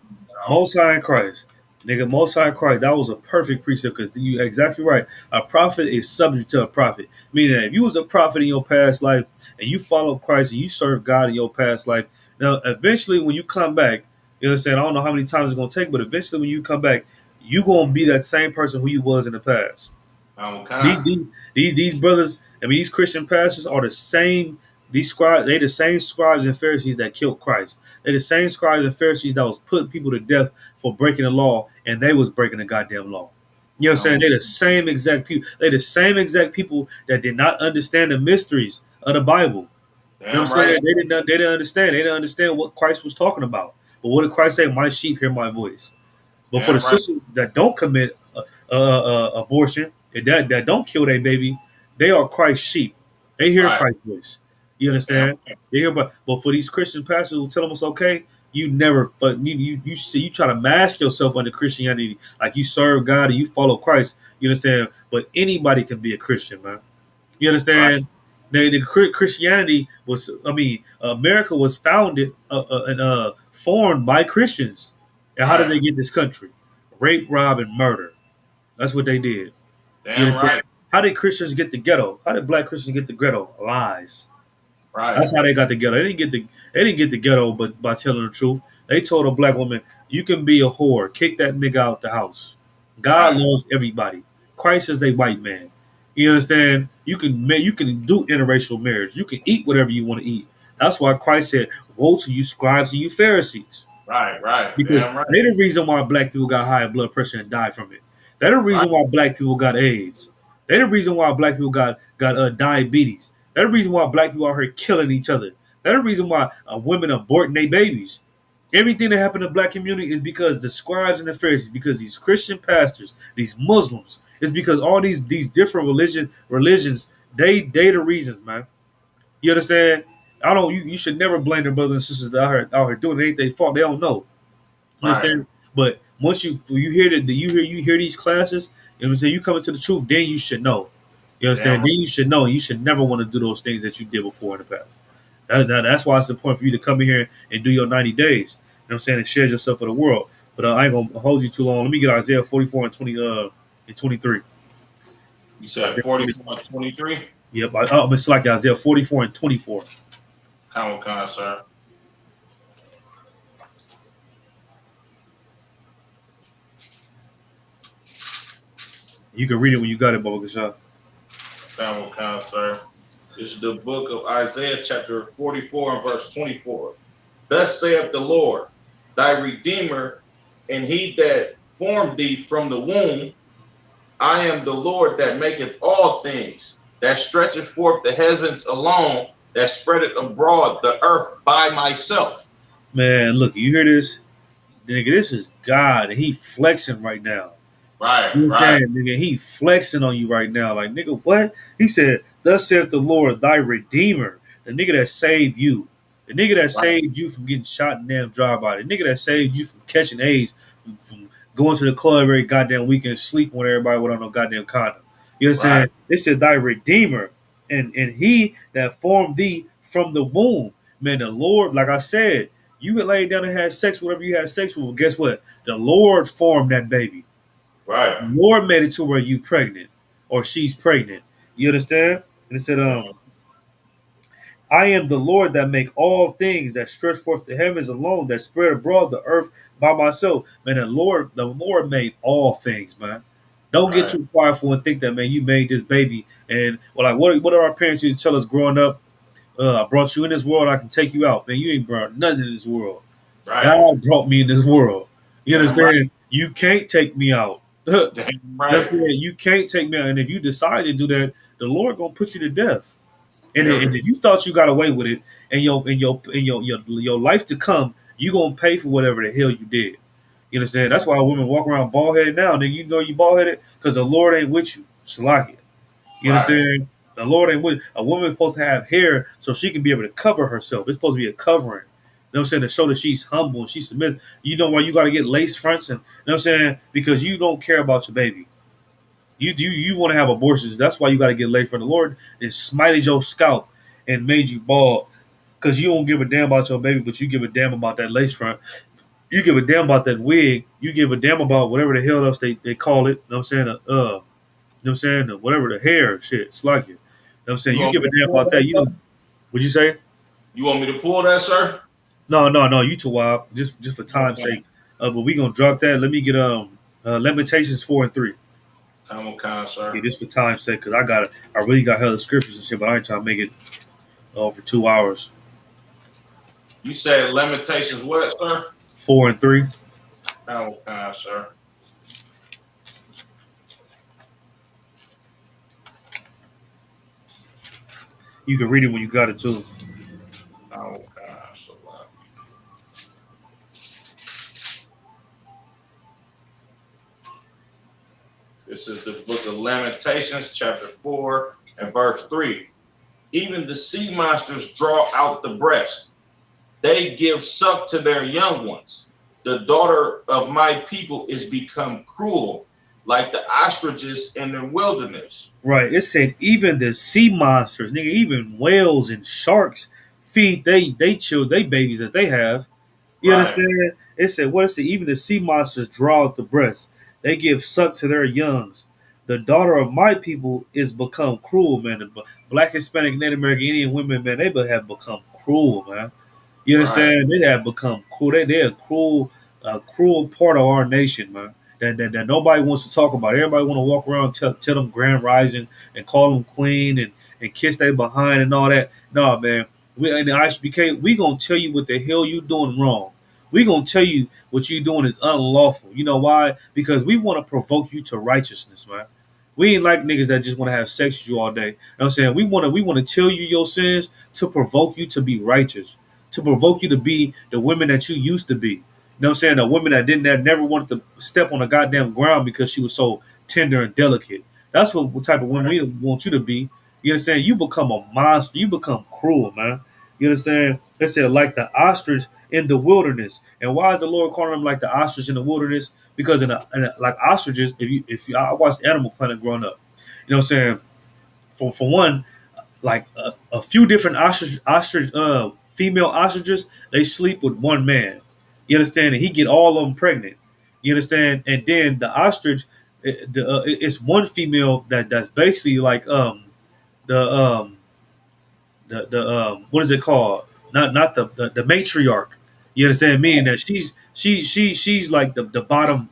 S2: Most High in Christ. Nigga, Most High in Christ. That was a perfect precept because you exactly right. A prophet is subject to a prophet. Meaning that if you was a prophet in your past life and you follow Christ and you serve God in your past life, now eventually when you come back, you know what I'm saying? I don't know how many times it's going to take, but eventually when you come back, you're going to be that same person who you was in the past. These brothers, I mean, these Christian pastors are the same. These scribes, they the same scribes and Pharisees that killed Christ. They're the same scribes and Pharisees that was putting people to death for breaking the law, and they was breaking the goddamn law. You know what I'm saying? They're the same exact people. They're the same exact people that did not understand the mysteries of the Bible. You know what I'm saying? They didn't understand. They didn't understand what Christ was talking about. But what did Christ say? My sheep hear my voice. But for the sisters that don't commit abortion, that don't kill their baby, they are Christ's sheep. They hear Christ's voice. You understand? They hear, but for these Christian pastors who tell them it's okay, you never you try to mask yourself under Christianity, like you serve God and you follow Christ. You understand? But anybody can be a Christian, man. You understand? The Christianity was, America was founded and formed by Christians. And how did they get this country? Rape, rob, and murder. That's what they did. How did Christians get the ghetto? How did black Christians get the ghetto? Lies. Right. That's how they got the ghetto. They didn't get the ghetto, but by telling the truth. They told a black woman, "You can be a whore. Kick that nigga out the house." God loves everybody. Christ is a white man. You understand? You can do interracial marriage. You can eat whatever you want to eat. That's why Christ said, "Woe to you, scribes and you Pharisees." Right. Because they're the reason why black people got high blood pressure and died from it. They're the reason why black people got AIDS. They're the reason why black people got diabetes. They're the reason why black people are here killing each other. They're the reason why women are aborting their babies. Everything that happened in the black community is because the scribes and the Pharisees, because these Christian pastors, these Muslims, it's because all these different religions, they the reasons, man. You understand? I don't. You should never blame their brothers and sisters that out here doing it. Ain't their fault. They don't know. You
S4: Right.
S2: understand? But once you hear that you hear these classes, you know what I'm saying. You come into the truth, then you should know. You understand?
S4: Yeah.
S2: Then you should know. You should never want to do those things that you did before in the past. That's why it's important for you to come in here and do your 90 days. You know what I'm saying? And share yourself with the world. But I ain't gonna hold you too long. Let me get Isaiah 44 and 23.
S4: You said
S2: Isaiah
S4: 44 and 23?
S2: Yep. It's like Isaiah 44 and 24.
S4: Come on, sir.
S2: You can read it when you got it, Baba Gashan.
S4: Come on, sir. This is the book of Isaiah, chapter 44 and verse 24. Thus saith the Lord, thy Redeemer, and he that formed thee from the womb. I am the Lord that maketh all things, that stretcheth forth the heavens alone, that spreadeth abroad the earth by myself.
S2: Man, look, you hear this? Nigga, this is God, and he flexing right now.
S4: Right,
S2: You know what I'm
S4: right,
S2: saying, nigga? He flexing on you right now. Like, nigga, what? He said, thus saith the Lord, thy Redeemer, the nigga that saved you. The nigga that saved you from getting shot in damn drive-by. The nigga that saved you from catching AIDS, from going to the club every goddamn weekend, sleeping with everybody without no goddamn condom. You know what I'm saying? They said thy Redeemer, and he that formed thee from the womb. Man, the Lord, like I said, you could lay down and have sex with whatever you had sex with. But guess what? The Lord formed that baby.
S4: right.
S2: The Lord made it to where you pregnant or she's pregnant. You understand? And it said, I am the Lord that make all things, that stretch forth the heavens alone, that spread abroad the earth by myself. Man, the Lord made all things, man. Don't get
S4: Right.
S2: too prideful and think that, man, you made this baby. And well, like what do our parents used to tell us growing up? I brought you in this world, I can take you out. Man, you ain't brought nothing in this world.
S4: Right.
S2: God brought me in this world. You
S4: Damn
S2: understand?
S4: right.
S2: You can't take me out.
S4: Damn
S2: That's
S4: right.
S2: it. You can't take me out. And if you decide to do that, the Lord gonna put you to death. And,
S4: Yeah.
S2: and if you thought you got away with it, and your life to come, you gonna pay for whatever the hell you did. You understand? That's why women walk around bald headed now. Nigga, you know you bald headed because the Lord ain't with you. Salaki. You
S4: Right.
S2: understand? The Lord ain't with a woman supposed to have hair so she can be able to cover herself. It's supposed to be a covering. You know what I'm saying? To show that she's humble and she's submitted. You know why you gotta get lace fronts and you know what I'm saying? Because you don't care about your baby. You want to have abortions. That's why you got to get laid for the Lord. It smited your scalp and made you bald because you don't give a damn about your baby, but you give a damn about that lace front. You give a damn about that wig. You give a damn about whatever the hell else they call it. You know what I'm saying? You know what I'm saying? Whatever the hair shit. It's like it. You know what I'm saying? You
S4: want
S2: give a
S4: me to
S2: damn
S4: pull
S2: about that. You
S4: sir?
S2: know, would you say?
S4: You want me to pull that, sir?
S2: No. You too wild. Just for time's
S4: Okay.
S2: sake. But we gonna drop that. Let me get Lamentations 4 and 3.
S4: Come on, sir.
S2: Yeah, just for time's sake, because I really got hella scriptures and shit, but I ain't trying to make it for 2 hours.
S4: You said Lamentations what, sir?
S2: 4 and 3.
S4: Come on, sir.
S2: You can read it when you got it too.
S4: Oh, gosh. This is the book of Lamentations, chapter 4 and verse 3. Even the sea monsters draw out the breast. They give suck to their young ones. The daughter of my people is become cruel, like the ostriches in the wilderness.
S2: Right. It said even the sea monsters, nigga, even whales and sharks feed they babies that they have. You
S4: Right.
S2: understand? It said what it said, even the sea monsters draw out the breast. They give suck to their youngs. The daughter of my people is become cruel, man. The Black, Hispanic, Native American, Indian women, man, they have become cruel, man. You understand? They have become cruel. They're a cruel part of our nation, man. That nobody wants to talk about. Everybody want to walk around and tell them Grand Rising and call them Queen and kiss their behind and all that. No, man. We in the ISBK, we gonna tell you what the hell you doing wrong. We gonna tell you what you doing is unlawful. You know why? Because we want to provoke you to righteousness, man. We ain't like niggas that just want to have sex with you all day. You know what I'm saying? We want to tell you your sins to provoke you to be righteous, to provoke you to be the women that you used to be. You know what I'm saying? A woman that never wanted to step on a goddamn ground because she was so tender and delicate. That's what type of woman we want you to be. You understand? You become a monster. You become cruel, man. You understand? They said like the ostrich in the wilderness. And why is the Lord calling them like the ostrich in the wilderness? Because like ostriches, if you I watched Animal Planet growing up, you know what I'm saying? For one, like a few different ostrich female ostriches, they sleep with one man. You understand? And he get all of them pregnant. You understand? And then the ostrich, it's one female that's basically like the what is it called? Not the matriarch. You understand? Meaning that she's like the bottom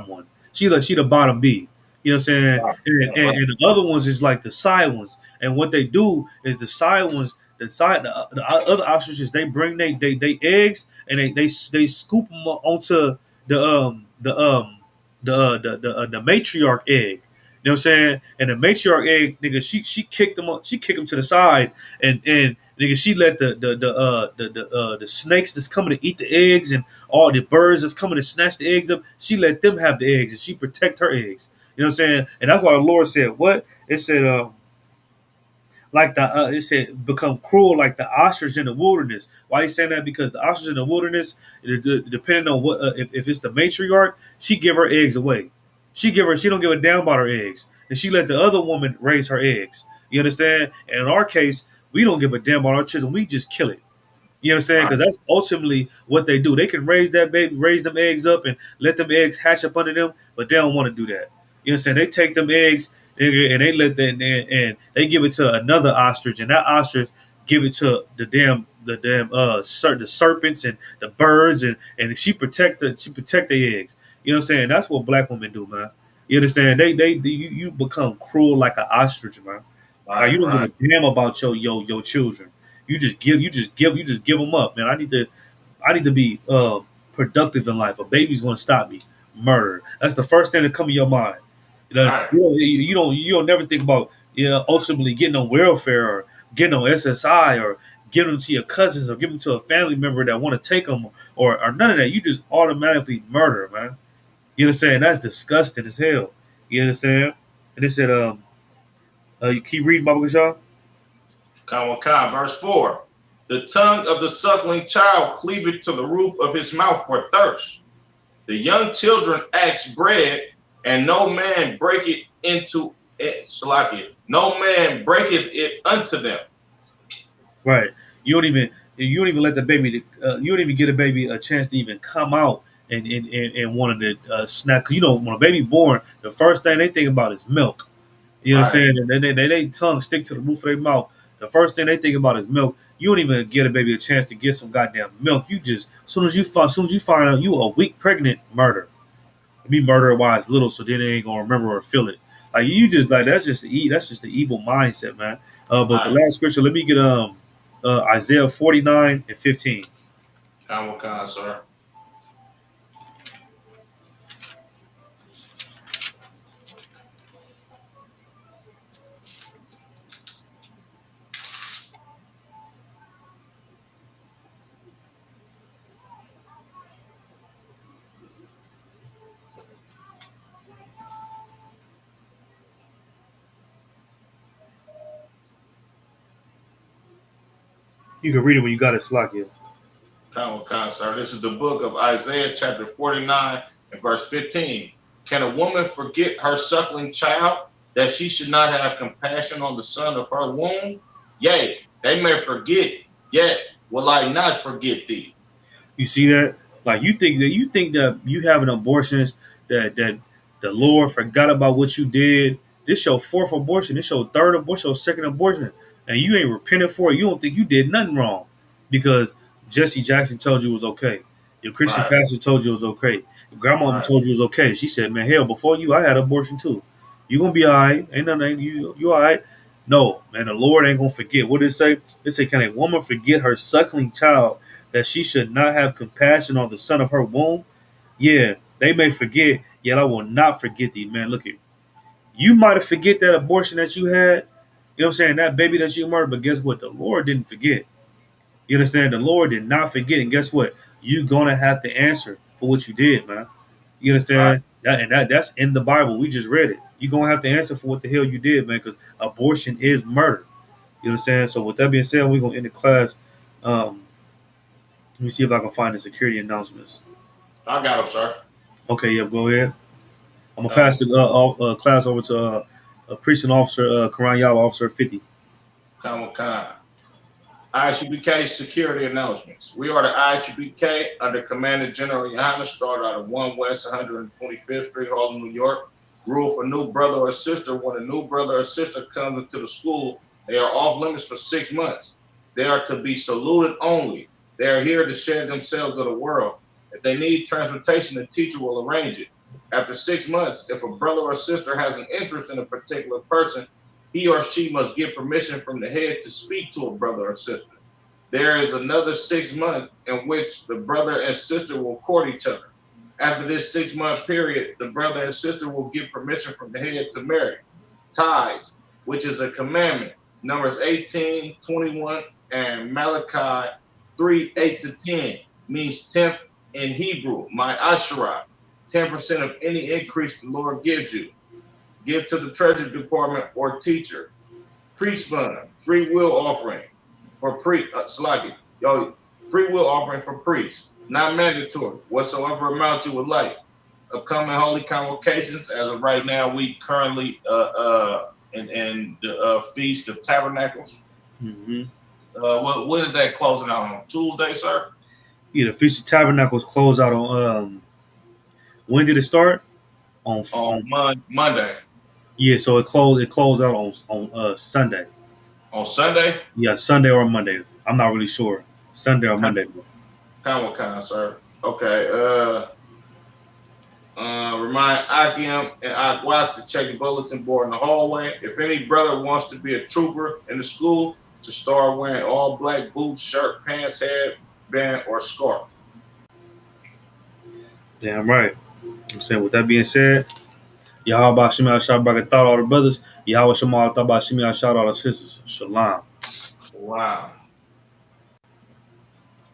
S2: one. She the bottom B. You know what I'm saying?
S4: Right.
S2: And the other ones is like the side ones. And what they do is the side ones, the other ostriches, they bring they eggs and they scoop them onto the matriarch egg. You know what I'm saying? And the matriarch egg, nigga, she kicked them up, she kicked them to the side, and nigga, she let the snakes that's coming to eat the eggs and all the birds that's coming to snatch the eggs up, she let them have the eggs and she protect her eggs. You know what I'm saying? And that's why the Lord said, what? It said, like it said, become cruel like the ostrich in the wilderness. Why he saying that? Because the ostrich in the wilderness, depending on what, if it's the matriarch, she give her eggs away. She don't give a damn about her eggs, and she let the other woman raise her eggs. You understand? And in our case, we don't give a damn about our children. We just kill it. You understand? Because that's ultimately what they do. They can raise that baby, raise them eggs up, and let them eggs hatch up under them, but they don't want to do that. You understand? They take them eggs and they let them and they give it to another ostrich, and that ostrich give it to the serpents and the birds, and she protect their eggs. You know what I'm saying? That's what black women do, man. You understand? You become cruel like an ostrich, man. Like, you don't give a damn about your children. You just give them up, man. I need to be productive in life. A baby's gonna stop me. Murder. That's the first thing that come in your mind. You know,
S4: Right.
S2: you don't never think about ultimately getting on welfare or getting on SSI or giving them to your cousins or giving them to a family member that want to take them or none of that. You just automatically murder, man. You understand? That's disgusting as hell. You understand? And they said, you keep reading, Baba Kashaw?
S4: Verse 4. The tongue of the suckling child cleaveth to the roof of his mouth for thirst. The young children ask bread, and no man breaketh into it. Salakia. No man breaketh it unto them.
S2: Right. You don't even let the baby. You don't even get a baby a chance to even come out and wanted to snack. 'Cause, when a baby born, the first thing they think about is milk. You understand? And then they tongue stick to the roof of their mouth. The first thing they think about is milk. You don't even get a baby a chance to get some goddamn milk. You just soon as you find out you a week pregnant, murder. Be murder while it's little, so then they ain't gonna remember or feel it. Like you just like that's just the evil mindset, man. But the last scripture, let me get Isaiah 49:15.
S4: Sir.
S2: You can read it when you got it, Slakia.
S4: Sir. This is the book of Isaiah, chapter 49, and verse 15. Can a woman forget her suckling child, that she should not have compassion on the son of her womb? Yea, they may forget, yet will I not forget thee.
S2: You see that? Like you think that you having abortions that the Lord forgot about what you did. This your fourth abortion. This your third abortion. Your second abortion, and you ain't repented for it. You don't think you did nothing wrong because Jesse Jackson told you it was okay. Your Christian pastor told you it was okay. Your grandma told you it was okay. She said, "Man, hell, before you, I had abortion too. You gonna be all right. Ain't nothing. You all right." No, man, the Lord ain't gonna forget. What did it say? It say, "Can a woman forget her suckling child, that she should not have compassion on the son of her womb?" Yeah, they may forget, yet I will not forget thee, man. Look here. You might have forget that abortion that you had, you know what I'm saying, that baby that you murdered, but guess what? The Lord didn't forget. You understand? The Lord did not forget, and guess what? You're gonna have to answer for what you did, man. You understand? That's in the Bible. We just read it. You're gonna have to answer for what the hell you did, man, because abortion is murder. You understand? So with that being said, we're gonna end the class Let me see if I can find the security announcements.
S4: I got him, sir.
S2: Okay, yeah, go ahead. I'm gonna pass the class over to precinct officer Karan Yala, officer 50.
S4: Come on. ISUBK security announcements. We are the ISUBK under Commander General Yohana, started out of 1 West 125th Street, Harlem, New York. Rule for new brother or sister: when a new brother or sister comes into the school, they are off limits for 6 months. They are to be saluted only. They are here to share themselves with the world. If they need transportation, the teacher will arrange it. After 6 months, if a brother or sister has an interest in a particular person, he or she must get permission from the head to speak to a brother or sister. There is another 6 months in which the brother and sister will court each other. After this 6 month period, the brother and sister will get permission from the head to marry. Tithes, which is a commandment, Numbers 18, 21, and Malachi 3, 8 to 10, means tenth in Hebrew, my Asherah, 10% of any increase the Lord gives you. Give to the treasury department or teacher. Priest fund, free will offering for free will offering for priests, not mandatory, whatsoever amount you would like. Upcoming holy convocations, as of right now, we currently in the Feast of Tabernacles.
S2: Mm-hmm.
S4: What is that closing out on? Tuesday, sir?
S2: Yeah, the Feast of Tabernacles closed out on when did it start? On
S4: Monday.
S2: Yeah, so it closed out on Sunday.
S4: On Sunday?
S2: Yeah, Sunday or Monday. I'm not really sure. Sunday or Monday.
S4: Kind, sir. Okay. Remind Akim and Akwak to check the bulletin board in the hallway. If any brother wants to be a trooper in the school, to start wearing all black boots, shirt, pants, headband, or scarf.
S2: Damn right. I'm saying, with that being said, Yahweh Shema Shabbat all the brothers. Yahweh Shema Shema all the sisters. Shalom.
S4: Wow.